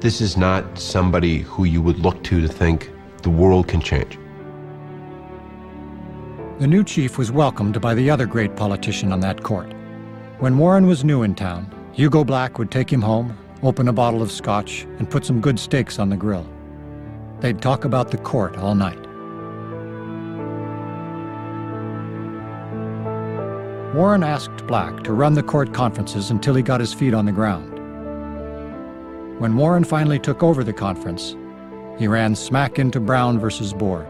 This is not somebody who you would look to think the world can change. The new chief was welcomed by the other great politician on that court. When Warren was new in town, Hugo Black would take him home, open a bottle of scotch, and put some good steaks on the grill. They'd talk about the court all night. Warren asked Black to run the court conferences until he got his feet on the ground. When Warren finally took over the conference, he ran smack into Brown versus Board.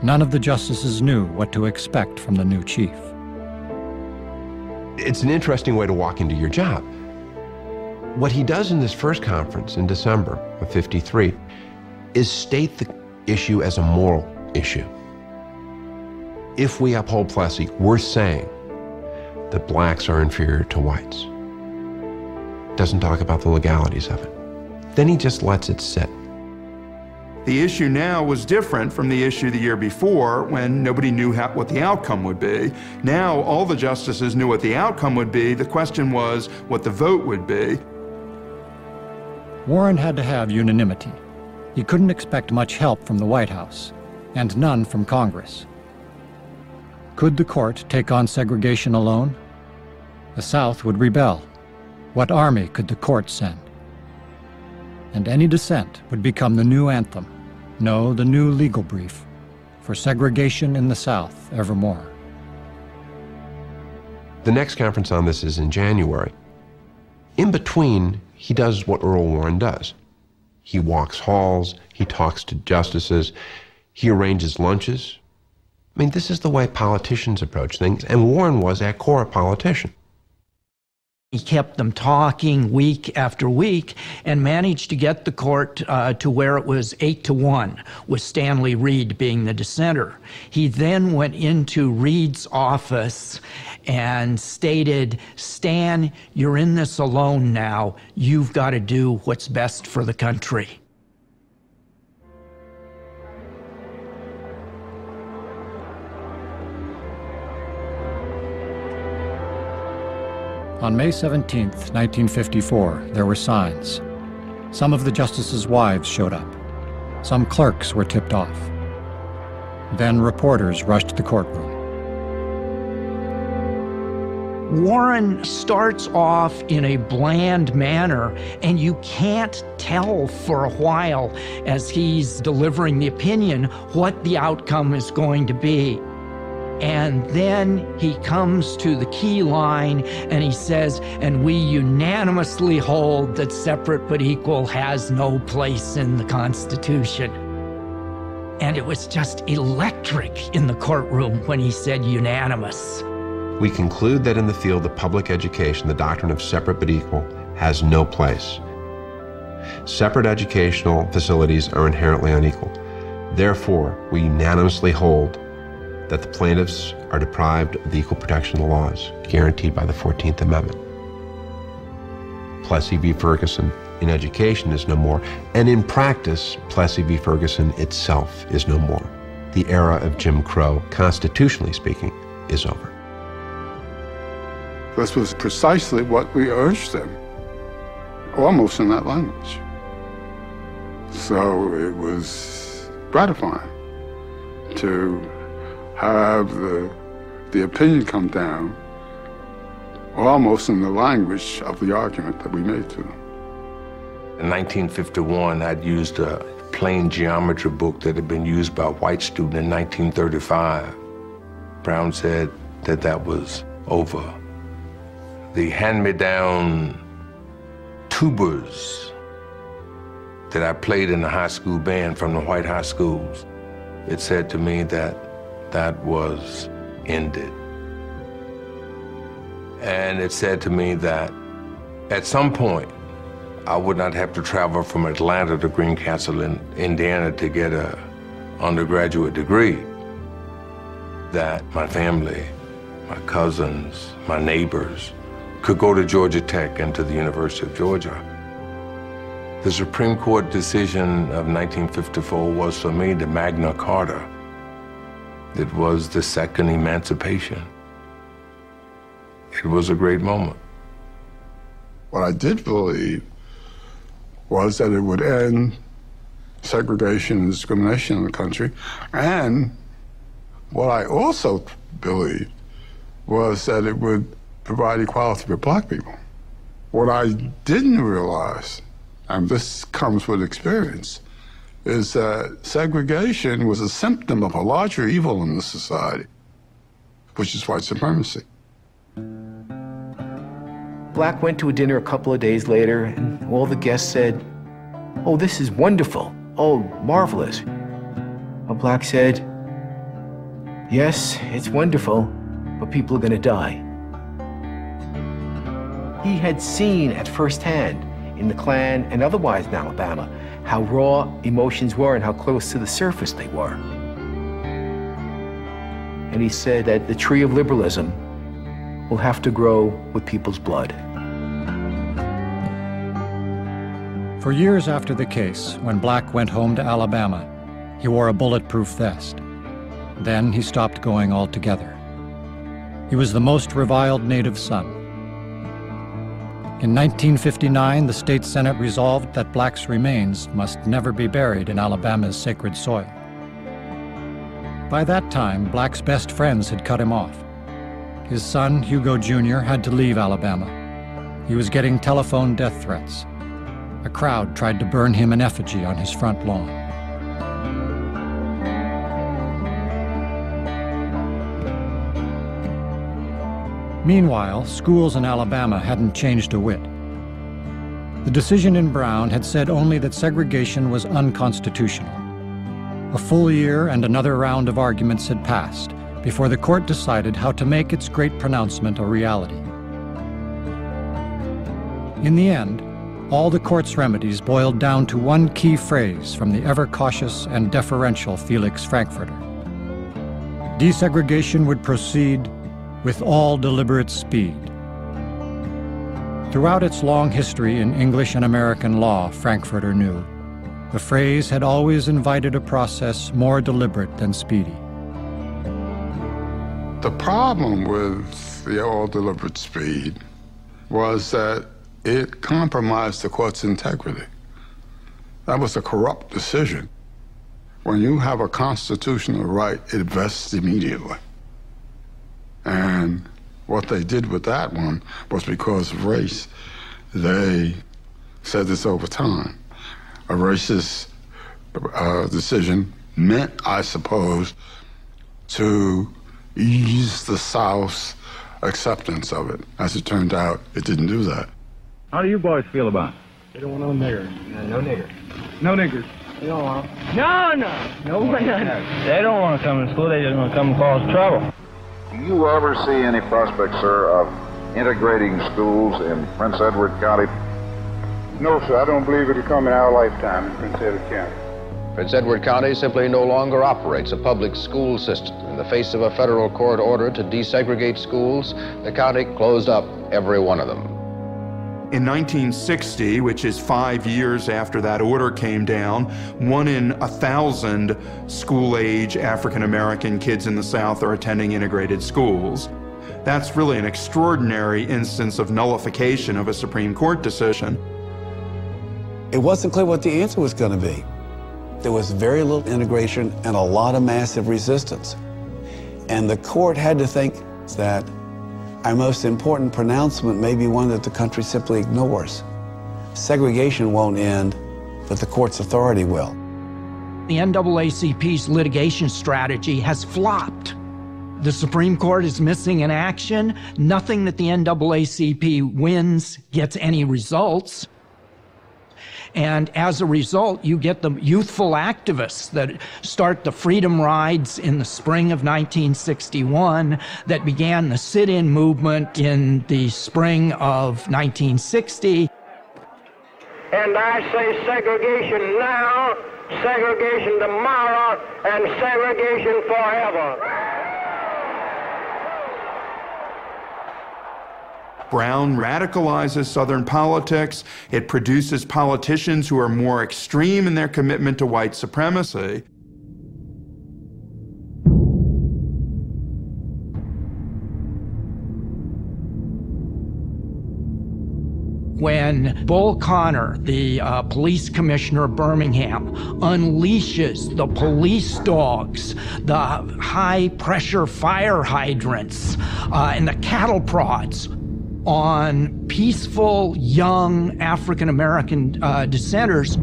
None of the justices knew what to expect from the new chief. It's an interesting way to walk into your job. What he does in this first conference in December of '53 is state the issue as a moral issue. If we uphold Plessy, we're saying that blacks are inferior to whites. Doesn't talk about the legalities of it. Then he just lets it sit. The issue now was different from the issue the year before when nobody knew what the outcome would be. Now all the justices knew what the outcome would be. The question was what the vote would be. Warren had to have unanimity. He couldn't expect much help from the White House, and none from Congress. Could the court take on segregation alone? The South would rebel. What army could the court send? And any dissent would become the new anthem, no, the new legal brief, for segregation in the South evermore. The next conference on this is in January. In between, he does what Earl Warren does. He walks halls, he talks to justices, he arranges lunches. I mean, this is the way politicians approach things, and Warren was at core a politician. He kept them talking week after week and managed to get the court to where it was 8-1, with Stanley Reed being the dissenter. He then went into Reed's office and stated, "Stan, you're in this alone now. You've got to do what's best for the country." On May 17, 1954, there were signs. Some of the justices' wives showed up. Some clerks were tipped off. Then reporters rushed the courtroom. Warren starts off in a bland manner, and you can't tell for a while as he's delivering the opinion what the outcome is going to be. And then he comes to the key line and he says, "And we unanimously hold that separate but equal has no place in the Constitution." And it was just electric in the courtroom when he said unanimous. We conclude that in the field of public education, the doctrine of separate but equal has no place. Separate educational facilities are inherently unequal. Therefore, we unanimously hold that the plaintiffs are deprived of the equal protection of the laws guaranteed by the 14th Amendment. Plessy v. Ferguson in education is no more, and in practice, Plessy v. Ferguson itself is no more. The era of Jim Crow, constitutionally speaking, is over. This was precisely what we urged them, almost in that language. So it was gratifying to have the opinion come down almost in the language of the argument that we made to them. In 1951, I'd used a plain geometry book that had been used by a white student in 1935. Brown said that that was over. The hand-me-down tubas that I played in the high school band from the white high schools, it said to me that that was ended. And it said to me that at some point, I would not have to travel from Atlanta to Greencastle in Indiana to get an undergraduate degree. That my family, my cousins, my neighbors could go to Georgia Tech and to the University of Georgia. The Supreme Court decision of 1954 was for me the Magna Carta. It was the second emancipation. It was a great moment. What I did believe was that it would end segregation and discrimination in the country. And what I also believed was that it would provide equality for black people. What I didn't realize, and this comes with experience, is that segregation was a symptom of a larger evil in the society, which is white supremacy. Black went to a dinner a couple of days later, and all the guests said, "Oh, this is wonderful. Oh, marvelous." A Black said, "Yes, it's wonderful, but people are going to die." He had seen at first hand in the Klan and otherwise in Alabama how raw emotions were and how close to the surface they were. And he said that the tree of liberalism will have to grow with people's blood. For years after the case, when Black went home to Alabama, he wore a bulletproof vest. Then he stopped going altogether. He was the most reviled native son. In 1959, the state Senate resolved that Black's remains must never be buried in Alabama's sacred soil. By that time, Black's best friends had cut him off. His son, Hugo Jr., had to leave Alabama. He was getting telephone death threats. A crowd tried to burn him an effigy on his front lawn. Meanwhile, schools in Alabama hadn't changed a whit. The decision in Brown had said only that segregation was unconstitutional. A full year and another round of arguments had passed before the court decided how to make its great pronouncement a reality. In the end, all the court's remedies boiled down to one key phrase from the ever-cautious and deferential Felix Frankfurter. Desegregation would proceed with all deliberate speed. Throughout its long history in English and American law, Frankfurter knew, the phrase had always invited a process more deliberate than speedy. The problem with the all deliberate speed was that it compromised the court's integrity. That was a corrupt decision. When you have a constitutional right, it vests immediately. And what they did with that one was because of race. They said this over time. A racist decision meant, I suppose, to ease the South's acceptance of it. As it turned out, it didn't do that. How do you boys feel about it? They don't want no niggers. No niggers. No niggers. They don't want them. No, they don't want to come to school. They just want to come and cause trouble. Do you ever see any prospect, sir, of integrating schools in Prince Edward County? No, sir. I don't believe it'll come in our lifetime in Prince Edward County. Prince Edward County simply no longer operates a public school system. In the face of a federal court order to desegregate schools, the county closed up every one of them. In 1960, which is 5 years after that order came down, 1 in 1,000 school-age African-American kids in the South are attending integrated schools. That's really an extraordinary instance of nullification of a Supreme Court decision. It wasn't clear what the answer was going to be. There was very little integration and a lot of massive resistance. And the court had to think that our most important pronouncement may be one that the country simply ignores. Segregation won't end, but the court's authority will. The NAACP's litigation strategy has flopped. The Supreme Court is missing in action. Nothing that the NAACP wins gets any results. And as a result, you get the youthful activists that start the freedom rides in the spring of 1961, that began the sit-in movement in the spring of 1960. And I say segregation now, segregation tomorrow, and segregation forever. Brown radicalizes Southern politics. It produces politicians who are more extreme in their commitment to white supremacy. When Bull Connor, the police commissioner of Birmingham, unleashes the police dogs, the high-pressure fire hydrants, and the cattle prods on peaceful, young African-American dissenters,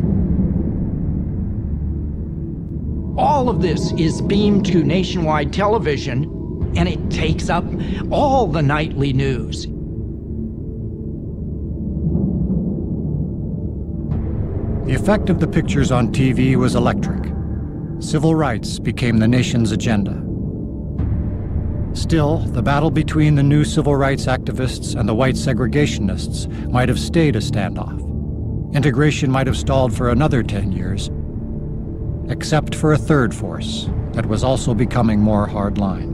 all of this is beamed to nationwide television, and it takes up all the nightly news. The effect of the pictures on TV was electric. Civil rights became the nation's agenda. Still, the battle between the new civil rights activists and the white segregationists might have stayed a standoff. Integration might have stalled for another 10 years, except for a third force that was also becoming more hardline.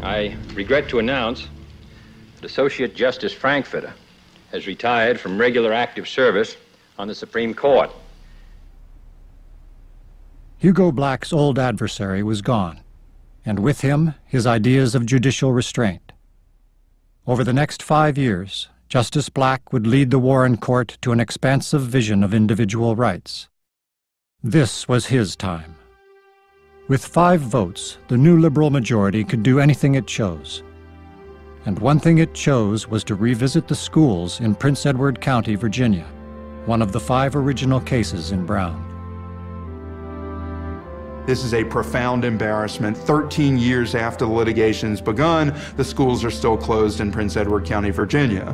I regret to announce that Associate Justice Frankfurter has retired from regular active service on the Supreme Court. Hugo Black's old adversary was gone, and with him, his ideas of judicial restraint. Over the next 5 years, Justice Black would lead the Warren Court to an expansive vision of individual rights. This was his time. With 5 votes, the new liberal majority could do anything it chose. And one thing it chose was to revisit the schools in Prince Edward County, Virginia, one of the 5 original cases in Brown. This is a profound embarrassment. 13 years after the litigation's begun, the schools are still closed in Prince Edward County, Virginia.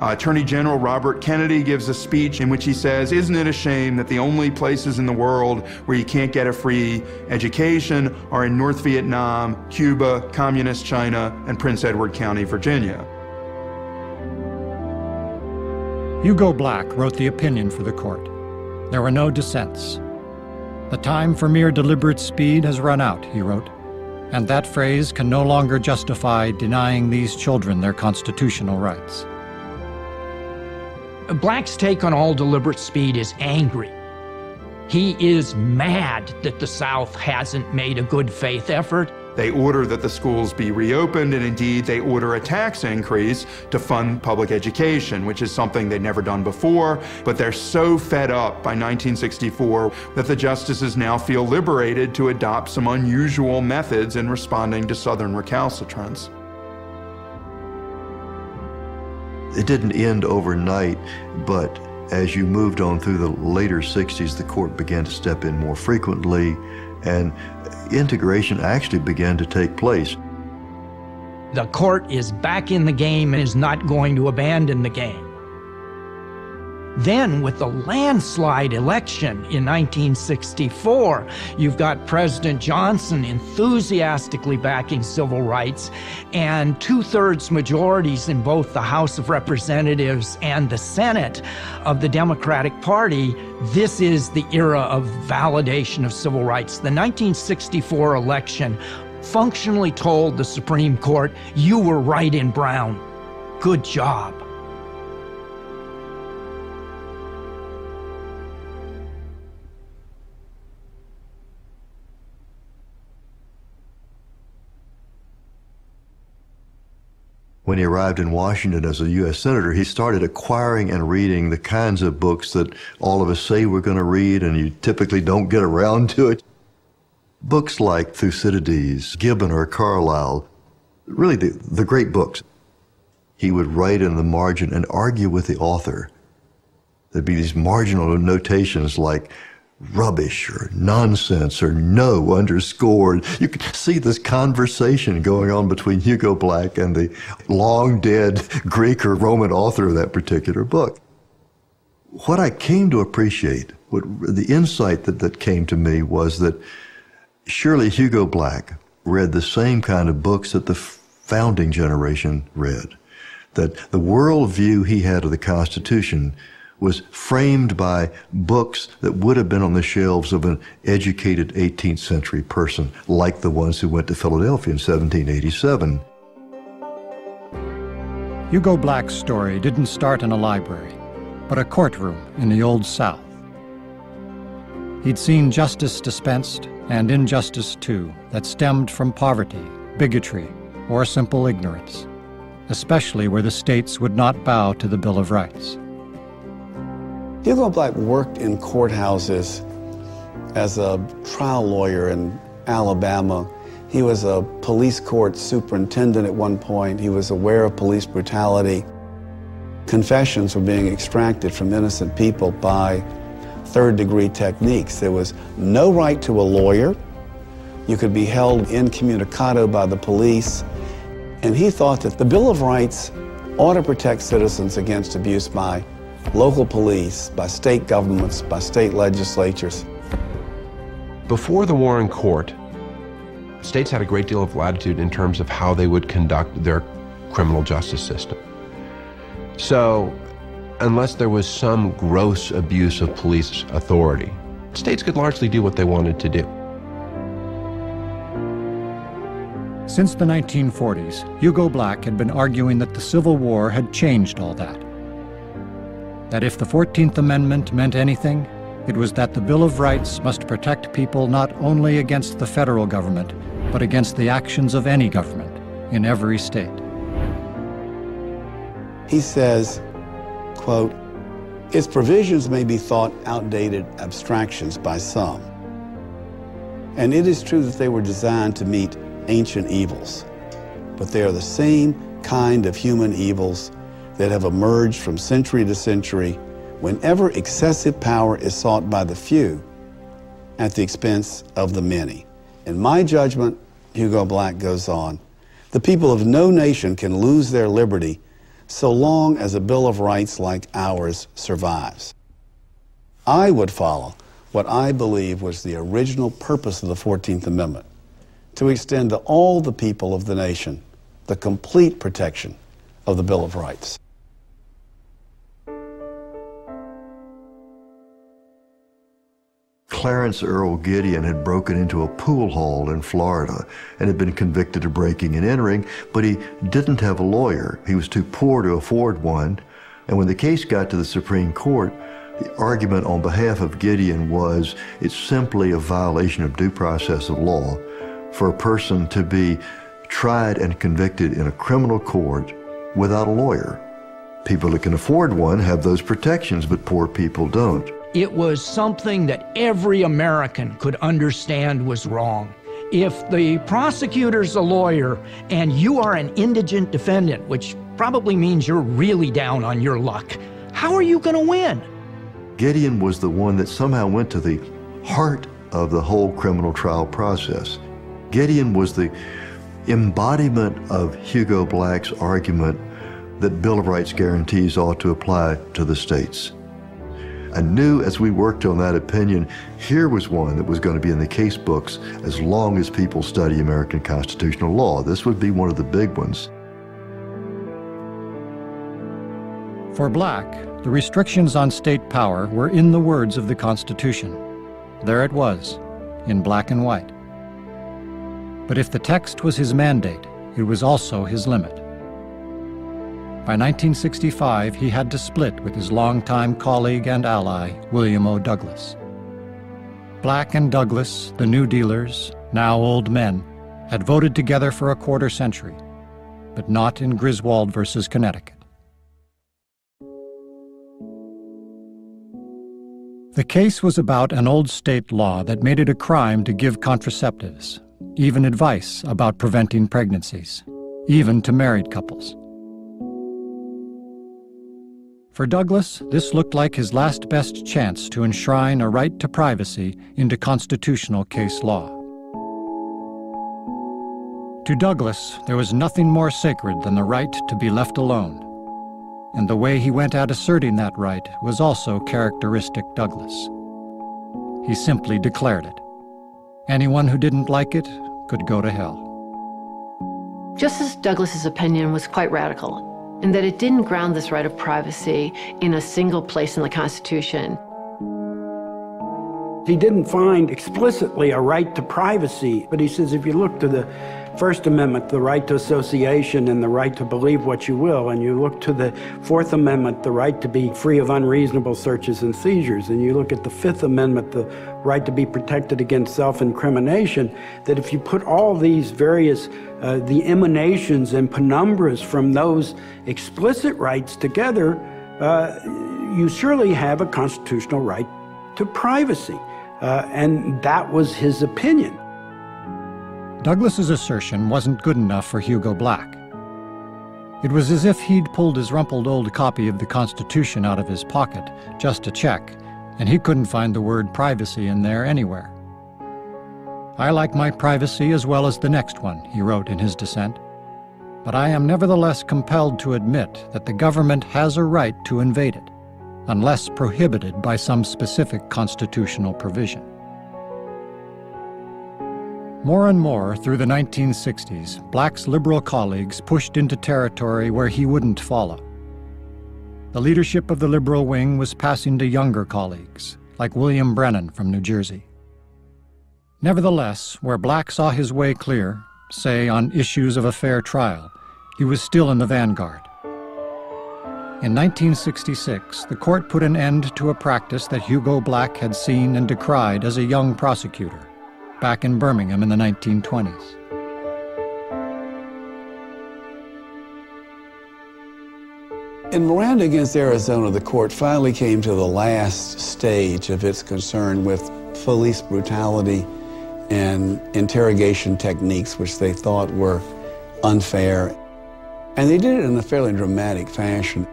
Attorney General Robert Kennedy gives a speech in which he says, "Isn't it a shame that the only places in the world where you can't get a free education are in North Vietnam, Cuba, Communist China, and Prince Edward County, Virginia?" Hugo Black wrote the opinion for the court. There were no dissents. "The time for mere deliberate speed has run out," he wrote, "and that phrase can no longer justify denying these children their constitutional rights." Black's take on all deliberate speed is angry. He is mad that the South hasn't made a good faith effort. They order that the schools be reopened, and indeed they order a tax increase to fund public education, which is something they'd never done before. But they're so fed up by 1964 that the justices now feel liberated to adopt some unusual methods in responding to Southern recalcitrance. It didn't end overnight, but as you moved on through the later 60s, the court began to step in more frequently, and integration actually began to take place. The court is back in the game and is not going to abandon the game. Then, with the landslide election in 1964, you've got President Johnson enthusiastically backing civil rights, and 2/3 majorities in both the House of Representatives and the Senate of the Democratic Party. This is the era of validation of civil rights. The 1964 election functionally told the Supreme Court, "You were right in Brown. Good job." When he arrived in Washington as a U.S. Senator, he started acquiring and reading the kinds of books that all of us say we're going to read, and you typically don't get around to it. Books like Thucydides, Gibbon, or Carlyle, really the great books. He would write in the margin and argue with the author. There'd be these marginal notations like rubbish or nonsense or no underscored. You could see this conversation going on between Hugo Black and the long dead Greek or Roman author of that particular book. What I came to appreciate, the insight that came to me was that surely Hugo Black read the same kind of books that the founding generation read. that the worldview he had of the Constitution was framed by books that would have been on the shelves of an educated 18th century person, like the ones who went to Philadelphia in 1787. Hugo Black's story didn't start in a library, but a courtroom in the Old South. He'd seen justice dispensed, and injustice too, that stemmed from poverty, bigotry, or simple ignorance, especially where the states would not bow to the Bill of Rights. Hugo Black worked in courthouses as a trial lawyer in Alabama. He was a police court superintendent at one point. He was aware of police brutality. Confessions were being extracted from innocent people by third-degree techniques. There was no right to a lawyer. You could be held incommunicado by the police. And he thought that the Bill of Rights ought to protect citizens against abuse by local police, by state governments, by state legislatures. Before the war in court, states had a great deal of latitude in terms of how they would conduct their criminal justice system. So, unless there was some gross abuse of police authority, states could largely do what they wanted to do. Since the 1940s, Hugo Black had been arguing that the Civil War had changed all that. That if the 14th Amendment meant anything, it was that the Bill of Rights must protect people not only against the federal government, but against the actions of any government in every state. He says, quote, "Its provisions may be thought outdated abstractions by some, and it is true that they were designed to meet ancient evils, but they are the same kind of human evils that have emerged from century to century whenever excessive power is sought by the few at the expense of the many. In my judgment," Hugo Black goes on, "the people of no nation can lose their liberty so long as a Bill of Rights like ours survives. I would follow what I believe was the original purpose of the 14th Amendment, to extend to all the people of the nation the complete protection of the Bill of Rights." Clarence Earl Gideon had broken into a pool hall in Florida and had been convicted of breaking and entering, but he didn't have a lawyer. He was too poor to afford one. And when the case got to the Supreme Court, the argument on behalf of Gideon was it's simply a violation of due process of law for a person to be tried and convicted in a criminal court without a lawyer. People that can afford one have those protections, but poor people don't. It was something that every American could understand was wrong. If the prosecutor's a lawyer and you are an indigent defendant, which probably means you're really down on your luck, how are you going to win? Gideon was the one that somehow went to the heart of the whole criminal trial process. Gideon was the embodiment of Hugo Black's argument that Bill of Rights guarantees ought to apply to the states. I knew as we worked on that opinion, here was one that was going to be in the case books as long as people study American constitutional law. This would be one of the big ones. For Black, the restrictions on state power were in the words of the Constitution. There it was, in black and white. But if the text was his mandate, it was also his limit. By 1965, he had to split with his longtime colleague and ally, William O. Douglas. Black and Douglas, the New Dealers, now old men, had voted together for a quarter century, but not in Griswold versus Connecticut. The case was about an old state law that made it a crime to give contraceptives, even advice about preventing pregnancies, even to married couples. For Douglas, this looked like his last best chance to enshrine a right to privacy into constitutional case law. To Douglas, there was nothing more sacred than the right to be left alone, and the way he went at asserting that right was also characteristic Douglas. He simply declared it. Anyone who didn't like it could go to hell. Justice Douglas's opinion was quite radical. and that it didn't ground this right of privacy in a single place in the Constitution. He didn't find explicitly a right to privacy, but he says if you look to the First Amendment, the right to association and the right to believe what you will, and you look to the Fourth Amendment, the right to be free of unreasonable searches and seizures, and you look at the Fifth Amendment, the right to be protected against self-incrimination, that if you put all these various, the emanations and penumbras from those explicit rights together, you surely have a constitutional right to privacy. And that was his opinion. Douglas's assertion wasn't good enough for Hugo Black. It was as if he'd pulled his rumpled old copy of the Constitution out of his pocket just to check, and he couldn't find the word privacy in there anywhere. "I like my privacy as well as the next one," he wrote in his dissent, "but I am nevertheless compelled to admit that the government has a right to invade it, unless prohibited by some specific constitutional provision." More and more through the 1960s, Black's liberal colleagues pushed into territory where he wouldn't follow. The leadership of the liberal wing was passing to younger colleagues, like William Brennan from New Jersey. Nevertheless, where Black saw his way clear, say on issues of a fair trial, he was still in the vanguard. In 1966, the court put an end to a practice that Hugo Black had seen and decried as a young prosecutor, back in Birmingham in the 1920s. In Miranda against Arizona, the court finally came to the last stage of its concern with police brutality and interrogation techniques which they thought were unfair. And they did it in a fairly dramatic fashion.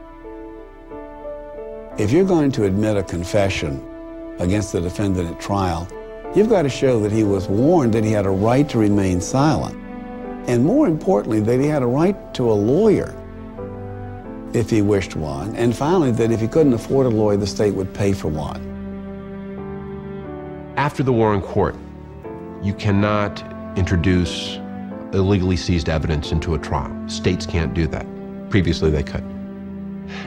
If you're going to admit a confession against the defendant at trial, you've got to show that he was warned that he had a right to remain silent. And more importantly, that he had a right to a lawyer if he wished one. And finally, that if he couldn't afford a lawyer, the state would pay for one. After the war in court, you cannot introduce illegally seized evidence into a trial. States can't do that. Previously, they could.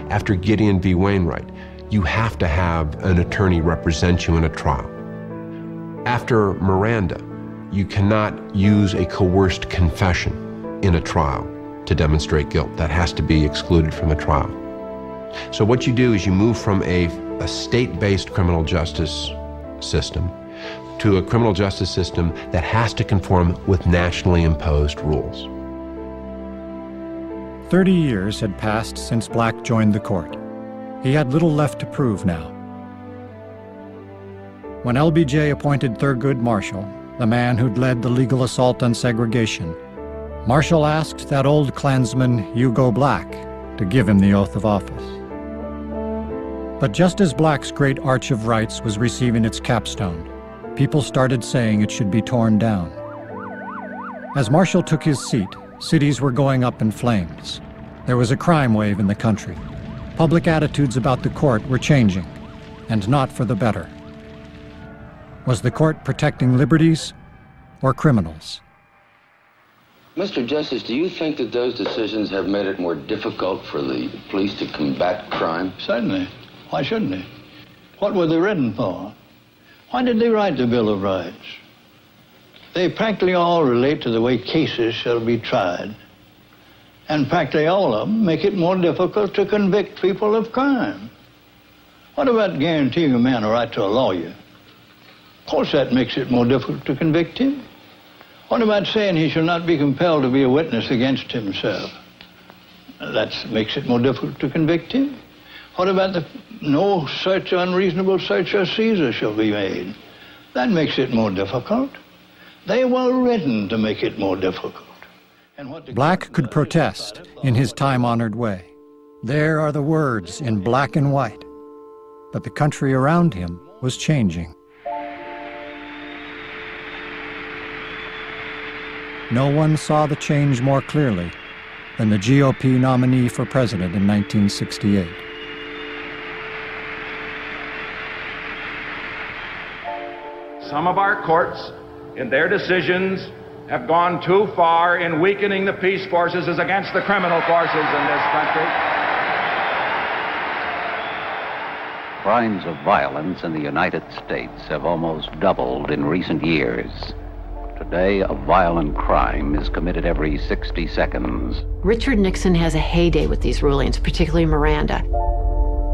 After Gideon v. Wainwright, you have to have an attorney represent you in a trial. After Miranda, you cannot use a coerced confession in a trial to demonstrate guilt. That has to be excluded from a trial. So what you do is you move from a state-based criminal justice system to a criminal justice system that has to conform with nationally imposed rules. 30 years had passed since Black joined the court. He had little left to prove now. When LBJ appointed Thurgood Marshall, the man who'd led the legal assault on segregation, Marshall asked that old Klansman Hugo Black to give him the oath of office. But just as Black's great Arch of Rights was receiving its capstone, people started saying it should be torn down. As Marshall took his seat, cities were going up in flames. There was a crime wave in the country. Public attitudes about the court were changing, and not for the better. Was the court protecting liberties or criminals? Mr. Justice, do you think that those decisions have made it more difficult for the police to combat crime? Certainly. Why shouldn't they? What were they written for? Why did they write the Bill of Rights? They practically all relate to the way cases shall be tried. And practically all of them make it more difficult to convict people of crime. What about guaranteeing a man a right to a lawyer? Of course that makes it more difficult to convict him. What about saying he shall not be compelled to be a witness against himself? That makes it more difficult to convict him. What about the no such unreasonable search or seizure shall be made? That makes it more difficult. They were written to make it more difficult. Black could protest in his time-honored way. There are the words in black and white. But the country around him was changing. No one saw the change more clearly than the GOP nominee for president in 1968. Some of our courts, in their decisions, have gone too far in weakening the peace forces as against the criminal forces in this country. Crimes of violence in the United States have almost doubled in recent years. Today, a violent crime is committed every 60 seconds. Richard Nixon has a heyday with these rulings, particularly Miranda.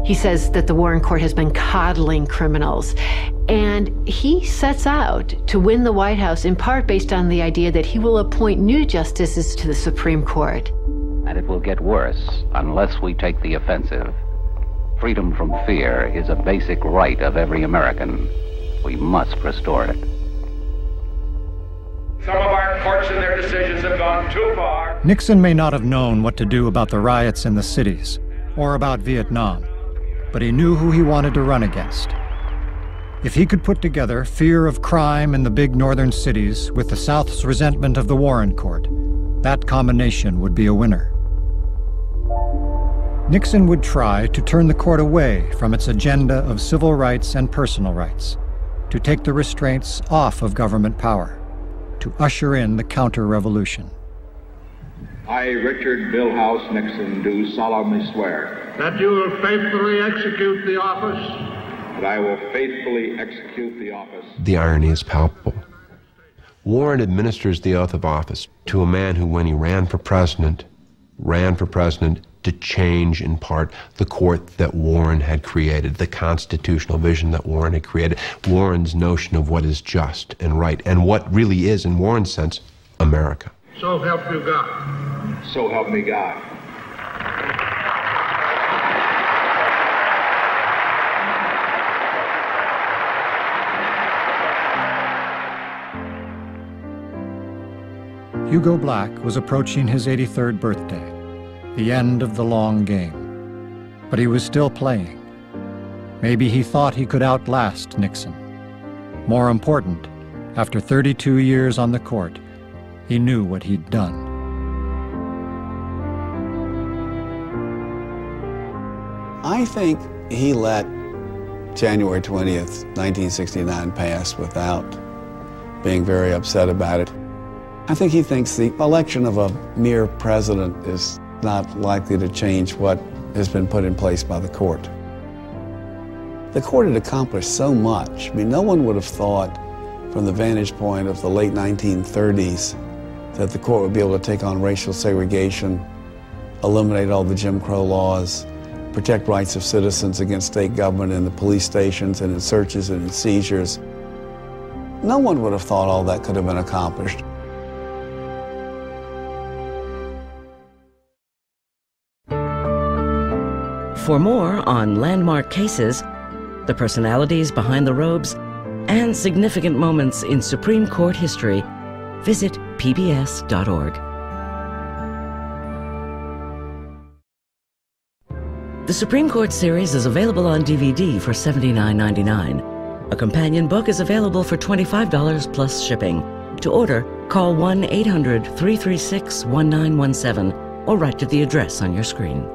He says that the Warren Court has been coddling criminals, and he sets out to win the White House in part based on the idea that he will appoint new justices to the Supreme Court. And it will get worse unless we take the offensive. Freedom from fear is a basic right of every American. We must restore it. Some of our courts in their decisions have gone too far. Nixon may not have known what to do about the riots in the cities or about Vietnam, but he knew who he wanted to run against. If he could put together fear of crime in the big northern cities with the South's resentment of the Warren Court, that combination would be a winner. Nixon would try to turn the court away from its agenda of civil rights and personal rights, to take the restraints off of government power, to usher in the counter-revolution. I, Richard Milhouse Nixon, do solemnly swear that you will faithfully execute the office. That I will faithfully execute the office. The irony is palpable. Warren administers the oath of office to a man who, when he ran for president to change, in part, the court that Warren had created, the constitutional vision that Warren had created, Warren's notion of what is just and right, and what really is, in Warren's sense, America. So help you God. So help me God. Hugo Black was approaching his 83rd birthday, the end of the long game. But he was still playing. Maybe he thought he could outlast Nixon. More important, after 32 years on the court, he knew what he'd done. I think he let January 20th, 1969 pass without being very upset about it. I think he thinks the election of a mere president is not likely to change what has been put in place by the court. The court had accomplished so much. I mean, no one would have thought from the vantage point of the late 1930s that the court would be able to take on racial segregation, eliminate all the Jim Crow laws, protect rights of citizens against state government in the police stations and in searches and in seizures. No one would have thought all that could have been accomplished. For more on landmark cases, the personalities behind the robes, and significant moments in Supreme Court history, visit pbs.org. The Supreme Court series is available on DVD for $79.99. A companion book is available for $25 plus shipping. To order, call 1-800-336-1917 or write to the address on your screen.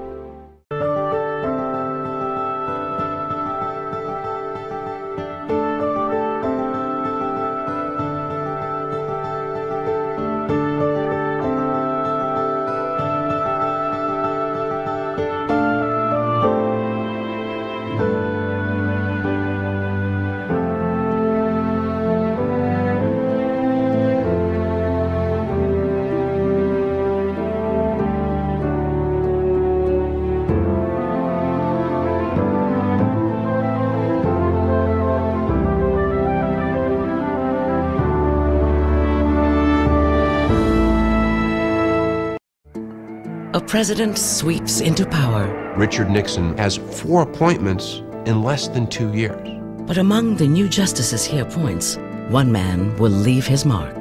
A president sweeps into power. Richard Nixon has 4 appointments in less than 2 years. But among the new justices he appoints, one man will leave his mark.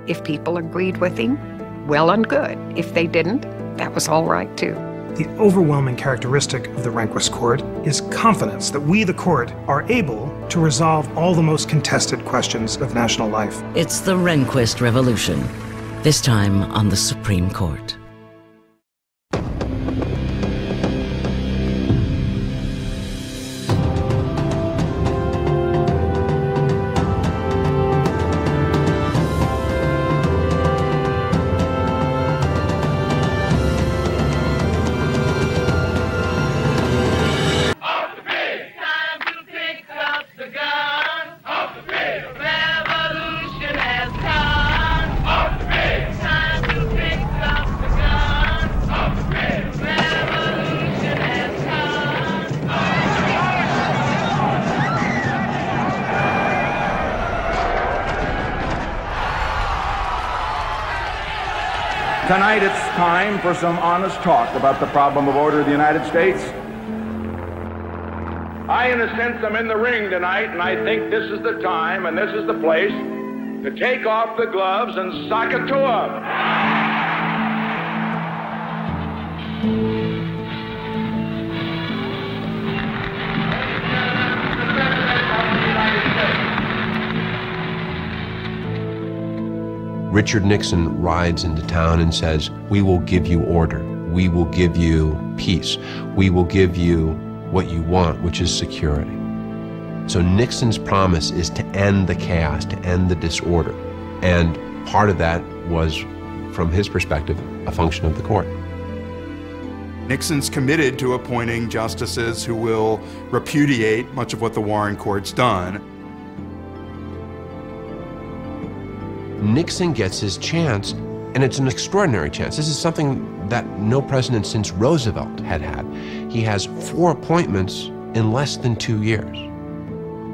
If people agreed with him, well and good. If they didn't, that was all right too. The overwhelming characteristic of the Rehnquist Court is confidence that we, the court, are able to resolve all the most contested questions of national life. It's the Rehnquist Revolution, this time on the Supreme Court. Tonight it's time for some honest talk about the problem of order of the United States. I, in a sense, am in the ring tonight, and I think this is the time and this is the place to take off the gloves and sock it to them. Richard Nixon rides into town and says, "We will give you order. We will give you peace. We will give you what you want, which is security." So Nixon's promise is to end the chaos, to end the disorder. And part of that was, from his perspective, a function of the court. Nixon's committed to appointing justices who will repudiate much of what the Warren Court's done. Nixon gets his chance, and it's an extraordinary chance. This is something that no president since Roosevelt had had. He has 4 appointments in less than 2 years.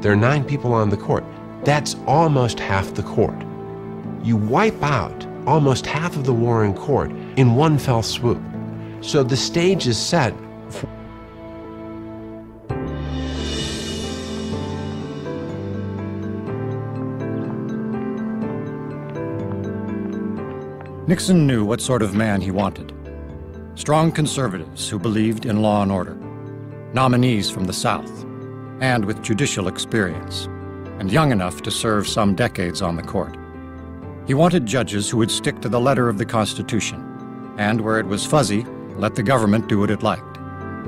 There are 9 people on the court. That's almost half the court. You wipe out almost half of the Warren Court in one fell swoop. So the stage is set for Nixon knew what sort of man he wanted. Strong conservatives who believed in law and order, nominees from the South, and with judicial experience, and young enough to serve some decades on the court. He wanted judges who would stick to the letter of the Constitution, and where it was fuzzy, let the government do what it liked.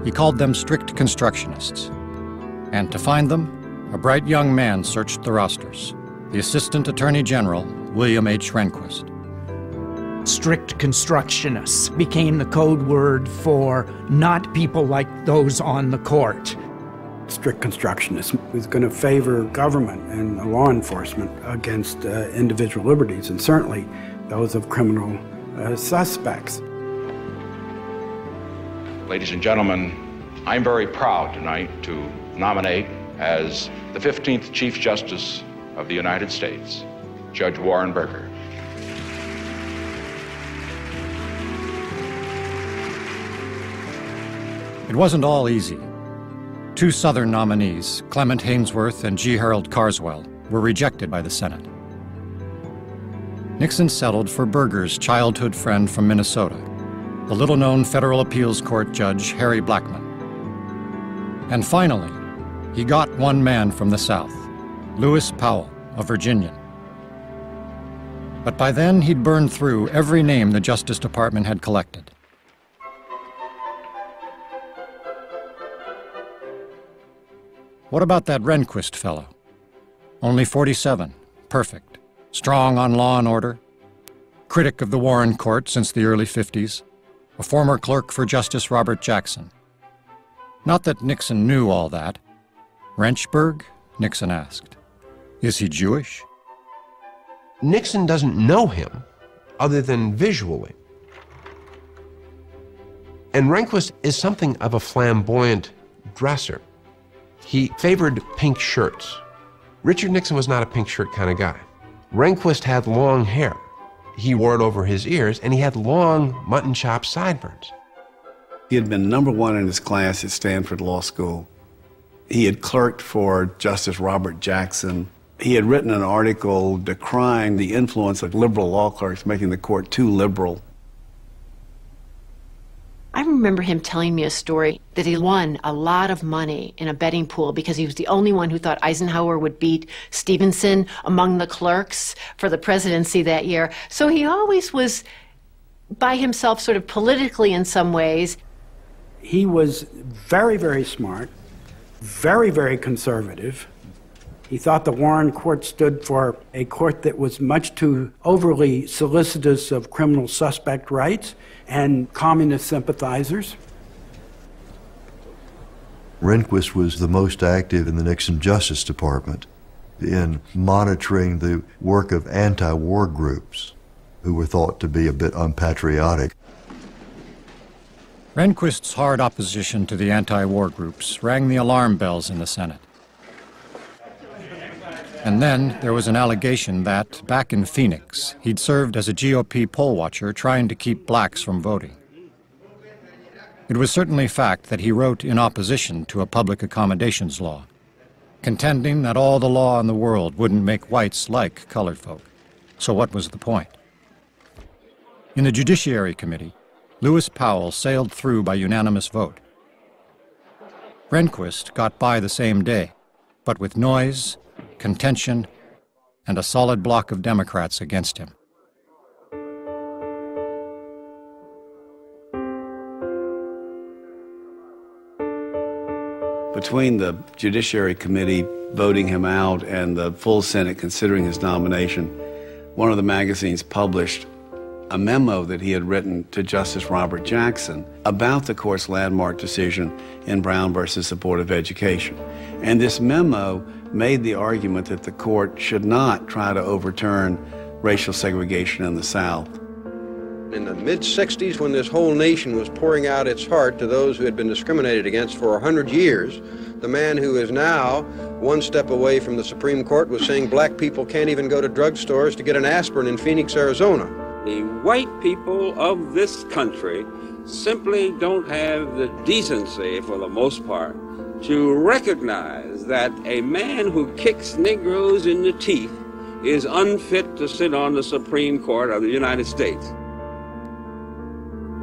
He called them strict constructionists. And to find them, a bright young man searched the rosters, the Assistant Attorney General, William H. Rehnquist. Strict constructionists became the code word for not people like those on the court. Strict constructionist was going to favor government and law enforcement against individual liberties, and certainly those of criminal suspects. Ladies and gentlemen, I'm very proud tonight to nominate as the 15th Chief Justice of the United States, Judge Warren Burger. It wasn't all easy. 2 Southern nominees, Clement Haynesworth and G. Harold Carswell, were rejected by the Senate. Nixon settled for Burger's childhood friend from Minnesota, the little-known federal appeals court judge Harry Blackmun. And finally, he got one man from the South, Lewis Powell, a Virginian. But by then, he'd burned through every name the Justice Department had collected. What about that Rehnquist fellow? Only 47, perfect, strong on law and order, critic of the Warren Court since the early 50s, a former clerk for Justice Robert Jackson. Not that Nixon knew all that. Wrenchberg? Nixon asked. Is he Jewish? Nixon doesn't know him other than visually. And Rehnquist is something of a flamboyant dresser. He favored pink shirts. Richard Nixon was not a pink shirt kind of guy. Rehnquist had long hair. He wore it over his ears, and he had long mutton chop sideburns. He had been #1 in his class at Stanford Law School. He had clerked for Justice Robert Jackson. He had written an article decrying the influence of liberal law clerks, making the court too liberal. I remember him telling me a story that he won a lot of money in a betting pool because he was the only one who thought Eisenhower would beat Stevenson among the clerks for the presidency that year. So he always was by himself, sort of politically in some ways. He was very, very smart, very, very conservative. He thought the Warren Court stood for a court that was much too overly solicitous of criminal suspect rights and communist sympathizers. Rehnquist was the most active in the Nixon Justice Department in monitoring the work of anti-war groups who were thought to be a bit unpatriotic. Rehnquist's hard opposition to the anti-war groups rang the alarm bells in the Senate. And then there was an allegation that, back in Phoenix, he'd served as a GOP poll watcher trying to keep blacks from voting. It was certainly fact that he wrote in opposition to a public accommodations law, contending that all the law in the world wouldn't make whites like colored folk. So what was the point? In the Judiciary Committee, Lewis Powell sailed through by unanimous vote. Rehnquist got by the same day, but with noise, contention, and a solid block of Democrats against him. Between the Judiciary Committee voting him out and the full Senate considering his nomination, one of the magazines published a memo that he had written to Justice Robert Jackson about the court's landmark decision in Brown versus the Board of Education. And this memo made the argument that the court should not try to overturn racial segregation in the South. In the mid-60s, when this whole nation was pouring out its heart to those who had been discriminated against for 100 years, the man who is now one step away from the Supreme Court was saying black people can't even go to drugstores to get an aspirin in Phoenix, Arizona. The white people of this country simply don't have the decency, for the most part, to recognize that a man who kicks Negroes in the teeth is unfit to sit on the Supreme Court of the United States.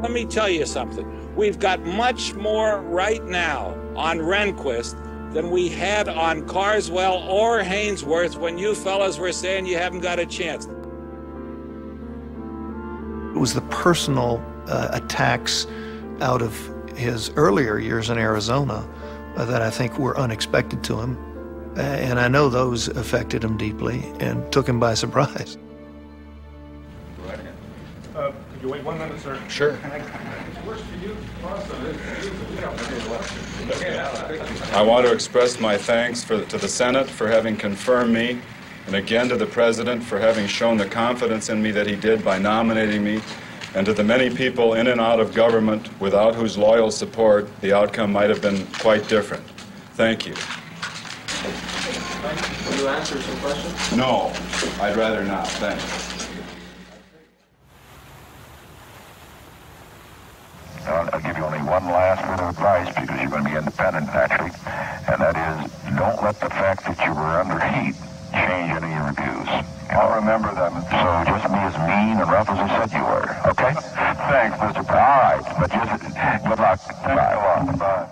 Let me tell you something. We've got much more right now on Rehnquist than we had on Carswell or Hainsworth when you fellas were saying you haven't got a chance. It was the personal attacks out of his earlier years in Arizona that I think were unexpected to him. And I know those affected him deeply and took him by surprise. Could you wait 1 minute, sir? Sure. I want to express my thanks to the Senate for having confirmed me, and again to the President for having shown the confidence in me that he did by nominating me, and to the many people in and out of government without whose loyal support the outcome might have been quite different. Thank you. Will you answer some questions? No, I'd rather not. Thanks. I'll give you only one last bit of advice because you're going to be independent, naturally, and that is don't let the fact that you were under heat change any of your views. I'll remember them, so just be as mean and rough as I said you were, okay? Thanks, Mr. All right, but just good luck. Bye. Bye.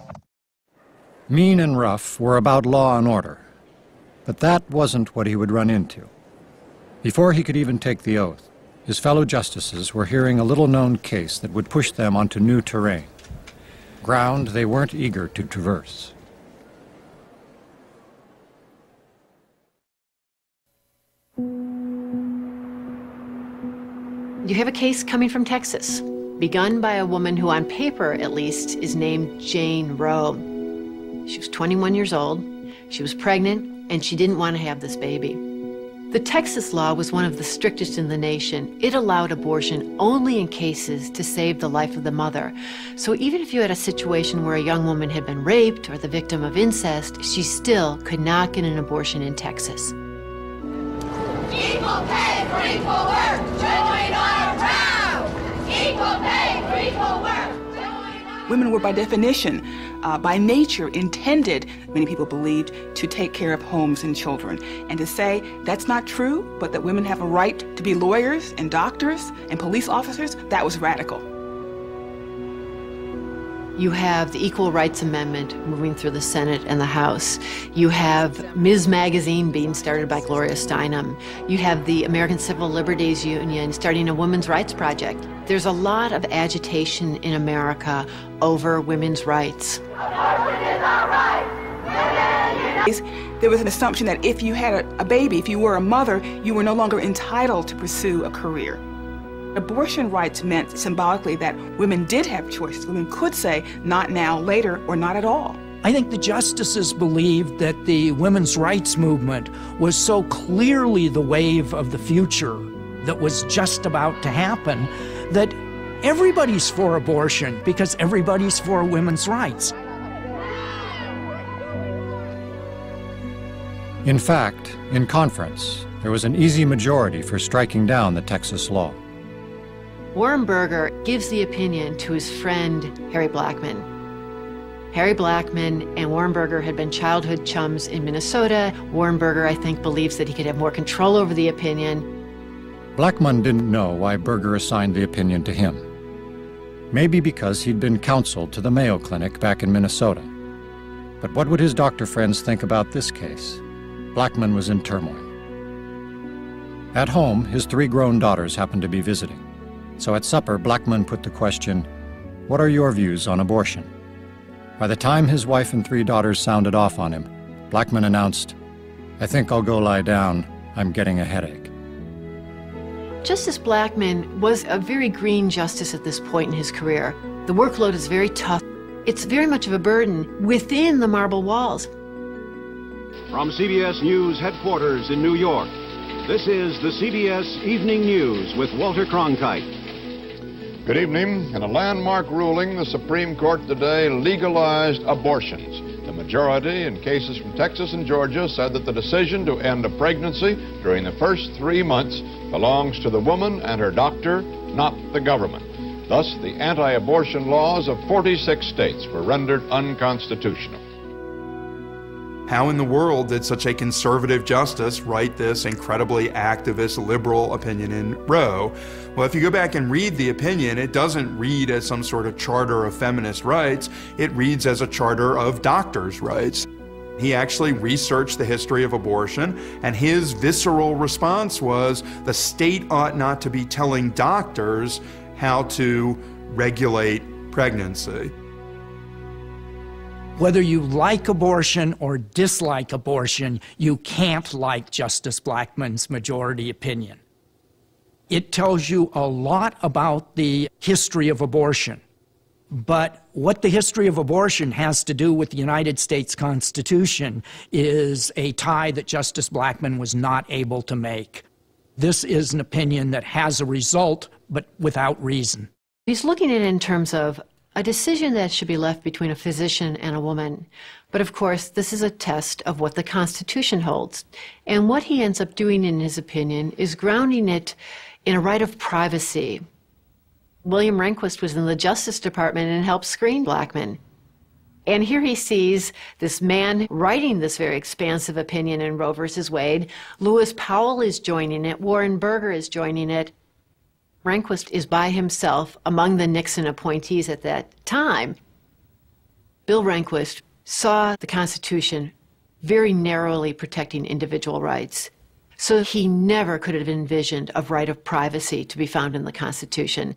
Mean and rough were about law and order, but that wasn't what he would run into. Before he could even take the oath, his fellow justices were hearing a little-known case that would push them onto new terrain, ground they weren't eager to traverse. You have a case coming from Texas, begun by a woman who on paper, at least, is named Jane Roe. She was 21 years old, she was pregnant, and she didn't want to have this baby. The Texas law was one of the strictest in the nation. It allowed abortion only in cases to save the life of the mother. So even if you had a situation where a young woman had been raped or the victim of incest, she still could not get an abortion in Texas. Equal pay for equal work, join our round! Equal pay for equal work. Women were by definition, by nature, intended, many people believed, to take care of homes and children. And to say that's not true, but that women have a right to be lawyers and doctors and police officers, that was radical. You have the Equal Rights Amendment moving through the Senate and the House. You have Ms. Magazine being started by Gloria Steinem. You have the American Civil Liberties Union starting a women's rights project. There's a lot of agitation in America over women's rights. There was an assumption that if you had a baby, if you were a mother, you were no longer entitled to pursue a career. Abortion rights meant symbolically that women did have choices. Women could say, not now, later, or not at all. I think the justices believed that the women's rights movement was so clearly the wave of the future that was just about to happen that everybody's for abortion because everybody's for women's rights. In fact, in conference, there was an easy majority for striking down the Texas law. Warren Burger gives the opinion to his friend, Harry Blackmun. Harry Blackmun and Warren Burger had been childhood chums in Minnesota. Warren Burger, I think, believes that he could have more control over the opinion. Blackmun didn't know why Burger assigned the opinion to him. Maybe because he'd been counseled to the Mayo Clinic back in Minnesota. But what would his doctor friends think about this case? Blackmun was in turmoil. At home, his 3 grown daughters happened to be visiting. So at supper, Blackmun put the question, "What are your views on abortion?" By the time his wife and 3 daughters sounded off on him, Blackmun announced, "I think I'll go lie down. I'm getting a headache." Justice Blackmun was a very green justice at this point in his career. The workload is very tough. It's very much of a burden within the marble walls. From CBS News headquarters in New York, this is the CBS Evening News with Walter Cronkite. Good evening. In a landmark ruling, the Supreme Court today legalized abortions. The majority in cases from Texas and Georgia said that the decision to end a pregnancy during the first 3 months belongs to the woman and her doctor, not the government. Thus, the anti-abortion laws of 46 states were rendered unconstitutional. How in the world did such a conservative justice write this incredibly activist liberal opinion in Roe? Well, if you go back and read the opinion, it doesn't read as some sort of charter of feminist rights. It reads as a charter of doctors' rights. He actually researched the history of abortion, and his visceral response was the state ought not to be telling doctors how to regulate pregnancy. Whether you like abortion or dislike abortion, you can't like Justice Blackmun's majority opinion. It tells you a lot about the history of abortion. But what the history of abortion has to do with the United States Constitution is a tie that Justice Blackmun was not able to make. This is an opinion that has a result, but without reason. He's looking at it in terms of a decision that should be left between a physician and a woman. But of course, this is a test of what the Constitution holds. And what he ends up doing, in his opinion, is grounding it in a right of privacy. William Rehnquist was in the Justice Department and helped screen Blackmun. And here he sees this man writing this very expansive opinion in Roe versus Wade. Lewis Powell is joining it. Warren Burger is joining it. Rehnquist is by himself among the Nixon appointees at that time. Bill Rehnquist saw the Constitution very narrowly protecting individual rights. So he never could have envisioned a right of privacy to be found in the Constitution.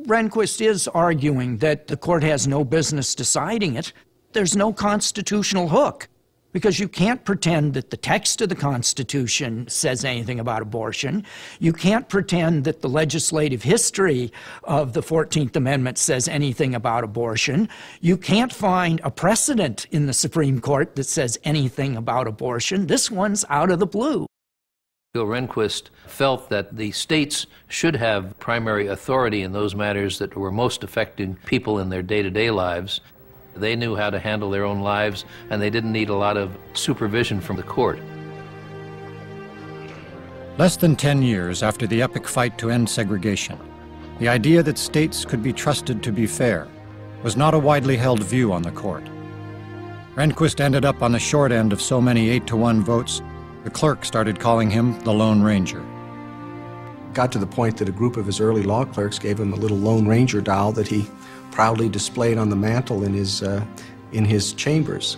Rehnquist is arguing that the court has no business deciding it. There's no constitutional hook, because you can't pretend that the text of the Constitution says anything about abortion. You can't pretend that the legislative history of the 14th Amendment says anything about abortion. You can't find a precedent in the Supreme Court that says anything about abortion. This one's out of the blue. Bill Rehnquist felt that the states should have primary authority in those matters that were most affecting people in their day-to-day lives. They knew how to handle their own lives, and they didn't need a lot of supervision from the court. Less than 10 years after the epic fight to end segregation, the idea that states could be trusted to be fair was not a widely held view on the court. Rehnquist ended up on the short end of so many 8-to-1 votes, the clerk started calling him the Lone Ranger. Got to the point that a group of his early law clerks gave him a little Lone Ranger doll that he proudly displayed on the mantle in his chambers.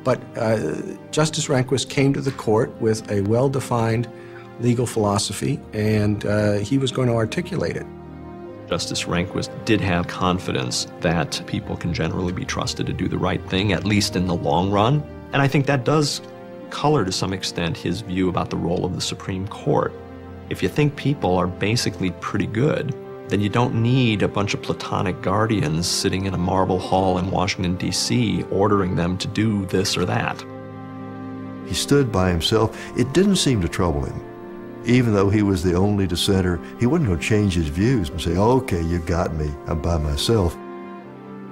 But Justice Rehnquist came to the court with a well-defined legal philosophy, and he was going to articulate it. Justice Rehnquist did have confidence that people can generally be trusted to do the right thing, at least in the long run. And I think that does color to some extent his view about the role of the Supreme Court. If you think people are basically pretty good, then you don't need a bunch of platonic guardians sitting in a marble hall in Washington, D.C., ordering them to do this or that. He stood by himself. It didn't seem to trouble him. Even though he was the only dissenter, he wasn't going to change his views and say, okay, you got me, I'm by myself.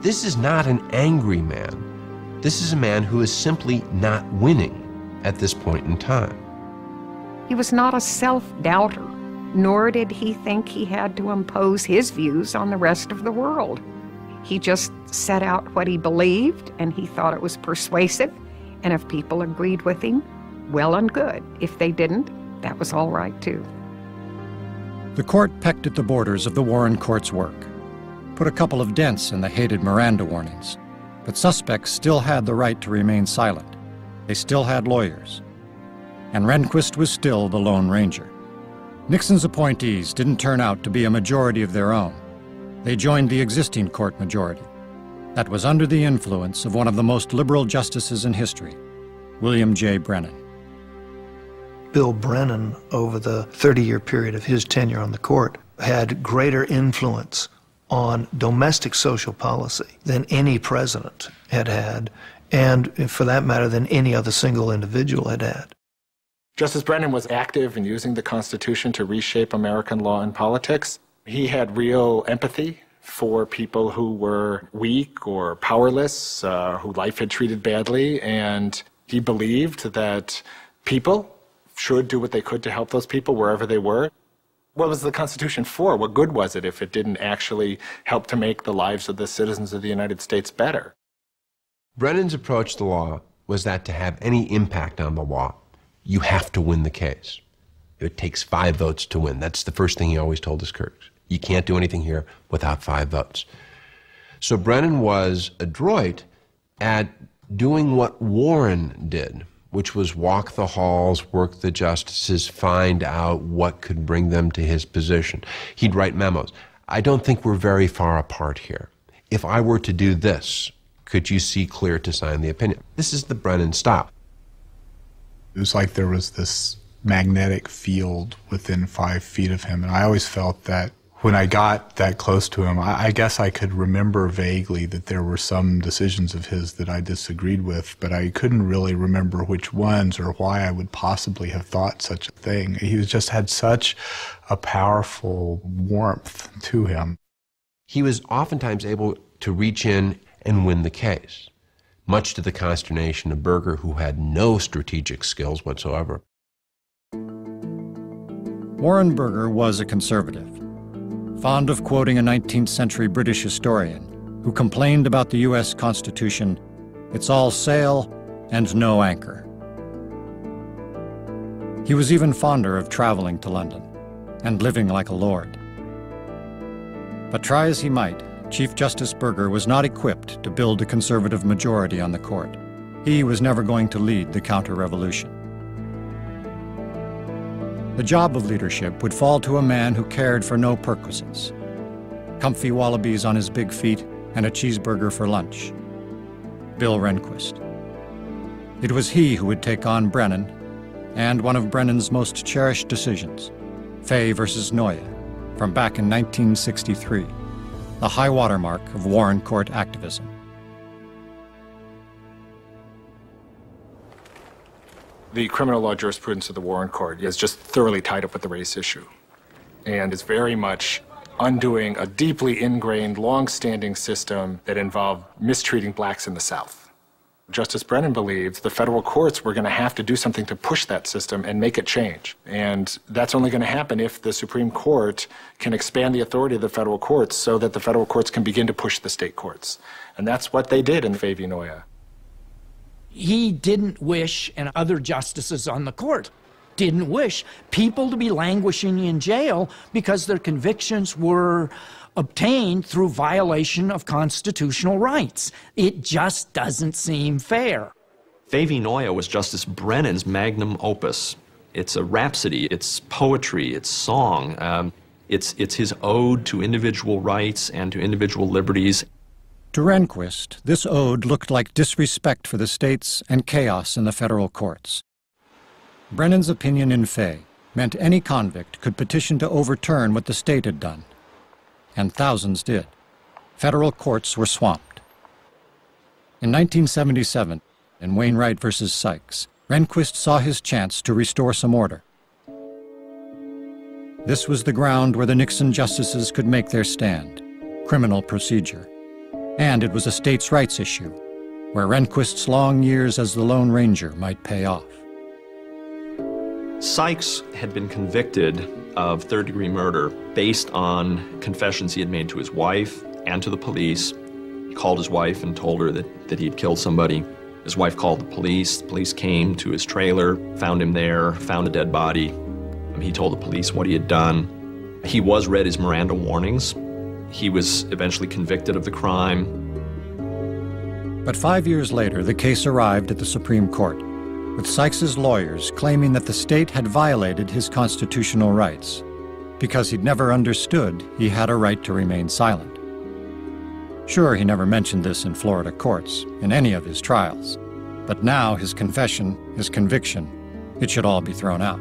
This is not an angry man. This is a man who is simply not winning. at this point in time. He was not a self-doubter, nor did he think he had to impose his views on the rest of the world. He just set out what he believed, and he thought it was persuasive, and if people agreed with him, well and good. If they didn't, that was all right too. The court pecked at the borders of the Warren Court's work, put a couple of dents in the hated Miranda warnings, but suspects still had the right to remain silent. They still had lawyers. And Rehnquist was still the Lone Ranger. Nixon's appointees didn't turn out to be a majority of their own. They joined the existing court majority. That was under the influence of one of the most liberal justices in history, William J. Brennan. Bill Brennan, over the 30-year period of his tenure on the court, had greater influence on domestic social policy than any president had had, and for that matter, than any other single individual had had. Justice Brennan was active in using the Constitution to reshape American law and politics. He had real empathy for people who were weak or powerless, who life had treated badly, and he believed that people should do what they could to help those people wherever they were. What was the Constitution for? What good was it if it didn't actually help to make the lives of the citizens of the United States better? Brennan's approach to the law was that to have any impact on the law, you have to win the case. It takes 5 votes to win. That's the first thing he always told his critics. You can't do anything here without 5 votes. So Brennan was adroit at doing what Warren did, which was walk the halls, work the justices, find out what could bring them to his position. He'd write memos. I don't think we're very far apart here. If I were to do this, could you see clear to sign the opinion? This is the Brennan style. It was like there was this magnetic field within 5 feet of him, and I always felt that when I got that close to him, I guess I could remember vaguely that there were some decisions of his that I disagreed with, but I couldn't really remember which ones or why I would possibly have thought such a thing. He just had such a powerful warmth to him. He was oftentimes able to reach in and win the case, much to the consternation of Berger, who had no strategic skills whatsoever. Warren Burger was a conservative, fond of quoting a 19th century British historian who complained about the U.S. Constitution, "It's all sail and no anchor." He was even fonder of traveling to London and living like a lord. But try as he might, Chief Justice Burger was not equipped to build a conservative majority on the court. He was never going to lead the counter-revolution. The job of leadership would fall to a man who cared for no perquisites. Comfy wallabies on his big feet and a cheeseburger for lunch. Bill Rehnquist. It was he who would take on Brennan and one of Brennan's most cherished decisions, Fay versus Noya, from back in 1963, the high watermark of Warren Court activism. The criminal law jurisprudence of the Warren Court is just thoroughly tied up with the race issue, and is very much undoing a deeply ingrained, long-standing system that involved mistreating blacks in the South. Justice Brennan believes the federal courts were going to have to do something to push that system and make it change. And that's only going to happen if the Supreme Court can expand the authority of the federal courts so that the federal courts can begin to push the state courts. And that's what they did in Fay v. Noya. He didn't wish, and other justices on the court didn't wish, people to be languishing in jail because their convictions were obtained through violation of constitutional rights. It just doesn't seem fair. Fay v. Noya was Justice Brennan's magnum opus. It's a rhapsody, it's poetry, it's song. It's his ode to individual rights and to individual liberties. To Rehnquist, this ode looked like disrespect for the states and chaos in the federal courts. Brennan's opinion in Fay meant any convict could petition to overturn what the state had done. And thousands did. Federal courts were swamped. In 1977, in Wainwright versus Sykes, Rehnquist saw his chance to restore some order. This was the ground where the Nixon justices could make their stand, criminal procedure. And it was a states' rights issue, where Rehnquist's long years as the Lone Ranger might pay off. Sykes had been convicted of third-degree murder based on confessions he had made to his wife and to the police. He called his wife and told her that he had killed somebody. His wife called the police. The police came to his trailer, found him there, found a dead body. He told the police what he had done. He was read his Miranda warnings. He was eventually convicted of the crime. But 5 years later, the case arrived at the Supreme Court, with Sykes's lawyers claiming that the state had violated his constitutional rights because he'd never understood he had a right to remain silent. Sure, he never mentioned this in Florida courts, in any of his trials, but now his confession, his conviction, it should all be thrown out.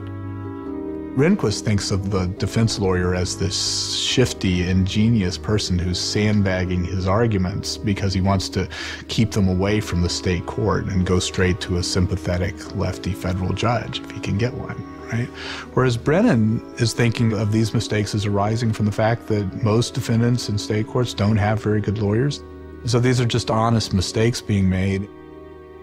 Rehnquist thinks of the defense lawyer as this shifty, ingenious person who's sandbagging his arguments because he wants to keep them away from the state court and go straight to a sympathetic lefty federal judge if he can get one, right? Whereas Brennan is thinking of these mistakes as arising from the fact that most defendants in state courts don't have very good lawyers. So these are just honest mistakes being made.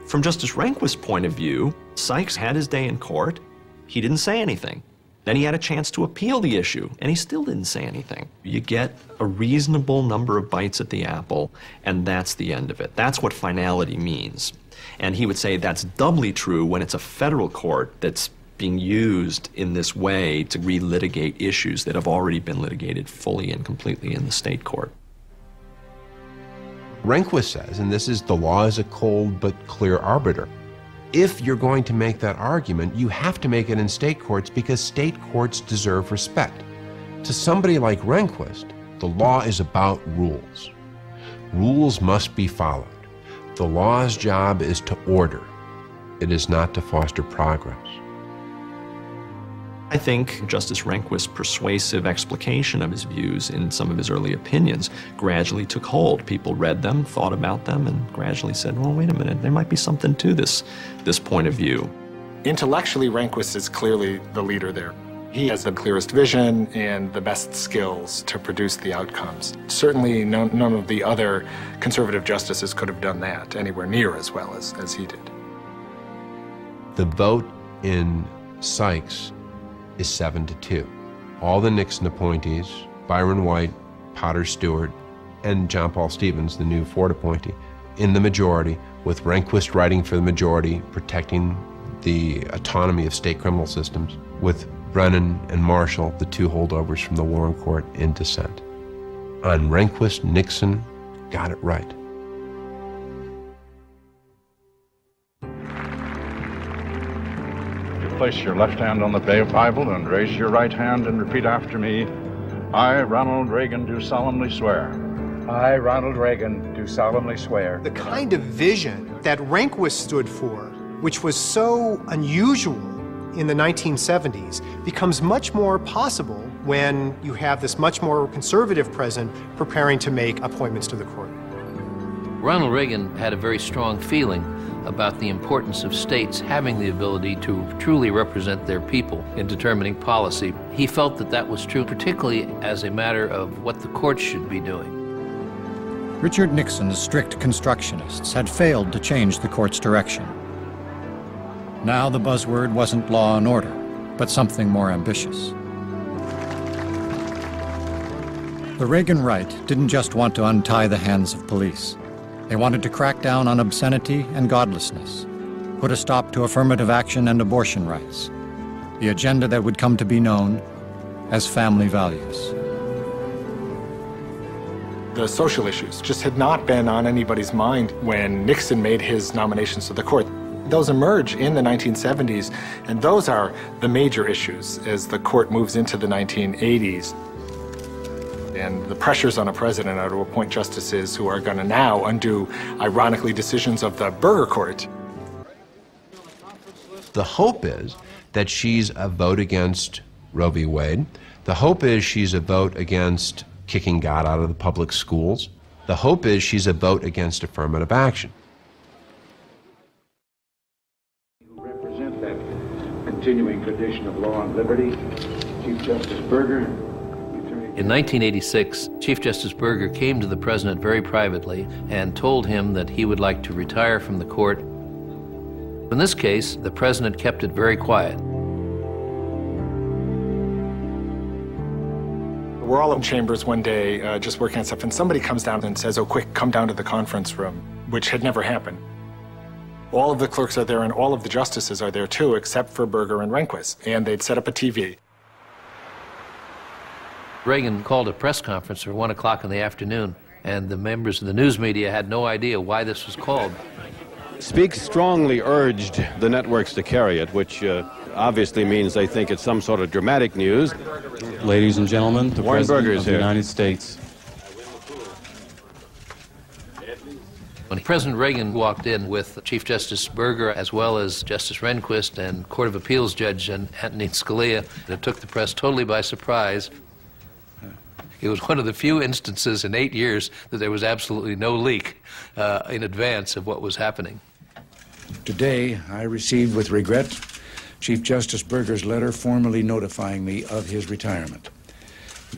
From Justice Rehnquist's point of view, Sykes had his day in court. He didn't say anything. Then he had a chance to appeal the issue, and he still didn't say anything. You get a reasonable number of bites at the apple, and that's the end of it. That's what finality means. And he would say that's doubly true when it's a federal court that's being used in this way to relitigate issues that have already been litigated fully and completely in the state court. Rehnquist says, and this is, the law is a cold but clear arbiter. If you're going to make that argument, you have to make it in state courts because state courts deserve respect. To somebody like Rehnquist, the law is about rules. Rules must be followed. The law's job is to order. It is not to foster progress. I think Justice Rehnquist's persuasive explication of his views in some of his early opinions gradually took hold. People read them, thought about them, and gradually said, well, wait a minute, there might be something to this point of view. Intellectually, Rehnquist is clearly the leader there. He has the clearest vision and the best skills to produce the outcomes. Certainly none of the other conservative justices could have done that anywhere near as well as he did. The vote in Sykes is 7-2. All the Nixon appointees, Byron White, Potter Stewart, and John Paul Stevens, the new Ford appointee, in the majority, with Rehnquist writing for the majority, protecting the autonomy of state criminal systems, with Brennan and Marshall, the two holdovers from the Warren Court, in dissent. On Rehnquist, Nixon got it right. Place your left hand on the Bible and raise your right hand and repeat after me. I, Ronald Reagan, do solemnly swear. I, Ronald Reagan, do solemnly swear. The kind of vision that Rehnquist stood for, which was so unusual in the 1970s, becomes much more possible when you have this much more conservative president preparing to make appointments to the court. Ronald Reagan had a very strong feeling about the importance of states having the ability to truly represent their people in determining policy. He felt that that was true, particularly as a matter of what the courts should be doing. Richard Nixon's strict constructionists had failed to change the court's direction. Now the buzzword wasn't law and order, but something more ambitious. The Reagan right didn't just want to untie the hands of police. They wanted to crack down on obscenity and godlessness, put a stop to affirmative action and abortion rights, the agenda that would come to be known as family values. The social issues just had not been on anybody's mind when Nixon made his nominations to the court. Those emerge in the 1970s, and those are the major issues as the court moves into the 1980s. And the pressures on a president are to appoint justices who are going to now undo, ironically, decisions of the Burger Court. The hope is that she's a vote against Roe v. Wade. The hope is she's a vote against kicking God out of the public schools. The hope is she's a vote against affirmative action. Who represent that continuing tradition of law and liberty, Chief Justice Burger. In 1986, Chief Justice Burger came to the president very privately and told him that he would like to retire from the court. In this case, the president kept it very quiet. We're all in chambers one day just working on stuff, and somebody comes down and says, "Oh, quick, come down to the conference room," which had never happened. All of the clerks are there, and all of the justices are there too, except for Berger and Rehnquist, and they'd set up a TV. Reagan called a press conference for 1 o'clock in the afternoon, and the members of the news media had no idea why this was called. Speak strongly urged the networks to carry it, which obviously means they think it's some sort of dramatic news. Ladies and gentlemen, the President of the here. United States. When President Reagan walked in with Chief Justice Berger as well as Justice Rehnquist and Court of Appeals Judge Antonin Scalia, it took the press totally by surprise. It was one of the few instances in 8 years that there was absolutely no leak in advance of what was happening. Today, I received with regret Chief Justice Berger's letter formally notifying me of his retirement.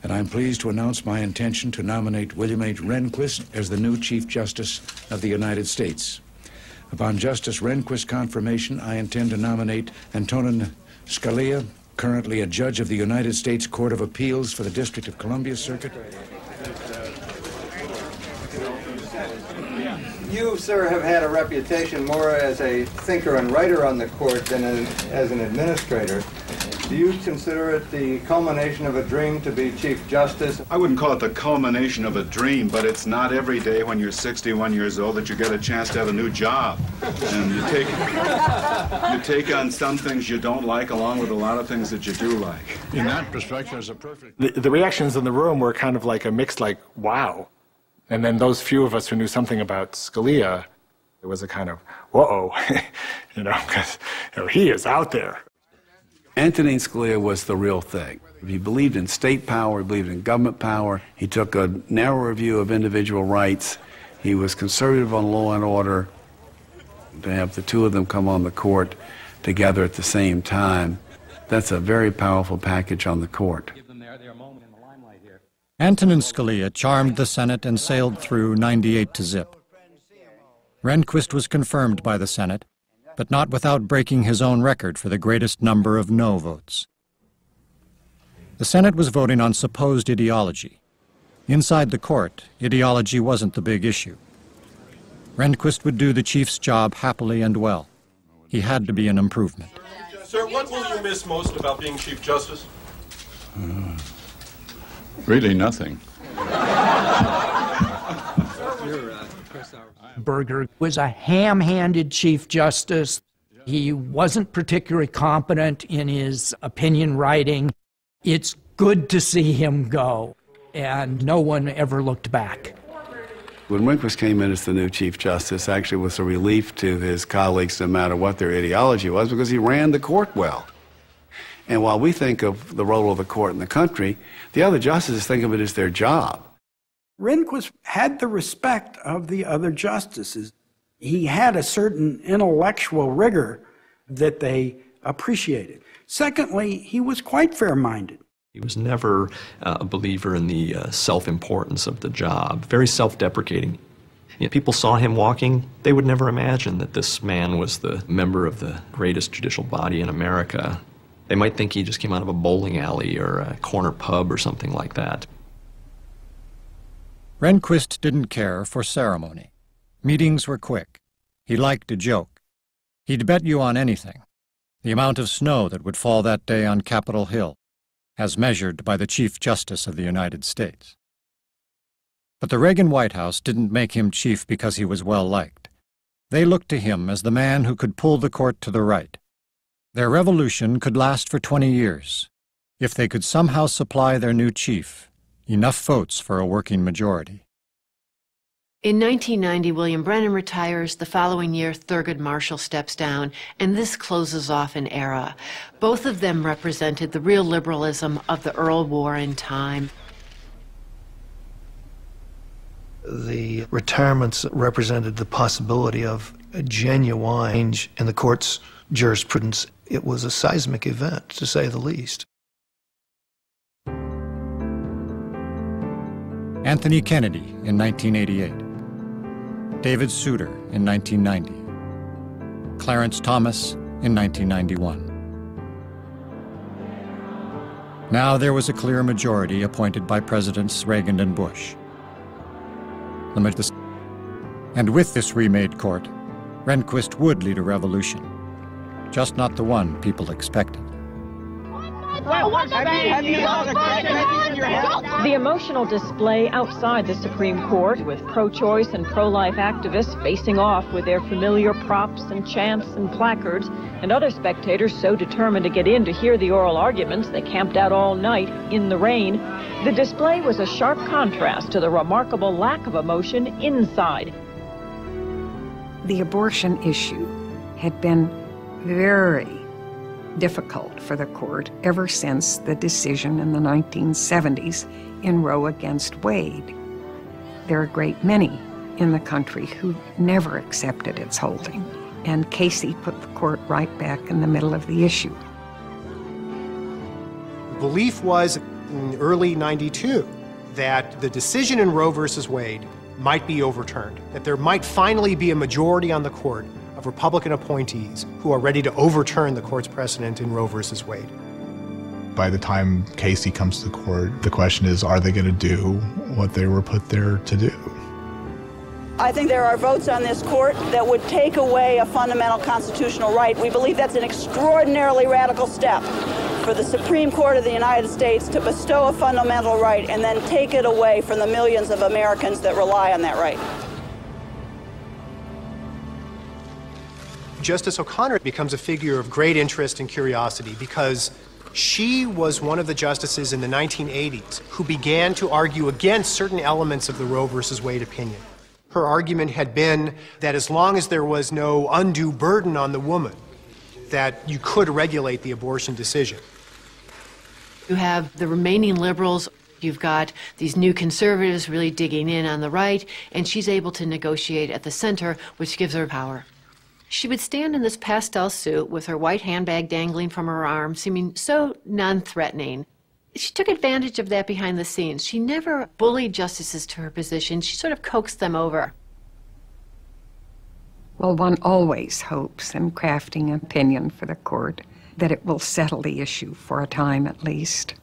And I'm pleased to announce my intention to nominate William H. Rehnquist as the new Chief Justice of the United States. Upon Justice Rehnquist's confirmation, I intend to nominate Antonin Scalia, currently a judge of the United States Court of Appeals for the District of Columbia Circuit. You, sir, have had a reputation more as a thinker and writer on the court than as an administrator. Do you consider it the culmination of a dream to be Chief Justice? I wouldn't call it the culmination of a dream, but it's not every day when you're 61 years old that you get a chance to have a new job. And you take on some things you don't like along with a lot of things that you do like. In that perspective, it's a perfect... The reactions in the room were kind of like a mix, like, wow. And then those few of us who knew something about Scalia, it was a kind of, whoa, because he is out there. Antonin Scalia was the real thing. He believed in state power, he believed in government power. He took a narrower view of individual rights. He was conservative on law and order. To have the two of them come on the court together at the same time, that's a very powerful package on the court. Antonin Scalia charmed the Senate and sailed through 98 to zip. Rehnquist was confirmed by the Senate, but not without breaking his own record for the greatest number of no votes. The Senate was voting on supposed ideology. Inside the court, ideology wasn't the big issue. Rehnquist would do the chief's job happily and well. He had to be an improvement. Sir, what will you miss most about being Chief Justice? Really nothing. Berger was a ham-handed Chief Justice. He wasn't particularly competent in his opinion writing. It's good to see him go, and no one ever looked back. When Rehnquist came in as the new Chief Justice, actually was a relief to his colleagues, no matter what their ideology was, because he ran the court well. And while we think of the role of the court in the country, the other justices think of it as their job. Rehnquist had the respect of the other justices. He had a certain intellectual rigor that they appreciated. Secondly, he was quite fair-minded. He was never a believer in the self-importance of the job, very self-deprecating. Yet people saw him walking, they would never imagine that this man was the member of the greatest judicial body in America. They might think he just came out of a bowling alley or a corner pub or something like that. Rehnquist didn't care for ceremony. Meetings were quick. He liked a joke. He'd bet you on anything. The amount of snow that would fall that day on Capitol Hill, as measured by the Chief Justice of the United States. But the Reagan White House didn't make him chief because he was well-liked. They looked to him as the man who could pull the court to the right. Their revolution could last for 20 years, if they could somehow supply their new chief enough votes for a working majority. In 1990, William Brennan retires. The following year, Thurgood Marshall steps down, and this closes off an era. Both of them represented the real liberalism of the Earl Warren time. The retirements represented the possibility of a genuine change in the court's jurisprudence. It was a seismic event, to say the least. Anthony Kennedy in 1988. David Souter in 1990. Clarence Thomas in 1991. Now there was a clear majority appointed by Presidents Reagan and Bush. And with this remade court, Rehnquist would lead a revolution, just not the one people expected. The emotional display outside the Supreme Court, with pro-choice and pro-life activists facing off with their familiar props and chants and placards, and other spectators so determined to get in to hear the oral arguments they camped out all night in the rain. The display was a sharp contrast to the remarkable lack of emotion inside. The abortion issue had been very difficult for the court ever since the decision in the 1970s in Roe against Wade. There are a great many in the country who never accepted its holding, and Casey put the court right back in the middle of the issue. The belief was in early '92 that the decision in Roe versus Wade might be overturned, that there might finally be a majority on the court of Republican appointees who are ready to overturn the court's precedent in Roe versus Wade. By the time Casey comes to court, the question is, are they going to do what they were put there to do? I think there are votes on this court that would take away a fundamental constitutional right. We believe that's an extraordinarily radical step for the Supreme Court of the United States to bestow a fundamental right and then take it away from the millions of Americans that rely on that right. Justice O'Connor becomes a figure of great interest and curiosity because she was one of the justices in the 1980s who began to argue against certain elements of the Roe versus Wade opinion. Her argument had been that as long as there was no undue burden on the woman, that you could regulate the abortion decision. You have the remaining liberals, you've got these new conservatives really digging in on the right, and she's able to negotiate at the center, which gives her power. She would stand in this pastel suit with her white handbag dangling from her arm, seeming so non-threatening. She took advantage of that behind the scenes. She never bullied justices to her position. She sort of coaxed them over. Well, one always hopes in crafting an opinion for the court that it will settle the issue for a time at least.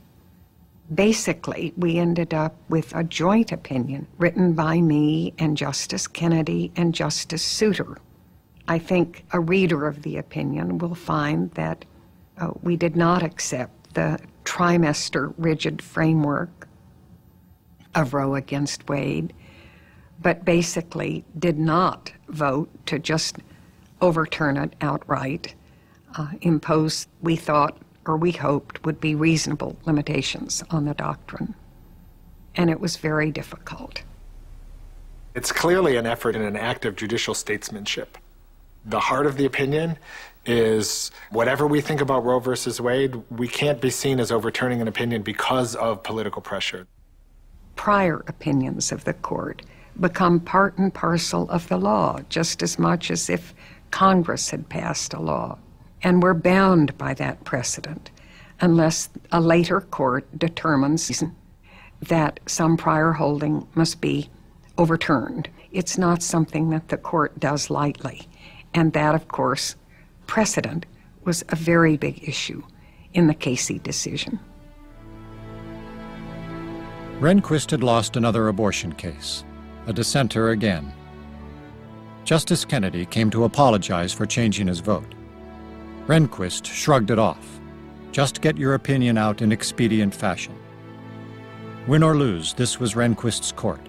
Basically, we ended up with a joint opinion written by me and Justice Kennedy and Justice Souter. I think a reader of the opinion will find that we did not accept the trimester rigid framework of Roe against Wade, but basically did not vote to just overturn it outright, impose, we thought, or we hoped, would be reasonable limitations on the doctrine. And it was very difficult. It's clearly an effort in an act of judicial statesmanship. The heart of the opinion is whatever we think about Roe versus Wade, we can't be seen as overturning an opinion because of political pressure. Prior opinions of the court become part and parcel of the law, just as much as if Congress had passed a law. And we're bound by that precedent unless a later court determines that some prior holding must be overturned. It's not something that the court does lightly. And that, of course, precedent was a very big issue in the Casey decision. Rehnquist had lost another abortion case, a dissenter again. Justice Kennedy came to apologize for changing his vote. Rehnquist shrugged it off. Just get your opinion out in expedient fashion. Win or lose, this was Rehnquist's court.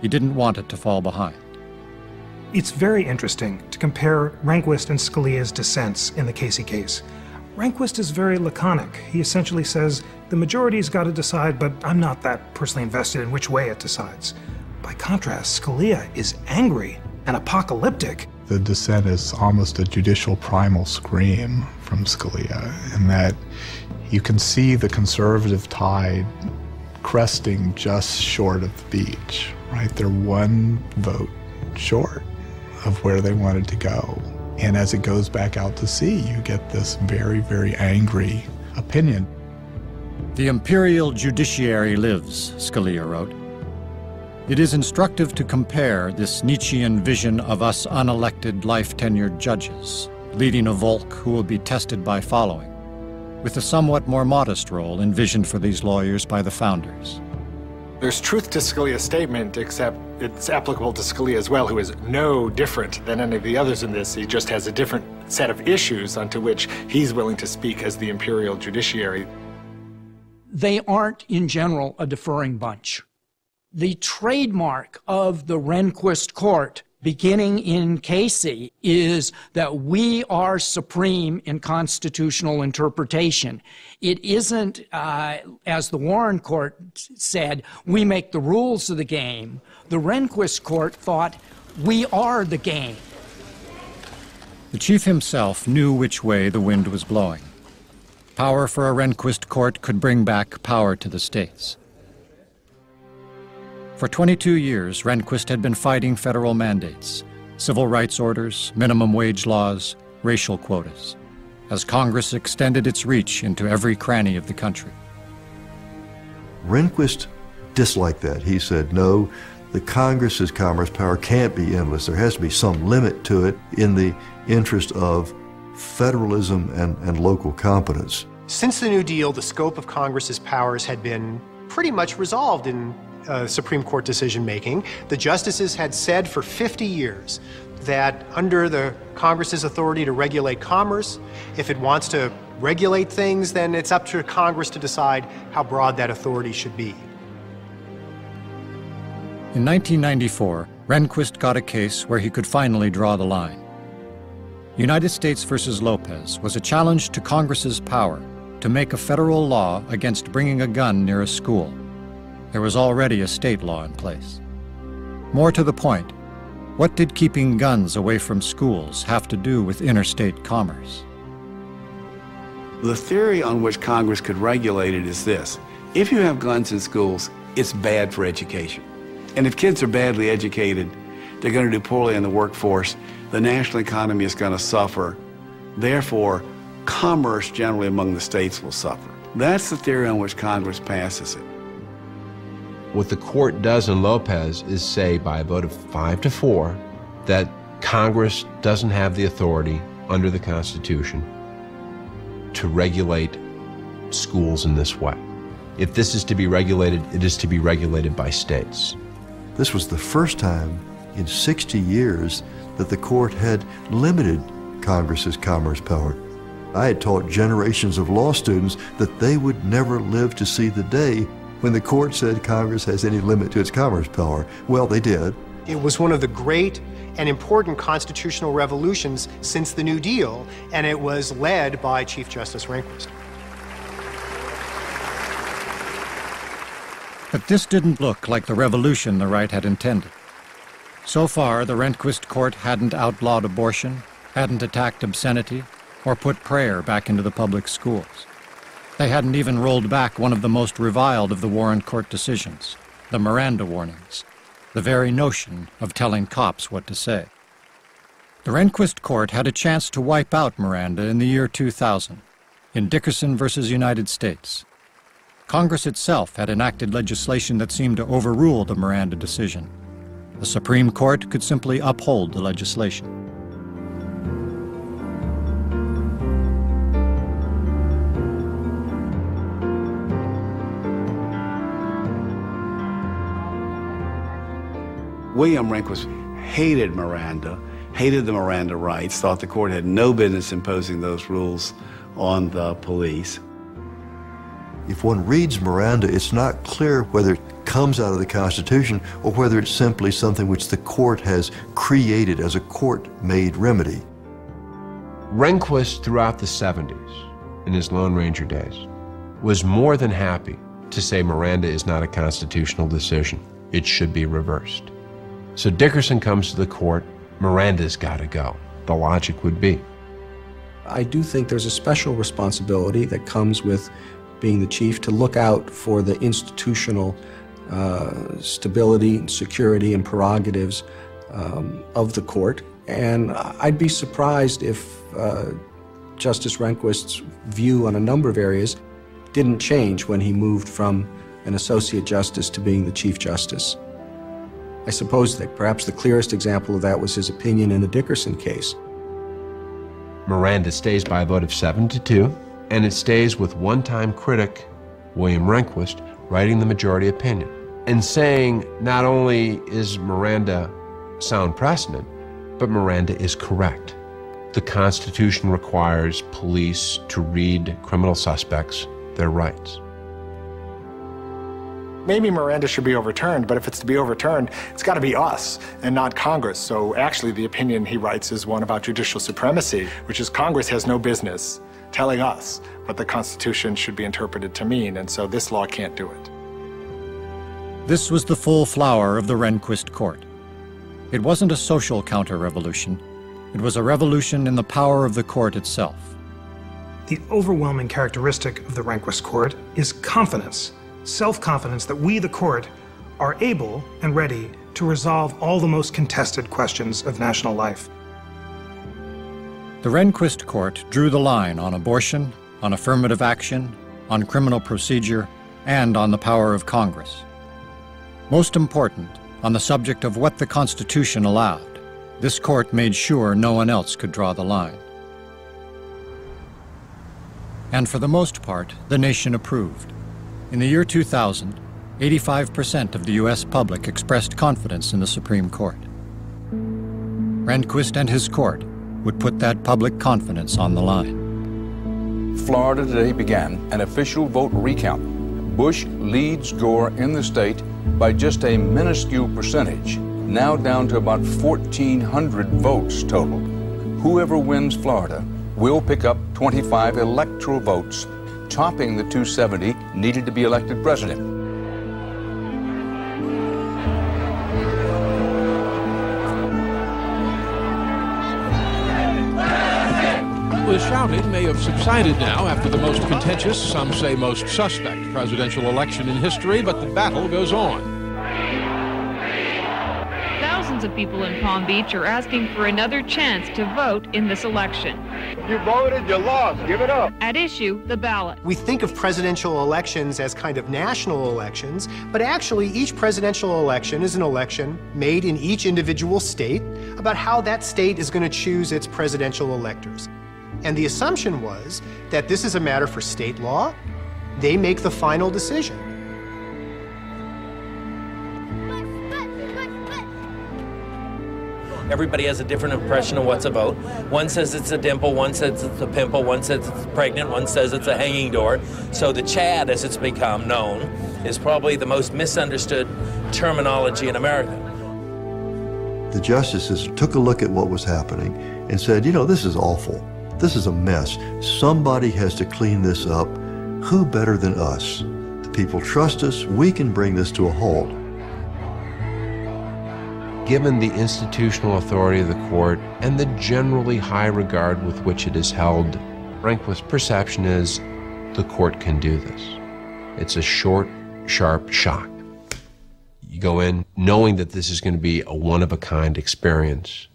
He didn't want it to fall behind. It's very interesting to compare Rehnquist and Scalia's dissents in the Casey case. Rehnquist is very laconic. He essentially says, the majority's got to decide, but I'm not that personally invested in which way it decides. By contrast, Scalia is angry and apocalyptic. The dissent is almost a judicial primal scream from Scalia, in that you can see the conservative tide cresting just short of the beach, right? They're one vote short of where they wanted to go. And as it goes back out to sea, you get this very, very angry opinion. The imperial judiciary lives, Scalia wrote. It is instructive to compare this Nietzschean vision of us unelected, life-tenured judges, leading a Volk who will be tested by following, with a somewhat more modest role envisioned for these lawyers by the founders. There's truth to Scalia's statement, except it's applicable to Scalia as well, who is no different than any of the others in this. He just has a different set of issues onto which he's willing to speak as the imperial judiciary. They aren't, in general, a deferring bunch. The trademark of the Rehnquist court, beginning in Casey, is that we are supreme in constitutional interpretation. It isn't, as the Warren court said, we make the rules of the game. The Rehnquist court thought, we are the game. The chief himself knew which way the wind was blowing. Power for a Rehnquist court could bring back power to the states. For 22 years, Rehnquist had been fighting federal mandates, civil rights orders, minimum wage laws, racial quotas, as Congress extended its reach into every cranny of the country. Rehnquist disliked that. He said, no, the Congress's commerce power can't be endless. There has to be some limit to it in the interest of federalism and local competence. Since the New Deal, the scope of Congress's powers had been pretty much resolved in Supreme Court decision-making. The justices had said for 50 years that under the Congress's authority to regulate commerce, if it wants to regulate things, then it's up to Congress to decide how broad that authority should be. In 1994, Rehnquist got a case where he could finally draw the line. United States versus Lopez was a challenge to Congress's power to make a federal law against bringing a gun near a school. There was already a state law in place. More to the point, what did keeping guns away from schools have to do with interstate commerce? The theory on which Congress could regulate it is this. If you have guns in schools, it's bad for education. And if kids are badly educated, they're going to do poorly in the workforce. The national economy is going to suffer. Therefore, commerce generally among the states will suffer. That's the theory on which Congress passes it. What the court does in Lopez is say by a vote of 5-4 that Congress doesn't have the authority under the Constitution to regulate schools in this way. If this is to be regulated, it is to be regulated by states. This was the first time in 60 years that the court had limited Congress's commerce power. I had taught generations of law students that they would never live to see the day when the court said Congress has any limit to its commerce power. Well, they did. It was one of the great and important constitutional revolutions since the New Deal, and it was led by Chief Justice Rehnquist. But this didn't look like the revolution the right had intended. So far, the Rehnquist court hadn't outlawed abortion, hadn't attacked obscenity, or put prayer back into the public schools. They hadn't even rolled back one of the most reviled of the Warren court decisions, the Miranda warnings, the very notion of telling cops what to say. The Rehnquist court had a chance to wipe out Miranda in the year 2000, in Dickerson versus United States. Congress itself had enacted legislation that seemed to overrule the Miranda decision. The Supreme Court could simply uphold the legislation. William Rehnquist hated Miranda, hated the Miranda rights, thought the court had no business imposing those rules on the police. If one reads Miranda, it's not clear whether it comes out of the Constitution or whether it's simply something which the court has created as a court-made remedy. Rehnquist, throughout the 70s, in his Lone Ranger days, was more than happy to say Miranda is not a constitutional decision. It should be reversed. So Dickerson comes to the court, Miranda's got to go. The logic would be. I do think there's a special responsibility that comes with being the chief to look out for the institutional stability and security and prerogatives of the court. And I'd be surprised if Justice Rehnquist's view on a number of areas didn't change when he moved from an associate justice to being the chief justice. I suppose that perhaps the clearest example of that was his opinion in the Dickerson case. Miranda stays by a vote of 7-2, And it stays with one-time critic William Rehnquist writing the majority opinion and saying not only is Miranda sound precedent, but Miranda is correct. The Constitution requires police to read criminal suspects their rights. Maybe Miranda should be overturned, but if it's to be overturned, it's got to be us and not Congress. So actually the opinion he writes is one about judicial supremacy, which is Congress has no business telling us what the Constitution should be interpreted to mean, and so this law can't do it. This was the full flower of the Rehnquist court. It wasn't a social counter-revolution. It was a revolution in the power of the court itself. The overwhelming characteristic of the Rehnquist court is confidence, self-confidence that we, the court, are able and ready to resolve all the most contested questions of national life. The Rehnquist court drew the line on abortion, on affirmative action, on criminal procedure, and on the power of Congress. Most important, on the subject of what the Constitution allowed, this court made sure no one else could draw the line. And for the most part, the nation approved. In the year 2000, 85% of the U.S. public expressed confidence in the Supreme Court. Rehnquist and his court would put that public confidence on the line. Florida today began an official vote recount. Bush leads Gore in the state by just a minuscule percentage, now down to about 1,400 votes total. Whoever wins Florida will pick up 25 electoral votes, topping the 270 needed to be elected president. The shouting may have subsided now after the most contentious, some say most suspect, presidential election in history, but the battle goes on. Thousands of people in Palm Beach are asking for another chance to vote in this election. You voted, you lost, give it up. At issue, the ballot. We think of presidential elections as kind of national elections, but actually each presidential election is an election made in each individual state about how that state is going to choose its presidential electors. And the assumption was that this is a matter for state law. They make the final decision. Everybody has a different impression of what's a vote. One says it's a dimple, one says it's a pimple, one says it's pregnant, one says it's a hanging door. So the Chad, as it's become known, is probably the most misunderstood terminology in America. The justices took a look at what was happening and said, you know, this is awful. This is a mess. Somebody has to clean this up. Who better than us? The people trust us. We can bring this to a halt. Given the institutional authority of the court and the generally high regard with which it is held, Rehnquist's perception is the court can do this. It's a short, sharp shock. You go in knowing that this is going to be a one-of-a-kind experience,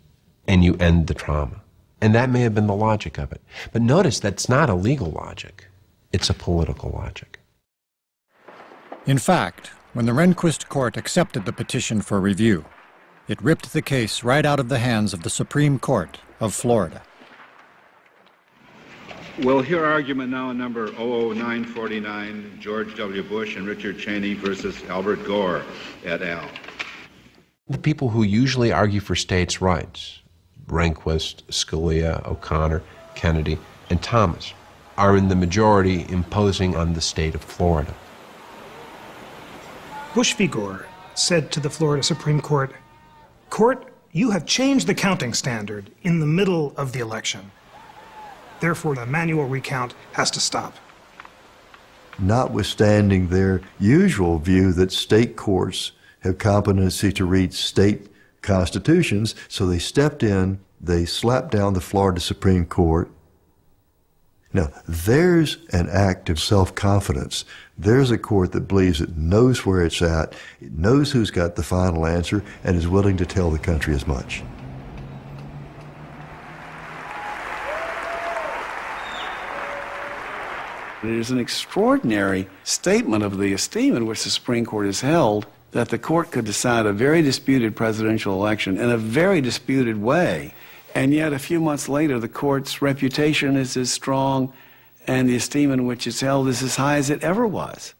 and you end the trauma. And that may have been the logic of it. But notice that's not a legal logic. It's a political logic. In fact, when the Rehnquist court accepted the petition for review, it ripped the case right out of the hands of the Supreme Court of Florida. We'll hear argument now in number 00949, George W. Bush and Richard Cheney versus Albert Gore et al. The people who usually argue for states' rights, Rehnquist, Scalia, O'Connor, Kennedy, and Thomas, are in the majority imposing on the state of Florida. Bush v. Gore said to the Florida Supreme Court, "Court, you have changed the counting standard in the middle of the election. Therefore, the manual recount has to stop." Notwithstanding their usual view that state courts have competency to read state constitutions, so they stepped in, they slapped down the Florida Supreme Court. Now, there's an act of self-confidence. There's a court that believes it knows where it's at, it knows who's got the final answer, and is willing to tell the country as much. It is an extraordinary statement of the esteem in which the Supreme Court is held, that the court could decide a very disputed presidential election in a very disputed way, and yet a few months later the court's reputation is as strong and the esteem in which it's held is as high as it ever was.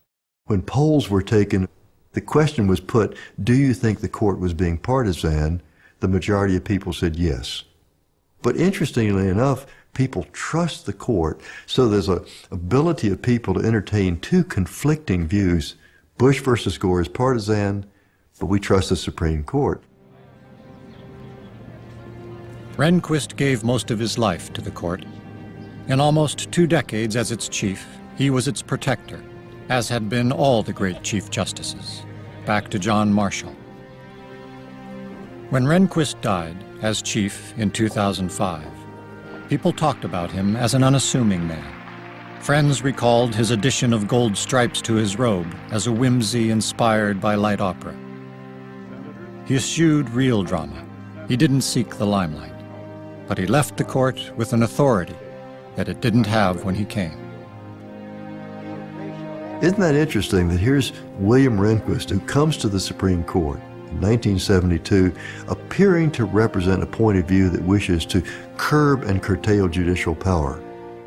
When polls were taken, the question was put, do you think the court was being partisan? The majority of people said yes. But interestingly enough, people trust the court, so there's an ability of people to entertain two conflicting views. Bush versus Gore is partisan, but we trust the Supreme Court. Rehnquist gave most of his life to the court. In almost 2 decades as its chief, he was its protector, as had been all the great Chief Justices, back to John Marshall. When Rehnquist died as chief in 2005, people talked about him as an unassuming man. Friends recalled his addition of gold stripes to his robe as a whimsy inspired by light opera. He eschewed real drama. He didn't seek the limelight, but he left the court with an authority that it didn't have when he came. Isn't that interesting that here's William Rehnquist, who comes to the Supreme Court in 1972, appearing to represent a point of view that wishes to curb and curtail judicial power,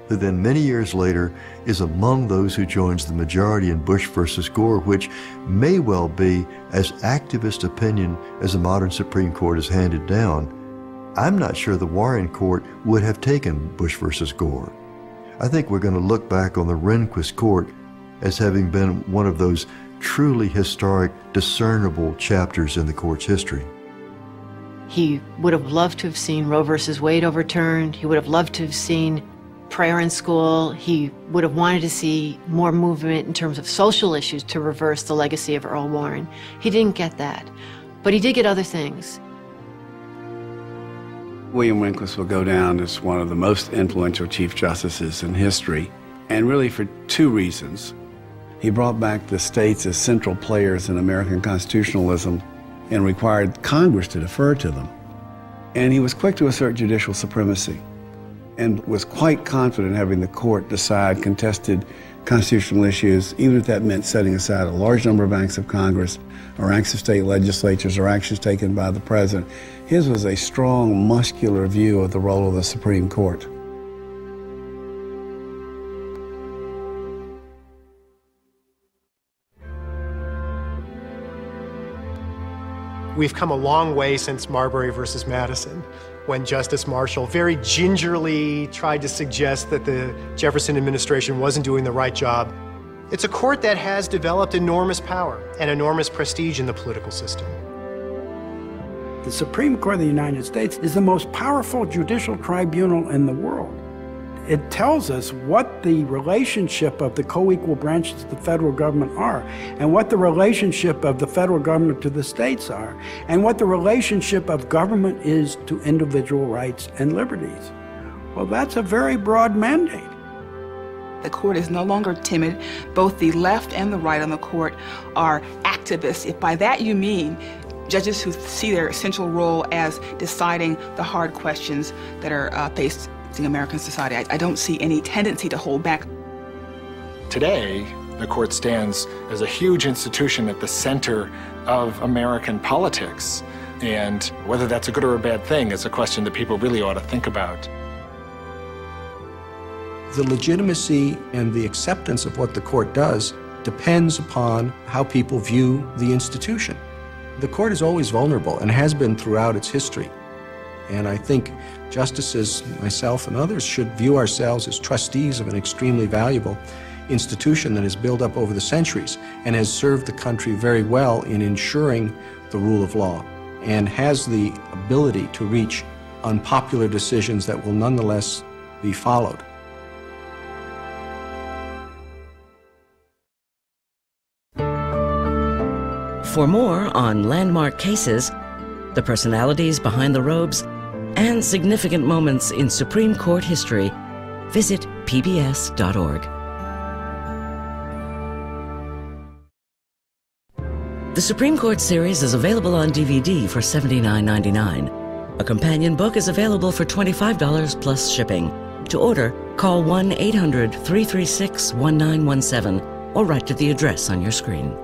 who then many years later is among those who joins the majority in Bush versus Gore, which may well be as activist opinion as the modern Supreme Court has handed down. I'm not sure the Warren Court would have taken Bush versus Gore. I think we're going to look back on the Rehnquist Court as having been one of those truly historic, discernible chapters in the court's history. He would have loved to have seen Roe versus Wade overturned. He would have loved to have seen prayer in school. He would have wanted to see more movement in terms of social issues to reverse the legacy of Earl Warren. He didn't get that, but he did get other things. William Rehnquist will go down as one of the most influential Chief Justices in history, and really for 2 reasons. He brought back the states as central players in American constitutionalism and required Congress to defer to them. And he was quick to assert judicial supremacy and was quite confident in having the court decide contested constitutional issues, even if that meant setting aside a large number of acts of Congress or acts of state legislatures or actions taken by the president. His was a strong, muscular view of the role of the Supreme Court. We've come a long way since Marbury versus Madison, when Justice Marshall very gingerly tried to suggest that the Jefferson administration wasn't doing the right job. It's a court that has developed enormous power and enormous prestige in the political system. The Supreme Court of the United States is the most powerful judicial tribunal in the world. It tells us what the relationship of the co-equal branches of the federal government are, and what the relationship of the federal government to the states are, and what the relationship of government is to individual rights and liberties. Well, that's a very broad mandate. The court is no longer timid. Both the left and the right on the court are activists. If by that you mean judges who see their essential role as deciding the hard questions that are faced in American society, I don't see any tendency to hold back. Today, the court stands as a huge institution at the center of American politics. And whether that's a good or a bad thing is a question that people really ought to think about. The legitimacy and the acceptance of what the court does depends upon how people view the institution. The court is always vulnerable and has been throughout its history. And I think justices, myself and others, should view ourselves as trustees of an extremely valuable institution that has built up over the centuries and has served the country very well in ensuring the rule of law and has the ability to reach unpopular decisions that will nonetheless be followed. For more on landmark cases, the personalities behind the robes, and significant moments in Supreme Court history, visit pbs.org. The Supreme Court series is available on DVD for $79.99. A companion book is available for $25 plus shipping. To order, call 1-800-336-1917 or write to the address on your screen.